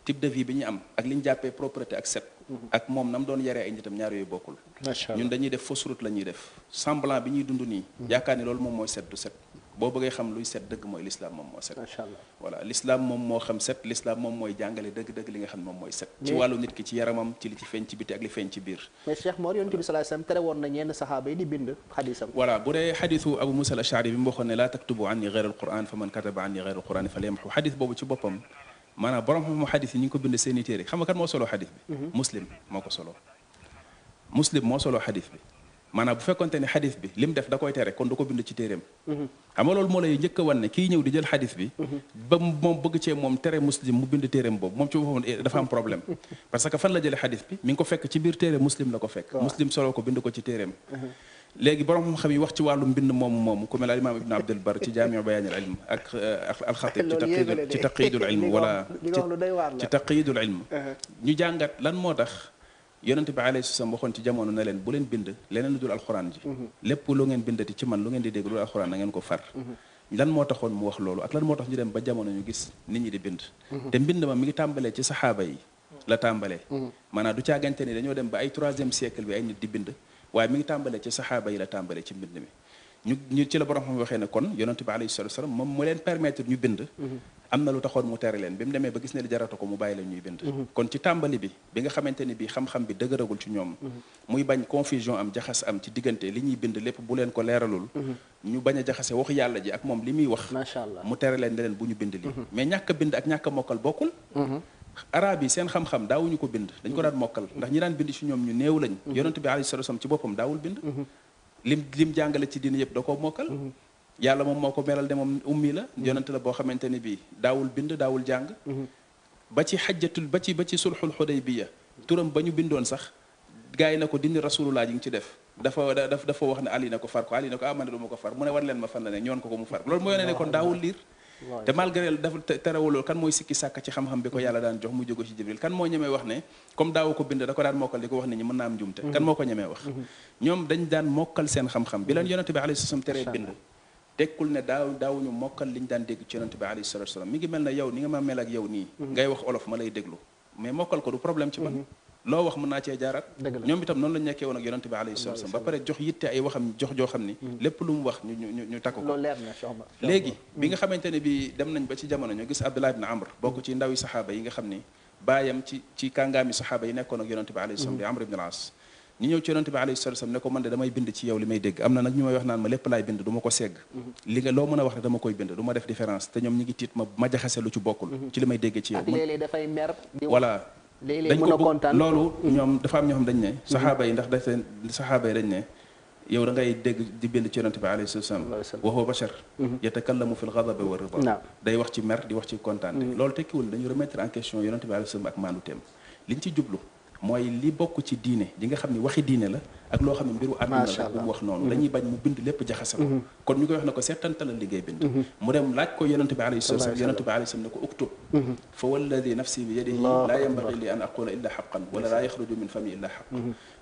type de vie bi ñu am ak li ñu jàppee propreté ak set. ak moom nam doon yaree ay nitam ñaar yooyu bokkul. ñun dañuy def fausse route la ñuy def semblant bi ñuy dund nii. yaakaar ni loolu moom mooy set du set boo bëggee xam luy set dëgg mooy l'islam moom moo set. macha allah voilà l'islam moom moo xam set l'islam moom mooy jàngale dëgg-dëgg li nga xam ne moom mooy set. ci wàllu nit ki ci yaramam ci li ci feeñ ci biti ak li feeñ ci biir. mais Cheikh Mor yonent bi sallallahu alayhi wasallam tere woon na ñenn saxaaba yi di bind xadisam. voilà bu dee xadisu Abu Musa al-Ash'ari bi mu waxoon ne laa taktubu anni ghayra al-Qur'an fa man kataba anni ghayra al-Qur'an falyamhu xadis boobu ci boppam maanaam borom xam-xamu xadis yi ñu ngi ko bind seen i téere xam nga kan moo solo xadis bi. muslim moo ko solo muslim moo solo xadis bi. maanaam bu fekkonte ne xadis bi lim def da koy tere kon du ko bind ci téeréem xam nga loolu moo lay njëkk a wan ne kii ñëw di jël xadis bi ba moom bëgg cee moom tere muslim mu bind téeréem boobu moom ci boppam dafa am problème parce que fan la jële xadis bi mi ngi ko fekk ci biir téere muslim la ko fekk muslim solo ko bind ko ci téeréem léegi borom xam yi wax ci wàllu mbind moomu ku mel al imam ibn abdul bar ci jaamiu bayaan al ilm ak alxatib ci taqyidul ilm wala ci taqyidul ilm ñu jàngat lan moo tax yonent bi alayhi salaam waxoon ci jamono na leen bu leen bind leneen lu dul alxuraan ji lépp lu ngeen bindati ci man lu ngeen di dégg lu dul alxuraan na ngeen ko far lan moo taxoon mu wax loolu ak lan moo tax ñu dem ba jamono ñu gis nit ñi di bind te mbind ma mi ngi tàmbalee ci saxaaba yi la tàmbalee maanaam du caagante ni dañoo dem ba ay 3e siècle bi ay nit di bind waaye mi ngi tàmbalee ci saxaaba yi la tàmbalee ci mbind mi ñu ci la borom xam waxee ne kon yonent bi alayhi salaam moom mu leen permettre ñu bind am na lu taxoon mu tere leen bi mu demee ba gis ne li jarata ko mu bàyyi leen ñuy bind kon ci tàmbali bi nga xamante ni bi xam-xam bi dëgëragul ci ñoom muy bañ confusion am jaxas am ci diggante li ñuy bind lépp bu leen ko leeralul ñu bañ a jaxase waxu yàlla ji ak moom li muy wax macha allah mu tere leen ne leen bu ñu bind lii mais ñàkk a bind ak ñàkk a mokkal bokkul arab yi seen xam-xam daawuñu ko bind dañ ko daan mokkal ndax ñi daan bind ci ñoom ñu néew lañ yonent bi alayhi salaam ci boppam daawul bind lim jàngale ci diine yëpp da koo mokkal yàlla moom moo ko melal de moom ummi la yonent la boo xamante ni bii daawul bind daawul jàng ba ci xajjatul ba ci sulxul xudaybiya turam ba ñu bindoon sax gars yi na ko dindi rasulullah ji ngi ci def dafa wax ne ali na ko far ko ali na ko man du ma ko far mu ne war leen ma fan la ne ñoon ko mu far loolu moo yone ne kon daawul liir te malgré dafa terewul loolu kan mooy sikki sàkk ci xam-xam bi ko yàlla daan jox mu jóge ci jibril kan moo ñemee wax ne comme daawu ko bind da ko daan mokkal di ko wax nit ñi mën naa am njumte kan moo ko ñemee wax ñoom dañ daan mokkal seen xam-xam bi leen yonente bi alayhi salaam teree bind tekkul ne daawuñu mokkal liñ daan dégg ci yonente bi alayhi salatu wasallam mi ngi mel ne yow ni nga ma mel ak yow nii ngay wax olof ma lay déglu mais mokkal ko du problème ci man loo wax mën naa cee jaaraat ñoom itam noonu lañ nekkee woon ak yonente bi alayhi salatu wasallam ba pare jox yitte ay waxam jox joo xam ni lépp lu mu wax ñu takku ko léegi bi nga xamante ne bi dem nañ ba ci jamono ñu gis Abdullah ibn Amr bokk ci ndawi saxaaba yi nga xam ni baayam ci kàngaami saxaaba yi nekkoon ak yonente bi alayhi salaam di Amr ibn al-As ñu ñëw ci yonente bi alayhi salatu wasallam ne ko man de damay bind ci yow li may dégg am na nag ñu may wax naan ma lépp laay bind du ma ko segg li nga loo mën a wax rek dama koy bind du ma def différence te ñoom ñi ngi tiit ma jaxase lu ci bokkul ci li may dégg ci yow léeg-léeg dafay mer voilà léeg-léeg mën a kontaan loolu ñoom dafa am ñoo xam dañ ne saxaaba yi ndax saxaaba yi dañ ne yow da ngay dégg di bind ci yonente bi alayhi salatu wasallam wa huwa bashar yatakallamu fil ghadabi wa rida day wax ci mer di wax ci kontaan loolu tekkiwul dañu remettre en question yonente bi alayhi salatu wasallam ak maandu teem liñ ci jublu mooy li bokk ci diine ji nga xam ne waxi diine la ak loo xam ne mbiru àdduna la bu mu wax noonu dañuy bañ mu bind lépp jaxase ko kon ñu koy wax ne ko seetantalal liggéey bind mu dem laaj ko yonente bi alayhi salatu wasallam yonente bi alayhi salatu wasallam ne ko uktub fa walladi nafsi bi yadihi laa yanbaghi li an aqula illa haqqan wala laa yaxruju min fami illa haqq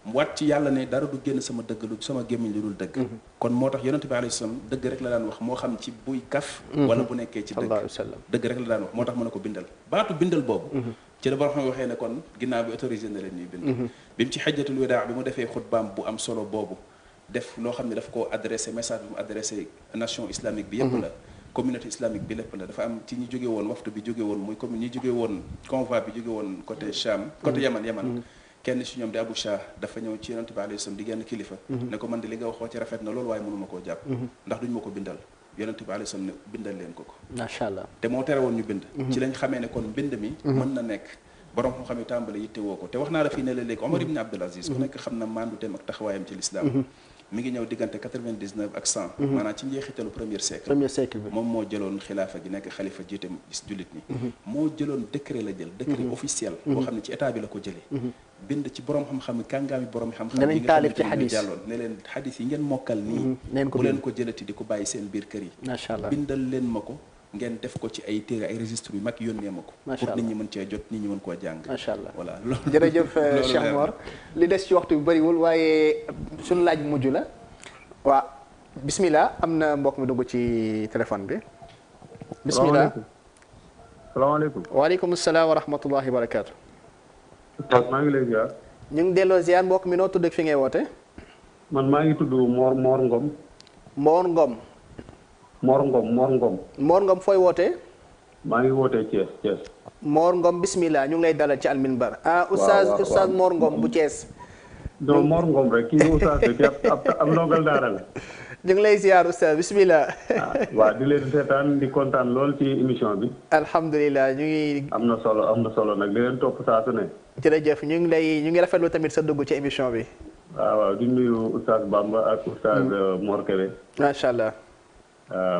mu waat ci yàlla ne dara du génn sama dëgg lu sama gémmiñ lu dul dëgg kon moo tax yonente bi alayhi salaam dëgg rek la daan wax moo xam ci buy kaf wala bu nekkee ci dëgg rek la daan wax moo tax mu ne ko bindal baatu bindal boobu ci la borom xam waxee ne kon ginnaaw bi autorisé na leen ñuy bind bi mu ci xajjatul wadaa bi mu defee xutbaam bu am solo boobu def loo xam ne daf ko adressé message bi mu adressé nation islamique bi yëpp la communauté islamique bi lépp la dafa am ci ñi jóge woon waftu bi jóge woon muy commune ñi jóge woon convoi bi jóge woon côté Cham côté Yaman kenn si ñoom di Abu Shah dafa ñëw ci yonente bi alayhi salaam di genn kilifa ne ko man de li nga waxoo ci rafet na loolu waaye mënuma koo jàpp ndax duñu ma ko bindal yonente bi alayhi salaam ne bindal leen ko macha allah te moo tere woon ñu bind ci lañ xamee ne kon bind mi mën na nekk borom xam-xam yi tàmbale yitte woo ko te wax naa la fii ne la léegi Omar ibn Abdul Aziz ku nekk xam na maandu teem ak taxawaayam ci l'islam mi ngi ñëw diggante 99 ak 100 maanaam ci njeexitalu premier siècle bi moom moo jëloon xilaafa gi nekk xalifa jiite gis jullit ñi moo jëloon décret la jël décret officiel boo xam ne ci état bi la ko jëlee bind ci borom xam-xam yi kàngaami borom xam-xam yi nga xam ne jàlloon ne leen xadis yi ngeen mokkal nii bu leen ko jëlati di ko bàyyi seen biir kër yi macha allah bindal leen ma ko ngeen def ko ci ay téere ay registre yu mag yónnee ma ko pour nit ñi mën cee jot nit ñi mën koo jàng macha allah voilà jërëjëf Cheikh Mor li des ci waxtu bi bëriwul waaye suñu laaj mujj la waa bismillah am na mbokk mi dugg ci téléphone bi bismillah salaamaaleykum waaleykum salaam wa rahmatullahi wa barakaatu maa ngi lay ziar ñu ngi delloo ziar mbokk mi noo tudd ak fi ngay woote man maa ngi tudd Mor Ngom Mor Ngom Mor Ngom fooy wootee maa ngi wootee Thiès Mor Ngom bismillah ñu ngi lay dalal ci Al Minbar oustaz Mor Ngom bu Thiès donc Mor Ngom rek kii oustaz ki ab ndongal daara la ñu ngi lay ziar oustaz bismillah waaw di leen seetaan di kontaan lool ci émission bi alhamdulilah ñu ngi am na solo nag di leen topp saa su ne jërëjëf ñu ngi rafetlu tamit sa dugg ci émission bi waaw di nuyu oustaz Bamba ak oustaz Mor Kébé macha allah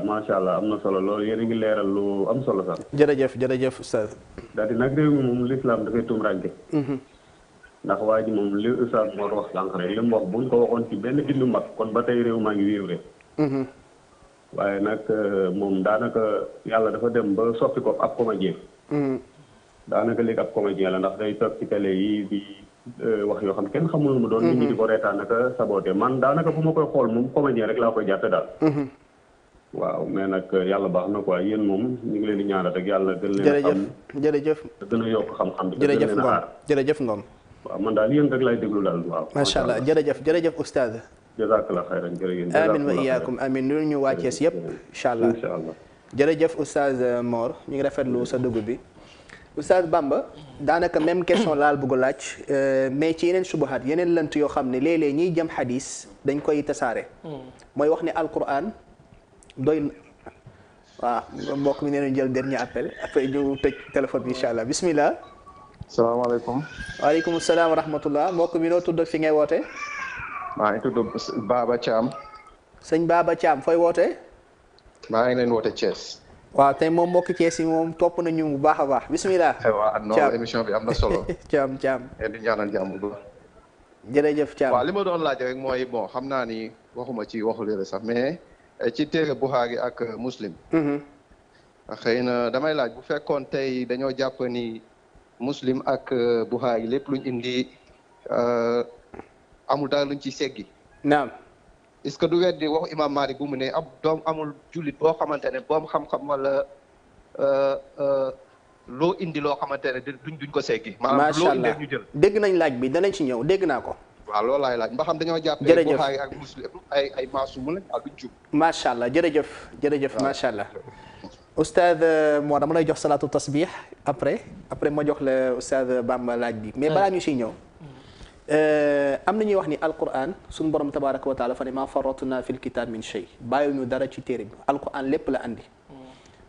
macha allah am na solo loolu yéen a ngi leeral lu am solo sax jërëjëf oustaz daal di nag réew mi moom l'islam dafay tumurànke ndax waa ji moom li oustaz Mor wax sànq rek li mu wax buñ ko waxoon ci benn bindu mag kon ba tey réew maa ngi wéew waaye nag moom daanaka yàlla dafa dem ba soppi ko ab comédien daanaka léegi ab comédien la ndax day toog ci télé yi di wax yoo xam kenn xamul mu doon nit ñi di ko reetaan naka saboté man daanaka bu ma koy xool moom comédien rek laa koy jàppe daal waaw mais nag yàlla baax na quoi yéen moom ñu ngi leen di ñaanal rek yàlla gën leen xam jërëjëf gën a yokk xam-xam bi jërëjëf Ngom waaw man daal yéen rek laay déglu daal waaw macha allah jërëjëf oustaz jazakallah xayran jërëjëf amin wa iyaakum amin lu ñu wàccee si yëpp incha allah jërëjëf oustaz Mor ñu ngi rafetlu sa dugg bi oustaz Bamba daanaka même question laal bëgg laaj mais ci yeneen subahaat yeneen lënt yoo xam ne léeg-léeg ñiy jëm xadis dañ koy tasaare mooy wax ne alquran doy na waaw mbokk mi nee nañu jël dernier appel après ñu tëj téléphone bi incha allah bismillah salaamaaleykum waaleykum salaam wa rahmatullah mbokk mi noo tudd fi ngay woote maa ngi tudd Baba Thiam sëñ Baba Thiam fooy woote maa ngi leen woote Thiès waaw tey moom mbokki Thiès yi moom topp nañu bu baax a baax bismillah waaw non émission bi am na solo Thiam di ñaanal jàmm bu jërëjëf Thiam waaw li ma doon laaj rek mooy bon xam naa ni waxuma ci waxu léegi sax mais ci téere Buxaari ak Muslim xëy na damay laaj bu fekkoon tey dañoo jàpp ni Muslim ak Buxaari lépp luñ indi amul dara luñ ci seggi naam est-ce que du weddi waxu imam Malik bu mu ne ab doom amul jullit boo xamante ne boom xam-xam wala loo indi loo xamante ne duñ ko seggi maanaam loo indi ñu jël dégg nañ laaj bi danañ ci ñëw dégg naa ko waaw loolu laay laaj mba xam dañoo jàppee Buxaari ak Muslim ay maasum lañ ak duñ jub macha allah jërëjëf macha allah oustaz moo dama lay jox salaatu tasbih après ma jox la oustaz Bamba laaj bi mais balaa ñu siy ñëw am na ñuy wax ni alquran suñu borom tabaraka wa taala fa ne maa faratna fil kitab min shay bàyyiwuñu dara ci téere bi alquran lépp la andi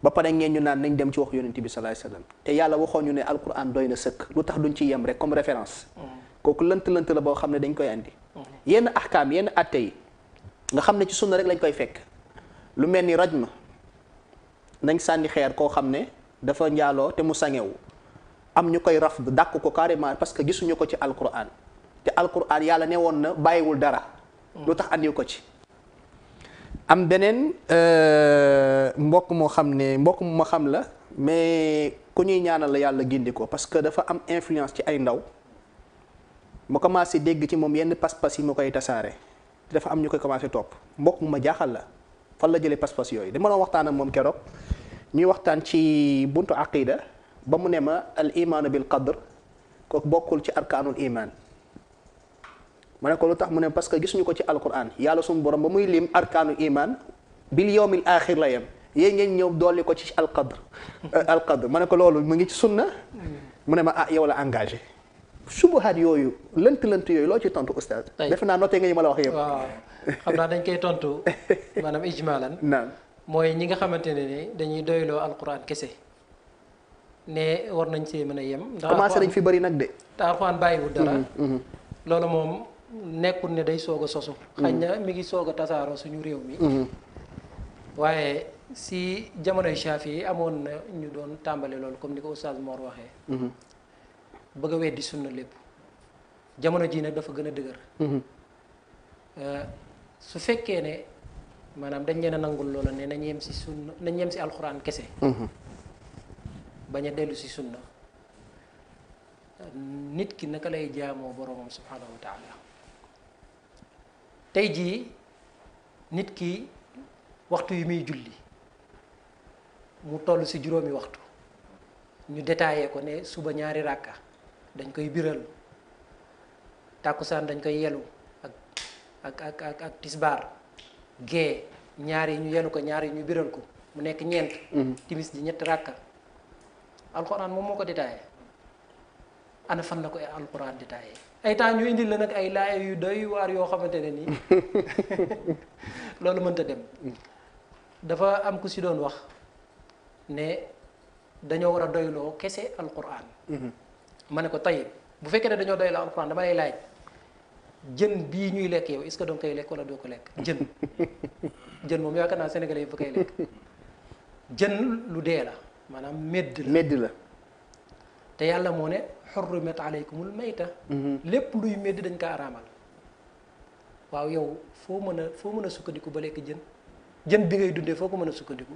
ba pare ngeen ñu naan nañ dem ci wax yonent bi sallallahu alayhi wasallam te yàlla waxoon ñu ne alquran doy na sëkk lu tax duñ ci yem rek comme référence kooku lënt la boo xam ne dañ koy andi yenn ahkaam yenn atte yi nga xam ne ci sunna rek lañ koy fekk lu mel ni rajma nañ sànni xeer koo xam ne dafa njaaloo te mu sangewu am ñu koy raf dàq ko carrément parce que gisuñu ko ci alquran te alquran yàlla ne woon na bàyyiwul dara lu tax andiw ko ci am beneen mbokk moo xam ne mbokk mu ma xam la mais ku ñuy ñaanal la yàlla gindi ko parce que dafa am influence ci ay ndaw ma commencé dégg ci moom yenn pas-pas yi ma koy tasaare dafa am ñu koy commencé topp mbokk mu ma jaaxal la fan la jëlee pas-pas yooyu dama doon waxtaan ak moom keroog ñuy waxtaan ci buntu aqida ba mu ne ma al imaanu bil qadr kooku bokkul ci arkaanul iman ma ne ko lu tax mu ne parce que gisuñu ko ci alquran yàlla suñu borom ba muy lim arkaanul iman bil yawmil axir la yem yéen ngeen ñëw dolli ko ci alqadr ma ne ko loolu mu ngi ci sunna mu ne ma ah yow la engagé subuhaat yooyu lënt yooyu loo ci tontu oustaz defe naa noté nga yi ma la wax yëpp waaw xam naa dañ koy tontu maanaam ijmalan naam mooy ñi nga xamante ne ni dañuy doyloo alquran kese ne war nañ see mën a yem ndax commencé dañ fi bëri nag de te alquran bàyyiwul dara loolu moom nekkul ne day soog a sosu xañ na mi ngi soog a tasaaroo suñu réew mi waaye si jamonoy Shaafi yi amoon na ñu doon tàmbale loolu comme ni ko oustaz Mor waxee bëgg a weddi sunna lépp jamono ji nag dafa gën a dëgër su fekkee ne maanaam dañ leen a nangul loola ne nañ yem si sunna nañ yem si alxuraan kese bañ a dellu si sunna nit ki naka lay jaamoo boromam subhanahu wa taala tey jii nit ki waxtu yi muy julli mu toll si juróomi waxtu ñu détaillé ko ne suba ñaari ràkka dañ koy biral tàkkusaan dañ koy yelu ak tisbaar gee ñaar yi ñu yelu ko ñaar yi ñu biral ko mu nekk ñeent timis ji ñetti ràkka alxuraan moom moo ko détaillé ana fan la ko alxuraan détaillé ay temps ñu indil la nag ay laaya yu doy waar yoo xamante ne nii loolu mënta dem dafa am ku si doon wax ne dañoo war a doyloo kese alxuraan ma ne ko tayib bu fekkee ne dañoo doyloo alxuraan dama lay laaj jën bii ñuy lekk yow est-ce que doo koy lekk wala doo ko lekk jën moom yaakaar naa sénégalais yi fa koy lekk jën lu dee la maanaam medd la te yàlla moo ne xurrimat aleykumul mayta lépp luy medd dañ ko araamal waaw yow foo mën a sukkandiku ba lekk jën bi ngay dundee foo ko mën a sukkandiku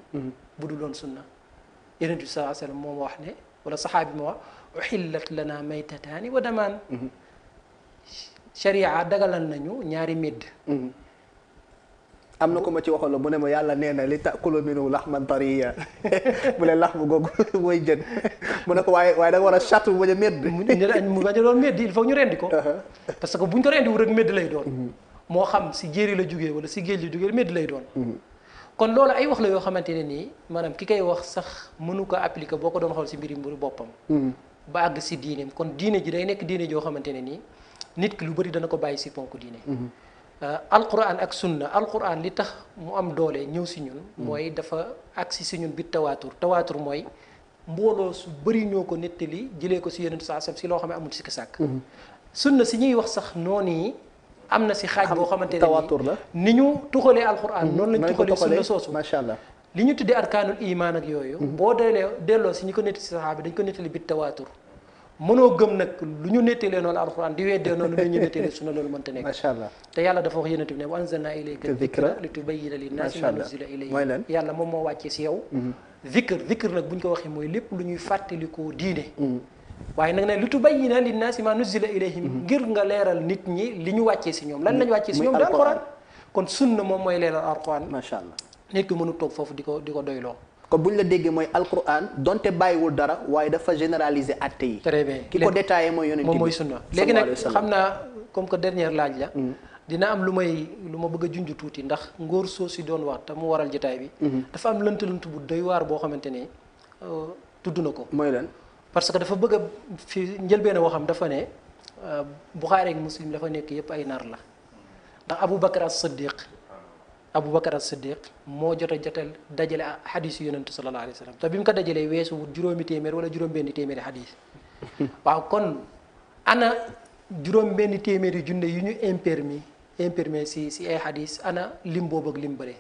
bu dul doon sunna yonent bi sallallahu alayhi wasallam moom wax ne wala saxaabi ma wax uhillat lana maytataani wa damaan sharia dagalal nañu ñaari medd am na ko ma ci waxoon la mu ne ma yàlla nee na li ta'kulu minhu lahman tariya mu ne lax bu googu mooy jën mu ne ko waaye da nga war a charte bu bañ a medd mu bañ a doon medd il faut ñu rendi ko parce que buñ ko rendi wu rek medd lay doon moo xam si jéeri la jógee wala si géej la jógee medd lay doon kon loolu ay wax la yoo xamante ne nii maanaam ki koy wax sax mënu ko appliquer boo ko doon xool si mbiri boppam ba àgg si diineem kon diine ji day nekk diine joo xamante ne nii nit ki lu bëri dana ko bàyyi si ponk diine alquran ak sunna alquran li tax mu am doole ñëw si ñun mooy dafa agsi si ñun bi tawaatur mooy mbooloo su bëri ñoo ko nettali jëlee ko si yonent saa sam si loo xam ne amul sikki sàkk sunna si ñuy wax sax noonu yi am na si xaaj boo xamante ne tawaatur la ni ñu tuxalee alquran noonu lañ tuxalee sunna soosu macha allah li ñu tuddee arkaanul iman ak yooyu boo delloo si ñi ko nettali si saxaaba dañ ko nettali bi tawaatur mënoo gëm nag lu ñu nettalee noonu alxuraan di weddee noonu lu ñu nettalee sunna loolu mënta nekk macha allah te yàlla dafa wax yonent bi ne wa anzalna ilayka dhikra li tubayyina linnaasi ma nuzila ilayhim yàlla moom moo wàccee si yow dhikr nag bu ñu ko waxee mooy lépp lu ñuy fàttalikoo diine waaye nag ne li tubayyina linnaasi ma nuzila ilayhim ngir nga leeral nit ñi li ñu wàccee si ñoom lan lañ wàccee si ñoom di alxuraan kon sunna moom mooy leeral alxuraan macha allah nit ki mënu toog foofu di ko doyloo kon bu ñu la déggee mooy alquran donte bàyyiwul dara waaye dafa généraliser atte yi. très bien ki ko détaillé mooy yonent bi moom mooy sunna léegi nag xam naa comme que dernière laaj la. dina am lu ma bëgg a junj tuuti ndax ngóor soo si doon wax te mu waral jotaay bi. dafa am lënt bu doy waar boo xamante ne tudd na ko. mooy lan parce que dafa bëgg a fi njëlbeen waxam dafa ne Buxaari ak Muslim dafa nekk yëpp ay nar la ndax Aboubacar as-Siddiq moo jotal dajale xadis yu yonentu sallallahu alayhi wa sallam te bi mu ko dajalee weesu wut juróomi téeméer wala juróom-benni téeméeri xadis waaw kon ana juróom-benni téeméeri junne yu ñu impermis si ay xadis ana lim boobu ak lim bëre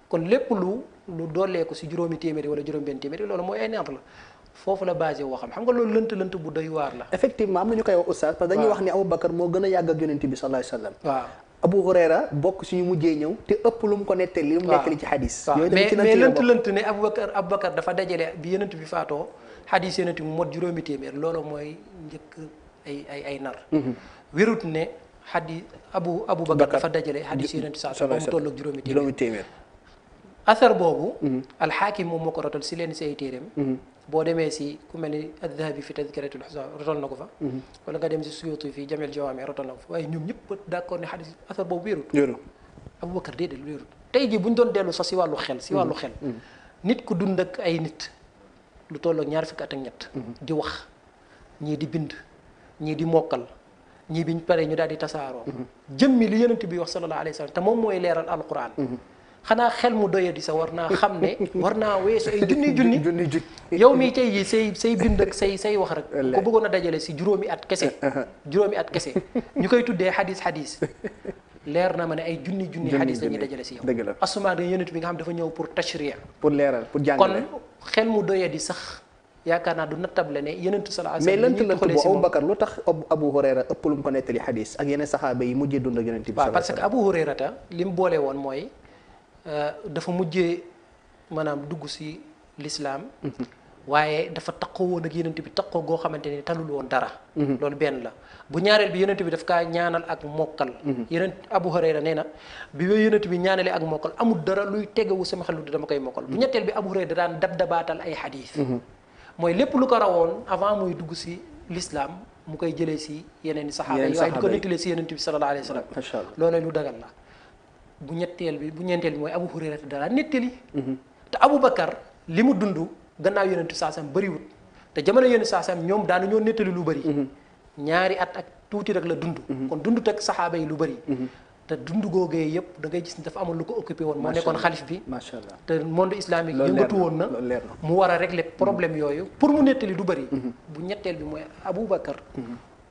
kon lépp lu doolee ko si juróomi téeméeri wala juróom-benni téeméeri loolu mooy ay nar la foofu la basé woo xam nga loolu lënt bu doy waar la. effectivement am na ñu koy wax oustaz parce que dañuy wax ni Aboubacar moo gën a yàgg ak yonent bi sallallahu alayhi wa sallam. waaw Abu Hurayra bokk suñu mujjee ñëw te ëpp lu mu ko nettali. lu mu nettali ci xadis. yooyu mais lënt ne Aboubacar dafa dajale bi yonent bi faatoo xadis yonent bi mu mot juróomi téeméer loolu mooy njëkk ay nar. wérut ne xadis Aboubacar dafa dajale xadis yonent bi saa ba mu toll ak juróomi téeméer. asar boobu. alxaakim moom moo ko rotal si leen si ay téeréem. boo demee si ku mel ni ad-Dhahabi fi tadkiratul husaam rotal na ko fa. wala nga dem si Suyuti fi Jamil Jawaami rotal na ko fa waaye ñoom ñëpp d'accord ne xadis asar boobu wéerul. Aboubacar déedéet wéerul tey jii bu ñu doon dellu sax si wàllu xel. nit ku dund ak ay nit lu toll ak 2 fukki at ak ñett. di wax ñii di bind ñii di mokkal ñii biñ pare ñu daal di tasaaroo. jëmmi li yonent bi wax sallallahu alayhi wa sallam te moom mooy leeral alquran. xanaa xel mu doyadi sa war naa xam ne war naa weesu ay junni yow mii tey jii say bind ak say wax rek ko bëggoon a dajale si juróomi at kese ñu koy tuddee xadis leer na ma ne ay junni xadis lañuy dajale si yow asuma da yonent bi nga xam dafa ñëw pour tashriya pour leeral pour jàngale kon xel mu doyadi sax yaakaar naa du nattable ne yonent sallallahu alayhi wasallam mais lënt bu Aboubacar lu tax Abu Hurayra ëpp lu mu ko nettali xadis ak yeneen saxaaba yi mujjee dund ak yonent bi waaw parce que Abu Hurayra ta li mu boole woon mooy dafa mujjee maanaam dugg si lislaam waaye dafa taqoo woon ak yonent bi taqoo goo xamante ni talul woon dara loolu benn la bu ñaareel bi yonent bi daf kaa ñaanal ak mokkal yonent Abu Hurayra nee na bi yonent bi ñaanalee ak mokkal amul dara luy tegewu sama xel dama koy mokkal bu ñetteel bi Abu Hurayra daan dabaatal ay xadiis mooy lépp lu ko rawoon avant muy dugg si lislaam mu koy jëlee si yeneen i saxaaba yi waaye di ko nettalee si yonent bi sallallahu alayhi wa sallam loolu lu dagal la bu ñeenteel bi mooy Abu Hurayra dara nettali te Aboubacar li mu dund gannaaw yonent saasam bëriwut te jamono yonent saasam ñoom daana ñoo nettali lu bëri 2 at ak tuuti rek la dund kon dund teg saxaaba yi lu bëri te dund googee yëpp da ngay gis ni dafa amoon lu ko occupé woon moo nekkoon xalif bi macha allah te monde islamique yëngatu woon na mu war a régler problème yooyu pour mu nettali du bëri bu ñetteel bi mooy Aboubacar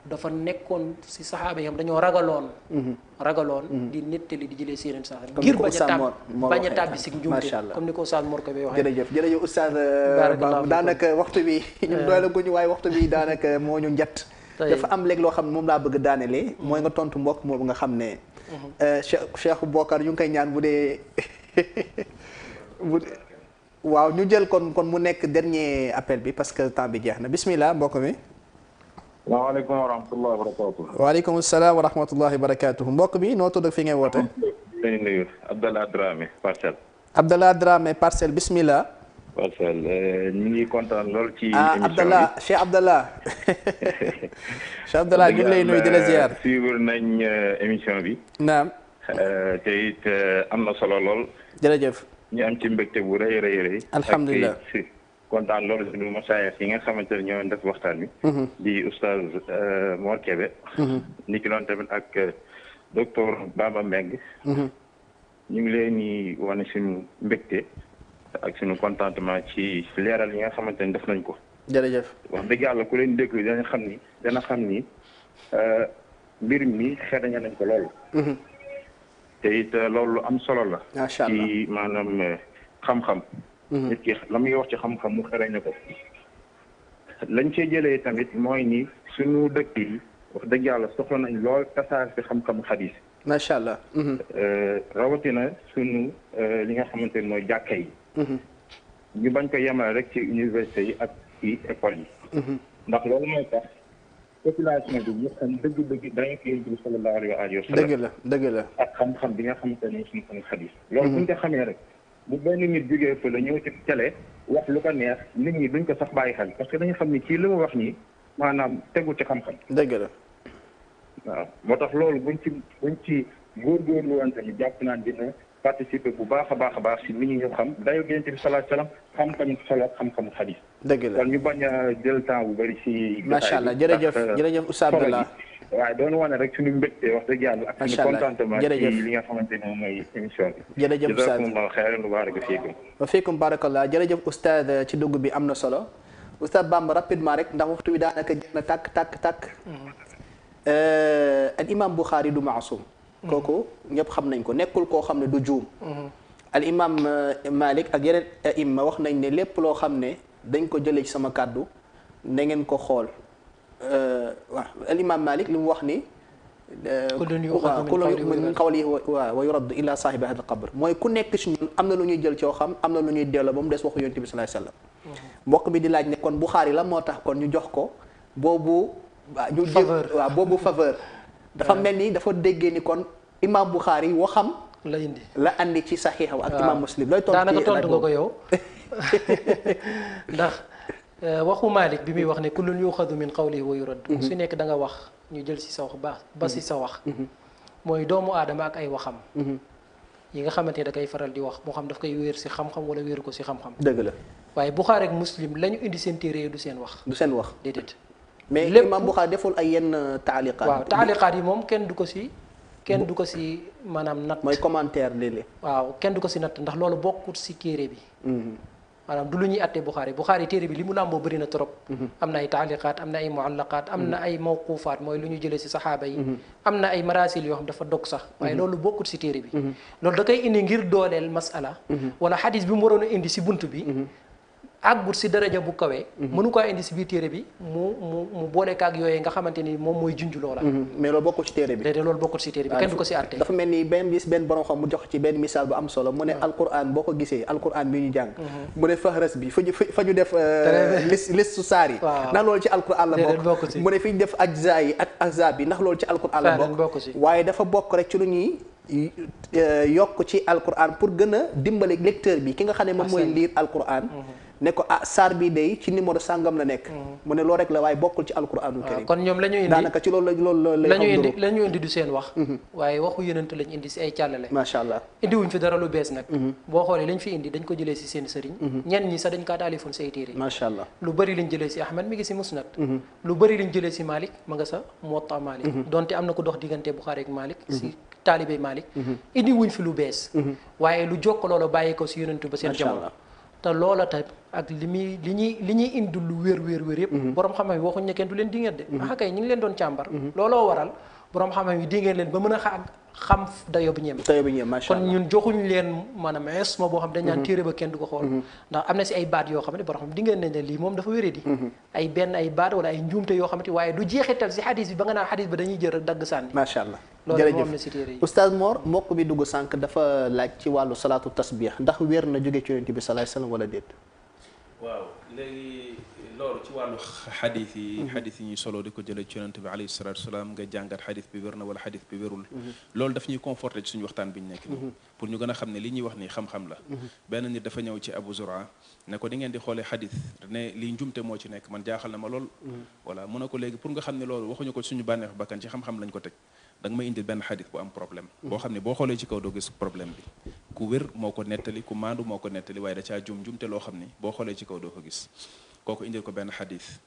dafa nekkoon si saxaaba yi dañoo ragaloon di nettali di jëlee si yeneen sax ngir bañ a tàbbi si njuumte comme ni ko Oustaz Mor Kébé waxee jërëjëf Oustaz daanaka waxtu bi ñun doole guñu waaye waxtu bi daanaka moo ñu njatt dafa am léegi loo xam ne moom laa bëgg daanelee mooy nga tontu mbokk moomu nga xam ne Cheikh Bokar ñu ngi koy ñaan bu dee waaw ñu jël kon mu nekk dernier appel bi parce que temps bi jeex na bismillah mbokk mi waaleykum wa rahmatullahi wa barakatuh. waaleykum salaam wa rahmatullahi wa barakatuh mbokk bi noo tudd ak fi ngay woote. dañu nuyu Abdallah Dramé Parcelles. Abdallah Dramé Parcelles bismillah. Parcelles ñu ngi kontaan lool ci émission bi Abdallah Cheikh Abdallah. Cheikh Abdallah ñu ngi lay nuyu di la ziar. suivre nañ émission bi. naam. te it am na solo lool. jërëjëf. ñu am ci mbégte bu rëy. alhamdulilah kontaan loolu suñu masaayix yi nga xamante ne ñoo def waxtaan bi di oustaz Mor Kébé ni ki noonu tamit ak docteur Baba Mbengue ñu ngi leen di wane suñu mbégte ak suñu contentement ci leeral yi nga xamante ne def nañ ko jërëjëf wax dëgg yàlla ku leen déglu dana xam ni mbir mi xedaña nañ ko loolu te it loolu am solo la ci maanaam xam-xam nit ki la muy wax ci xam-xam mu xereñ na ko lañ cee jëlee tamit mooy ni suñu dëkk yi wax dëgg yàlla soxla nañ lool tasaar ci xam-xamu xadis macha allah rawatina suñu li nga xamante ne mooy jàkka yi ñu bañ ko yemale rek ci université yi ak ci école yi ndax loolu mooy tax population bi ñu xam dëgg-dëgg dañu ko yonent bi sallallahu alayhi wa sallam dëgg la ak xam-xam bi nga xamante ne suñu xam xadis loolu buñ ko xamee rek bu benn nit jógee fa la ñëw ci télé wax lu ko neex nit ñi duñ ko sax bàyyi xel parce que dañu xam ni kii li mu wax nii maanaam tegu ci xam-xam. dëgg la. waaw moo tax loolu buñ ci góorgóorlu woon tamit jàpp naan dina participer bu baax a baax si nit ñi ñu xam dayo Yonent bi sallallahu alayhi wasallam xam tamit solo ak xam-xamu xadiis. dëgg la kon ñu bañ a jël temps bu bëri si. macha allah jërëjëf Oustaz Abdallah waaye doon wane rek suñu mbégte wax dëgg yàlla ak suñu contentement ci li nga xamante ne moom mooy émission bi. jërëjëf Oustaz jazakumullahu xayran wa baraka fiikum. wa fiikum barakallah jërëjëf Oustaz ci dugg bi am na solo Oustaz Bamba rapidement rek ndax waxtu bi daanaka jeex na tàkk. al imam Bukhari du maasum. kooku ñëpp xam nañ ko nekkul koo xam ne du juum. al imam Malik ak yeneen imma wax nañ ne lépp loo xam ne dañ ko jëlee ci sama kàddu na ngeen ko xool waaw al imam Malik li mu wax ni. kullun yu'khadhu min qawlihi wa yuraddu illa saahiba hadha al-qabr mooy ku nekk ci ñun am na lu ñuy jël coo xam am na lu ñuy delloo ba mu des waxu yonent bi sallallahu alayhi wasallam. mbokk bi di laaj ne kon Bukhari la moo tax kon ñu jox ko boobu. waaw boobu faveur. dafa mel ni dafa déggee ni kon imam Bukhari waxam. la andi ci saxiixa ak imam Muslim. looy tontu daanaka tontu nga ko yow ndax waxu Malik bi muy wax ne kullun yuxadu min qawlihi wa yurad su nekk da nga wax ñu jël si sa wax ba si sa wax. mooy doomu aadama ak ay waxam. yi nga xamante ne da koy faral di wax moo xam daf koy wéer si xam-xam wala wéeru ko si xam-xam. dëgg la waaye Bukhari ak Muslim la ñu indi seen téere du seen wax. du seen wax déedéet. mais imam Bukhari deful ay yenn taaliqaat. waaw taaliqaat yi moom kenn du ko si maanaam natt. mooy commentaire léeg-léeg. waaw kenn du ko si natt ndax loolu bokkut si téere bi. maanaam du lu ñuy attee Bukhari téere bi li mu làmboo bëri na trop. am na ay taaliqaat am na ay muallaqaat am na ay mawqufaat mooy lu ñu jëlee si saxaaba yi. am na ay marasil yoo xam dafa dog sax. waaye loolu bokkut si téere bi. loolu da koy indi ngir dooleel masala. wala xadis bi mu waroon a indi si bunt bi. àggut si daraja bu kawee. mënu ko indi si biir téere bi mu boole kaag yooyu nga xamante ni moom mooy junj loola. mais loolu bokkul ci téere bi. déedéet loolu bokkul si téere bi kenn du ko si àtte. dafa mel ni benn borom xam mu jox ci benn misaal bu am solo mu ne alquran boo ko gisee alquran bi ñu jàng. mu ne fahras bi fa ñu def. listu saar yi. ndax loolu ci alquran la bokk. mu ne fi ñu def ajza yi ak ahzab bi ndax loolu ci alquran la bokk. waaye dafa bokk rek ci lu ñuy yokk ci alquran pour gën a dimbale lecteur bi ki nga xam ne moom mooy lire alquran. ne ko saar bi day ci numéro sàngam la nekk. mu ne loolu rek la waaye bokkul ci alquranul karim. kon ñoom la ñu indi daanaka ci loolu la ñu indi du seen wax. waaye waxu yonent lañ indi si ay càllale. macha allah indi wuñ fi dara lu bees nag. boo xoolee lañ fi indi dañ ko jëlee si seen sëriñ. ñenn ñi sax dañ kaa taalifoon si ay téere. macha allah lu bëri lañ jëlee si Ahmad mi ngi si Musnad. lu bëri lañ jëlee si Malik ma nga sa Muwatta Malik. donte am na ko dox diggante Bukhari ak Malik. si taalibe Malik. indi wuñ fi lu bees. waaye lu jokk loola bàyyi ko si yonent ba seen jamono. te loola tamit ak li ñuy indi lu wér yëpp. borom xam-xam yi waxuñ ne kenn du leen dingat de. kay ñu ngi leen doon càmbar. looloo waral borom xam-xam yi dingeen leen ba mën a xam dayo bi ñeem. macha allah kon ñun joxuñ leen maanaam esma boo xam dañ naan téere ba kenn du ko xool. ndax am na si ay baat yoo xam ne borom xam dingeen nañ ne lii moom dafa wéree di. ay baat wala ay njuumte yoo xamante waaye du jeexital si xadis bi ba nga naan xadis ba dañuy jël rek dagg sànni. macha allah loolu moom na si téere yi. Oustaz Mor mbokk bi dugg sànq dafa laaj ci wàllu salaatu tasbih ndax wér na jóge ci yonent bi sallallahu alayhi wasallam wala déet. waaw léegi loolu ci wàllu xadis yi ñuy solo di ko jëlee ci yonent bi alayhi salaatu wasalaam nga jàngat xadis bi wér na wala xadis bi wérul. loolu daf ñuy conforté ci suñu waxtaan bi ñu nekk nii. pour ñu gën a xam ne li ñuy wax nii xam-xam la. benn nit dafa ñëw ci Abu Zur'a ne ko di ngeen di xoolee xadis ne lii njumte moo ci nekk man jaaxal na ma lool. voilà mu ne ko léegi pour nga xam ne loolu waxuñu ko suñu bànneex bakkan ci xam-xam lañ ko teg da nga may indil benn xadis bu am problème. boo xam ne boo xoolee ci kaw doo gis problème bi ku wér moo ko nettali ku maandu moo ko nettali waaye da caa jumte loo xam ni boo xoolee ci kaw doo ko gis kooku indil ko benn xadis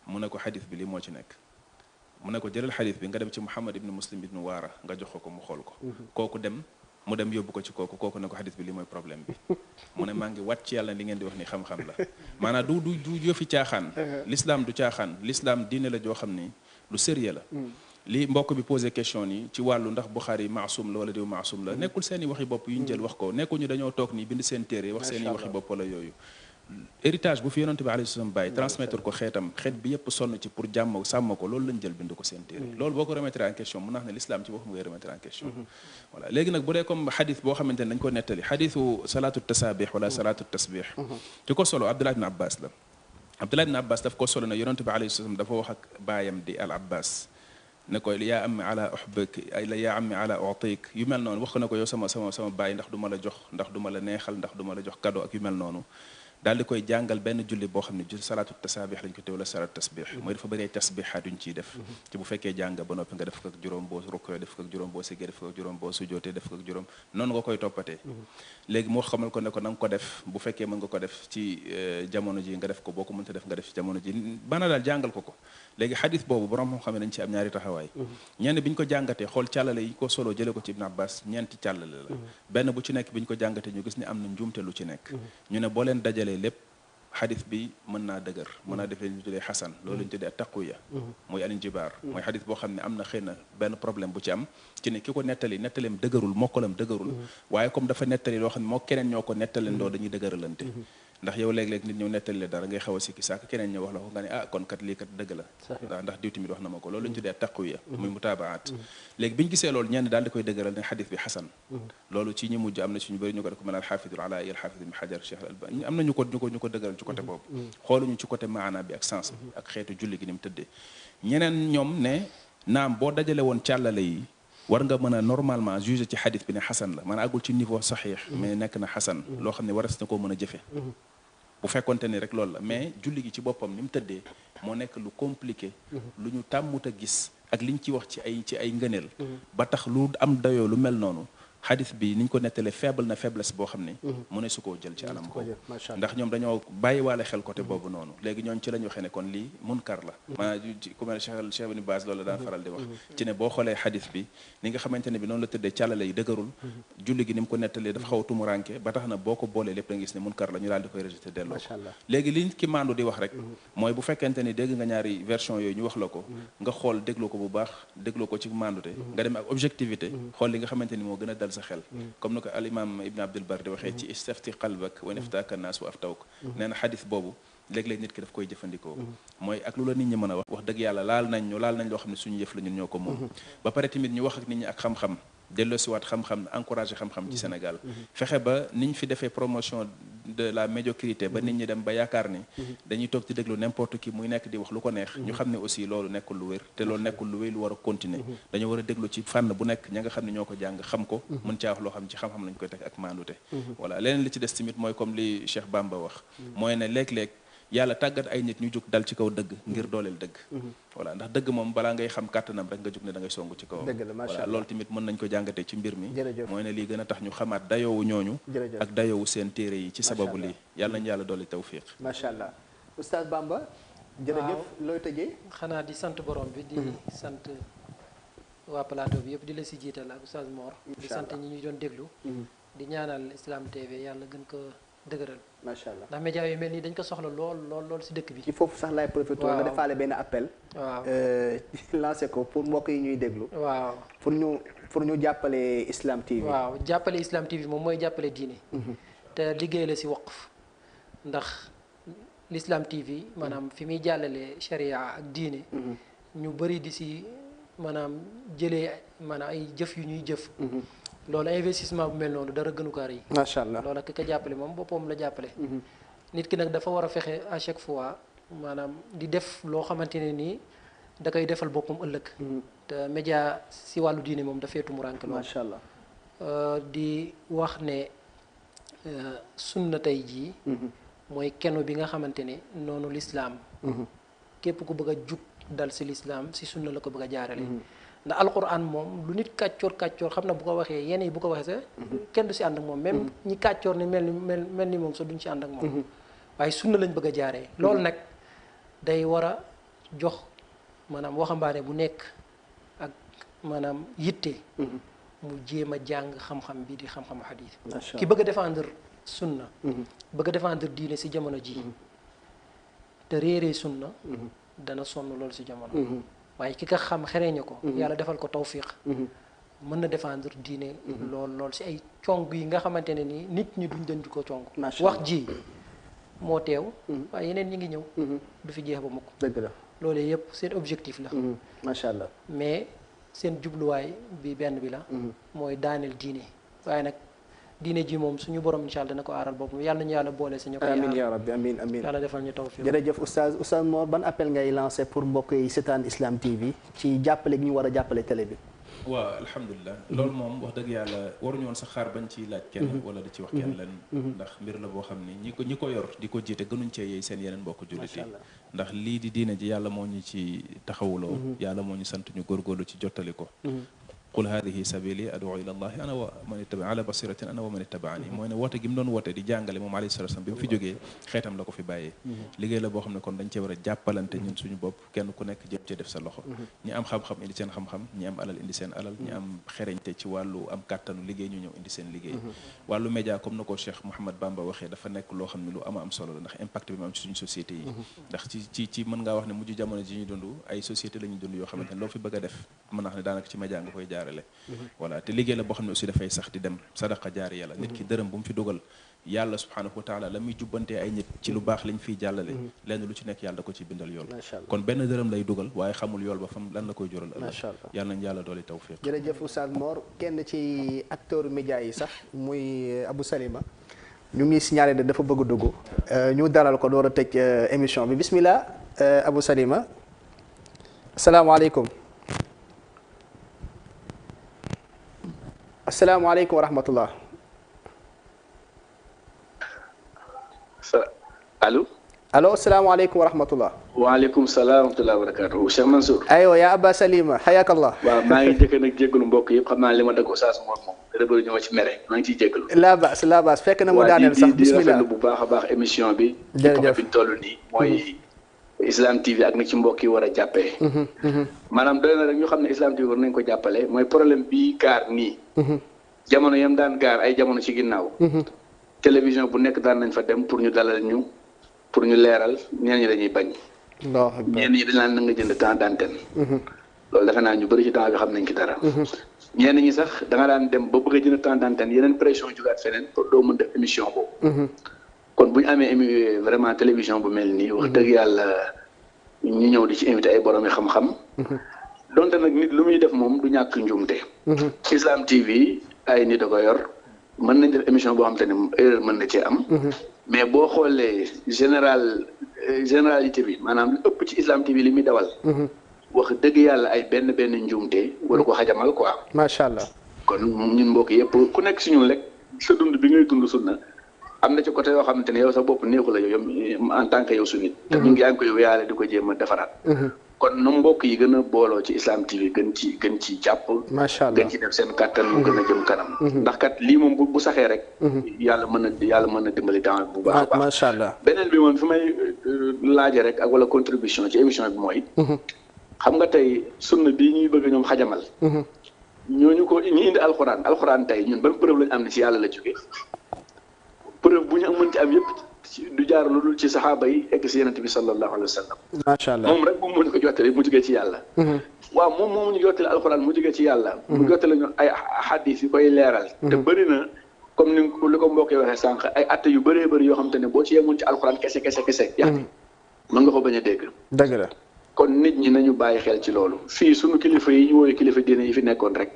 mu ne ko xadis bi lii moo ci nekk mu ne ko jëlal xadis bi nga dem ci Muhammad ibn Muslim ibn Waara nga jox ko mu xool ko kooku mu dem yóbbu ko ci kooku ne ko xadis bi lii mooy problème bi mu ne maa ngi wat ci yàlla li ngeen di wax ni xam-xam la maanaam du yëfi caaxaan l'islam du caaxaan l'islam diine la joo xam ni lu sérieux la li mbokk bi posé question nii ci wàllu ndax Bukhari maasum la wala diw maasum la nekkul seen i waxi bopp yu ñu jël wax ko nekkul ñu dañoo toog nii bind seen téere wax seen i waxi bopp wala yooyu héritage bu fi yonent bi alayhi salaam bàyyi transmettre ko xeet bi yëpp sonn ci pour sàmm ko loolu lañ jël bind ko seen téere loolu boo ko remettre en question mun naa ne l'islam ci boppam ngay remettre en question voilà léegi nag bu dee comme xadis boo xamante ne dañ ko nettali xadisu salaatu tasabih wala salaatu tasbih ci ko solo Abdullah ibn Abbas la Abdullah ibn Abbas daf ko solo ne yonent bi alayhi salaam dafa wax ak baayam di al Abbas ne ko yaa ammi ala uhbik yaa ammi ala utik yu mel noonu wax ko ne ko yow sama baay ndax du ma la jox ndax du ma la neexal ndax du ma la jox cadeau ak yu mel noonu daal di koy jàngal benn julli boo xam ne salaatu tasabih lañ ko té wala salaatu tasbih mooy dafa bëri tasbihaat yuñ ciy def ci bu fekkee jàng ba noppi nga def ko ak juróom boo rukkoo def ko ak juróom boo siggee def ko ak juróom boo sujootee def ko ak juróom noonu nga koy toppatee léegi moo xamal ko ne ko na nga ko def bu fekkee mën nga ko def ci jamono ji nga def ko boo ko mënta def nga def ci jamono ji bana daal jàngal ko léegi xadis boobu borom moo xam ne dañ ci am ñaari taxawaay ñenn bi ñu ko jàngatee xool càllale yi ko solo jële ko ci Ibn Abbas ñeenti càllale la benn bu ci nekk bi ñu ko jàngatee ñu gis ne am na njuumte lu ci nekk ñu ne boo leen dajalee lépp xadis bi mën naa dëgër mën naa def leen ñu tuddee xasan loolu ñu tuddee taquya mooy alinjibaar mooy xadis boo xam ne am na xëy na benn problème bu ci am ci ne ki ko nettaleem dëgërul mokkalam dëgërul waaye comme dafa nettali loo xam ne moo keneen ñoo ko nettaleen dañuy dëgëralante ndax yow léeg-léeg nit ñëw nettali la dara ngay xaw a sikki sàkk keneen ñëw wax la ko nga ne ah kon kat lii kat dëgg la ndax diw tamit wax na ma ko loolu lañu tuddee taquya muy mutaabaat léegi bi ñu gisee loolu ñenn daal di koy dëgëral ne xadis bi xasan loolu ci ñi mujj am na ci ñu bëri ñu ko def ko mel alxaafidul alaa'i alxaafid ibn xajar cheikh al albani am na ñu ko dëgëral ci côté boobu xooluñu ci côté maana bi ak sens bi ak xeetu julli gi ni mu tëddee ñeneen ñoom ne naam boo dajale woon càllale yi war nga mën a normalement juger ci xadis bi ne xasan la maanaam àggul ci niveau saxiix mais nekk na xasan loo xam ne waras na koo mën a jëfe bu fekkonte ni rek loolu la mais julli gi ci boppam ni mu tëddee moo nekk lu compliqué lu ñu tàmmut a gis ak liñ ci wax ci ay ngëneel ba tax lu am dayoo lu mel noonu xadis bi niñ ko nettalee faible na faiblesse boo xam ne mu ne su koo jël ci anam boobu ndax ñoom dañoo bàyyiwaale xel côté boobu noonu léegi ñooñ ci la ñu waxee ne kon lii munkar la maanaam ku mel Cheikh Ibn Baaz loolu daan faral di wax ci ne boo xoolee xadis bi ni nga xamante ne bi noonu la tëddee càllale yi dëgërul julli gi ni mu ko nettalee dafa xaw a tumuranke ba tax na boo ko boolee lépp da nga gis ne munkar la ñu daal di koy rejeté delloo ko léegi li ki maandu di wax rek mooy bu fekkente ni dégg nga ñaari version yooyu ñu wax la ko nga xool déglu ko bu baax déglu ko ci maandute nga dem ak objectivité xool li nga xamante ni moo gën a dal sa xel comme ni ko al imam ibn abdul bar di waxee ci istafti qalbak wa naftaaka naas wa aftawk nee na xadis boobu léeg-léeg nit ki daf koy jëfandikoo mooy ak lu la nit ñi mën a wax dëgg yàlla laal nañ loo xam ne suñu yëf la ñun ñoo ko moom ba pare tamit ñu wax ak nit ñi ak xam-xam delloosiwaat xam-xam encouragé xam-xam ci Sénégal fexe ba niñ fi defee promotion de la médiocrité ba nit ñi dem ba yaakaar ni dañuy toog di déglu n'importe qui muy nekk di wax lu ko neex ñu xam ne aussi loolu nekkul lu wér te loolu nekkul lu wér lu war a continuer dañoo war a déglu ci fànn bu nekk ña nga xam ne ñoo ko jàng xam ko mën caa wax loo xam ci xam-xam lañ koy teg ak maandute voilà leneen li ci des tamit mooy comme li Cheikh Bamba wax mooy ne léeg-léeg yàlla tàggat ay nit ñu jóg dal ci kaw dëgg ngir dooleel dëgg voilà ndax dëgg moom balaa ngay xam kàttanam rek nga jóg ne da ngay songu ci kawam voilà loolu tamit mën nañ ko jàngatee ci mbir mi mooy ne lii gën a tax ñu xamaat dayoowu ñooñu ak dayoowu seen téere yi ci sababu lii yàlla nañu yàlla doole tawfiq macha allah oustaz Bamba jërëjëf looy tëjee xanaa di sant borom bi di sant waa plateau bi yëpp di la si jiital ak oustaz Mor di sant ñi ñu doon déglu di ñaanal Islam TV yàlla gën ko dëgëral macha allah ndax média yu mel nii dañ ko soxla lool si dëkk bi ci foofu sax laay profité nga defaale benn appel waaw lancé ko pour mbokk yi ñuy déglu waaw pour ñu jàppale Islam TV waaw jàppale Islam TV moom mooy jàppale diine te liggéey la si waqf ndax l'Islam TV maanaam fi muy jàllale sharia ak diine ñu bëri di si maanaam jëlee maanaam ay jëf yu ñuy jëf loolu investissement bu mel noonu dara gënu ko yi macha allah loolu ak ka jàppale moom boppam la jàppale nit ki nag dafa war a fexe à chaque fois maanaam di def loo xamante ne nii da koy defal boppam ëllëg te média si wàllu diine moom dafay tumuraanke loolu macha allah di wax ne sunna tey jii mooy keno bi nga xamante ne noonu lislaam képp ku bëgg a jug dal si lislaam si sunna la ko bëgg a jaarale ndax alquran moom lu nit kàccoor xam na bu ko waxee yenn yi bu ko waxee sax kenn du si ànd ak moom même ñi kàccoor ni mel ni moom sax duñ si ànd ak moom waaye sunna lañ bëgg a jaaree loolu nag day war a jox maanaam waxambaane bu nekk ak maanaam yitte mu jéem a jàng xam-xam bi di xam-xamu xadiis ki bëgg a défendre sunna bëgg a défendre diine si jamono ji te réeree sunna dana sonn loolu si jamono waaye ki nga xam xereñe ko yàlla defal ko tawfiq mën na défendre diine lool si ay cong yi nga xamante ne ni nit ñi duñ dënd ko cong wax ji moo teew waaye yeneen ñi ngi ñëw du fi jeex ba mukk dëgg la loolu yëpp seen objectif la macha allah mais seen jubluwaay bi benn bi la mooy daaneel diine waaye nag diine ji moom suñu borom incha allah dana ko aaral boppam yàlla nañu yàlla boole si ñu koy amiin yaa rabbi amiin amiin yàlla defal ñu tawfiq jërëjëf oustaz Mor ban appel ngay lancé pour mbokk yi seetaan Islam TV ci jàppale gi ñu war a jàppale télé bi waaw alhamdulilah loolu moom wax dëgg yàlla waruñu woon sax xaar bañ ci laaj kenn wala di ci wax kenn leen ndax mbir la boo xam ni ñi ko yor di ko jiite gënuñ cee yeey seen yeneen mbokk jullit yi ndax lii di diine ji yàlla moo ñu ci taxawuloo yàlla moo ñu sant ñu góorgóorlu ci jottali ko qul hadihi sabili adu ila allahi ana wa man ittaba ala basiratin ana wa man ittabaani mooy ne woote gi mu doon woote di jàngale moom alayhi salatu wasallam bi mu fi jógee xeetam la ko fi bàyyee liggéey la boo xam ne kon dañ cee war a jàppalante ñun suñu bopp kenn ku nekk jëm cee def sa loxo ñi am xam-xam indi seen xam-xam ñi am alal indi seen alal ñi am xereñte ci wàllu am kàttanu liggéey ñu ñëw indi seen liggéey wàllu média comme na ko Cheikh Mouhamad Bamba waxee dafa nekk loo xam ne lu ama am solo la ndax impact bi mu am ci suñu société yi ndax ci mën ngaa wax ne mujj jamono ji ñuy dund ay société la ñuy dund yoo xamante ne loo fi bëgg a def mën naa wax ne daanaka ci média nga koy jaarale voilà te liggéey la boo xam ne aussi dafay sax di dem sadaqa jaari yàlla nit ki dërëm bu mu fi dugal yàlla subhanahu wa taala la muy jubbantee ay nit ci lu baax lañ fiy jàllale lenn lu ci nekk yàlla da ko ci bindal yool kon benn dërëm lay dugal waaye xamul yool ba fam lan la koy jural ëllëg yàlla nañ yàlla dooli tawfiq jërëjëf Oustaz Mor kenn ci acteur média yi sax muy Abou Salima ñu ngi signalé de dafa bëgg a dugg ñu dalal ko door a tëj émission bi bismillah Abou Salima asalaamaaleykum asalaamaaleykum wa rahmatullah allo asalaamaaleykum wa rahmatullah waaleykum salaam wa rahmatulah wa barakatuh Cheikh Mansour aywa yaa Aba Salima xayakallah waaw maa ngi jëkk nag jéggalu mbokk yëpp xam naa li ma dagg Oustaz Mor moom rëbëru ñu ma ci mere maa ngi ciy jéggalu la baas fekk na mu daaneel sax bismillah di rafetlu bu baax a baax émission bi jërëjëf bi ñu toll nii mooy Islam TV ak na ci mbokk yi war a jàppee maanaam doy na rek ñu xam ne Islam TV war nañ ko jàppale mooy problème bii gaar nii jamono yam daan gaar ay jamono ci ginnaaw télévision bu nekk daan nañ fa dem pour ñu dalal ñu pour ñu leeral ñeen ñi dañuy bañ ñeen ñi dañ naan na nga jënd temps d'antenne loolu defe naa ñu bëri ci temps bi xam nañ ci dara ñenn ñi sax da nga daan dem ba bëgg a jënd temps d'antenne yeneen pression jugaat feneen pour doo mën def émission boobu kon bu ñu amee vraiment télévision bu mel nii wax dëgg yàlla ñu ñëw di ci invité ay borom yi xam-xam donte nag nit lu muy def moom du ñàkk njuumte Islam TV ay nit a ko yor mën nañ def émission boo xam te ne erreur mën na cee am mais boo xoolee généralité bi maanaam lu ëpp ci Islam TV li muy dawal wax dëgg yàlla ay benn njuumte wala ko xajamal quoi macha allah kon ñun mbokk yëpp ku nekk si ñun rek sa dund bi ngay dund sunna am na ci côté yoo xamante ne yow sa bopp neexu la yow en tant que yow su nit te ñu ngi yaa ngi ko yow yaale di ko jéem a defaraat kon nu mbokk yi gën a booloo ci Islam TV gën ci jàpp macha allah gën ci def seen kàttan mu gën a jëm kanam ndax kat lii moom bu saxee rek yàlla mën na dimbali temps bu baax a baax macha allah beneen bi moom fi may laaje rek ak wala contribution ci émission bi mooy xam nga tey sunna bii ñuy bëgg ñoom xajamal ñooñu ko ñu indi alxuraan tey ñun ban preuve lañu am ne ci yàlla la jóge preuve bu ñu mënti am yëpp du jaar lu dul ci saxaaba yi egg si yonent bi sallallahu alayhi wa sallam macha allah moom rek moom moo ñu ko jottali mu jógee ci yàlla waaw moom moo ñu jottali alxuraan mu jógee ci yàlla mu jottali ñu ay xadis yu koy leeral te bëri na comme ni li ko mbokk yi waxee sànq ay atte yu bëree bëri yoo xam te ne boo ci yemoon ci alxuraan kese yax bi mën nga ko bañ a dégg dëgg la kon nit ñi nañu bàyyi xel ci loolu fii sunu kilifa yi ñu woowe kilifa diine yi fi nekkoon rek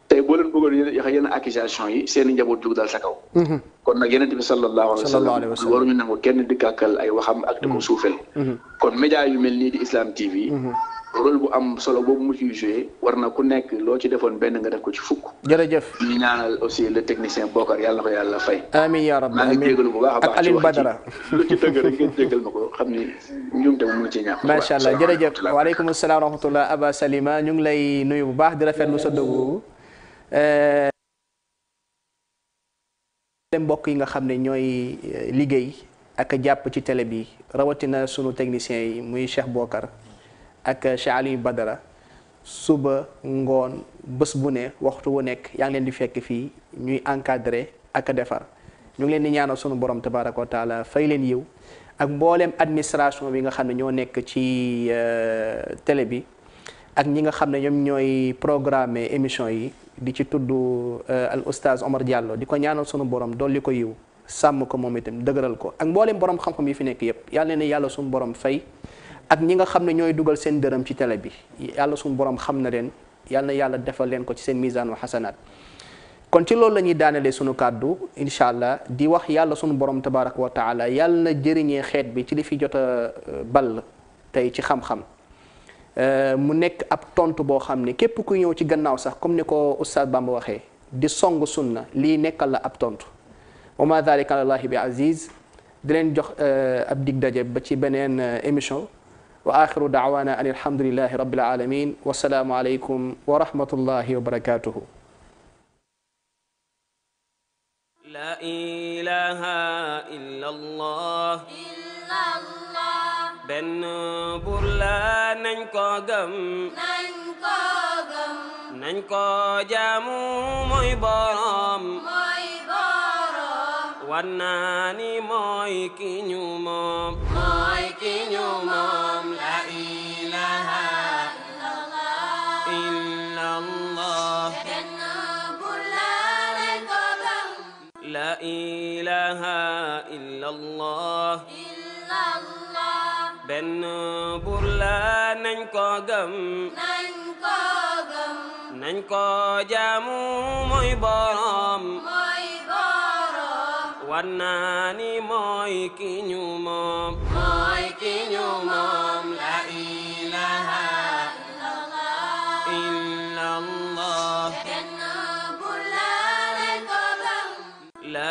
tey boo leen bëggoon yenn accusation yi seen i njaboot jug dal sa kaw kon nag yonent bi sallallahu alayhi wa sallam waruñu nangu kenn di gàkkal ay waxam ak di ko suufel kon média yu mel nii di Islam TV rôle bu am solo boobu mu ciy joué war na ku nekk loo ci defoon benn nga def ko ci fukk jërëjëf ñu ñaanal aussi le technicien Bokar yàlla na ko yàlla fay amiin yaa rabbi maa ngi jégalu bu baax a baax ak Alioune Badara lu ci dëgg rek ngeen jégal ma ko xam ni njuumte mu mënu ci ñàkk macha allah jërëjëf waaleykum salaam wa rahmatullah Aba Salima ñu ngi lay nuyu bu baax di rafetlu sa dëggu mbokk yi nga xam ne ñooy liggéey ak jàpp ci télé bi rawatina sunu techniciens yi muy Cheikh Bokar ak Cheikh Aliou Badara suba ngoon bés bu ne waxtu wu nekk yaa ngi leen di fekk fii ñuy encadré ak defar ñu ngi leen di ñaanal sunu borom tabaraka wa taala fay leen yiw ak mbooleem administration bi nga xam ne ñoo nekk ci télé bi ak ñi nga xam ne ñoom ñooy programmer émission yi di ci tudd al oustaz Omar Diallo di ko ñaanal sunu borom dolli ko yiw sàmm ko moom itam dëgëral ko ak mbooleem borom xam-xam yi fi nekk yépp yàlla ne yàlla sunu borom fay ak ñi nga xam ne ñooy dugal seen dërëm ci télé bi yàlla sunu borom xam na leen yàlla na yàlla defal leen ko ci seen misaan wa xasanaat kon ci loolu la ñuy daanelee sunu kàddu incha allah di wax yàlla sunu borom tabaraka wa taala yàlla na jëriñee xeet bi ci li fi jot a ball tey ci xam-xam mu nekk ab tontu boo xam ne képp ku ñëw ci gannaaw sax comme ni ko oustaz Bamba waxee di song sunna lii nekkal la ab tontu wa ma dhalika alallahi bi aziz di leen jox ab dig daje ba ci beneen émission wa axiru da'wana an alhamdulillahi rabbil alamin wa salaamu alaykum wa rahmatullahi wa barakatuhu. La ilaha illallah benn buur la nañ ko gëm nañ ko jaamu mooy boroom war naa ni mooy ki ñu moom la ilaha illallah benn buur la nañ ko gëm la ilaha illallah benn buur la nañ ko gëm nañ ko jaamu mooy boroom war naa ni mooy ki ñu moom la ilaha illallah benn buur la nañ ko gëm la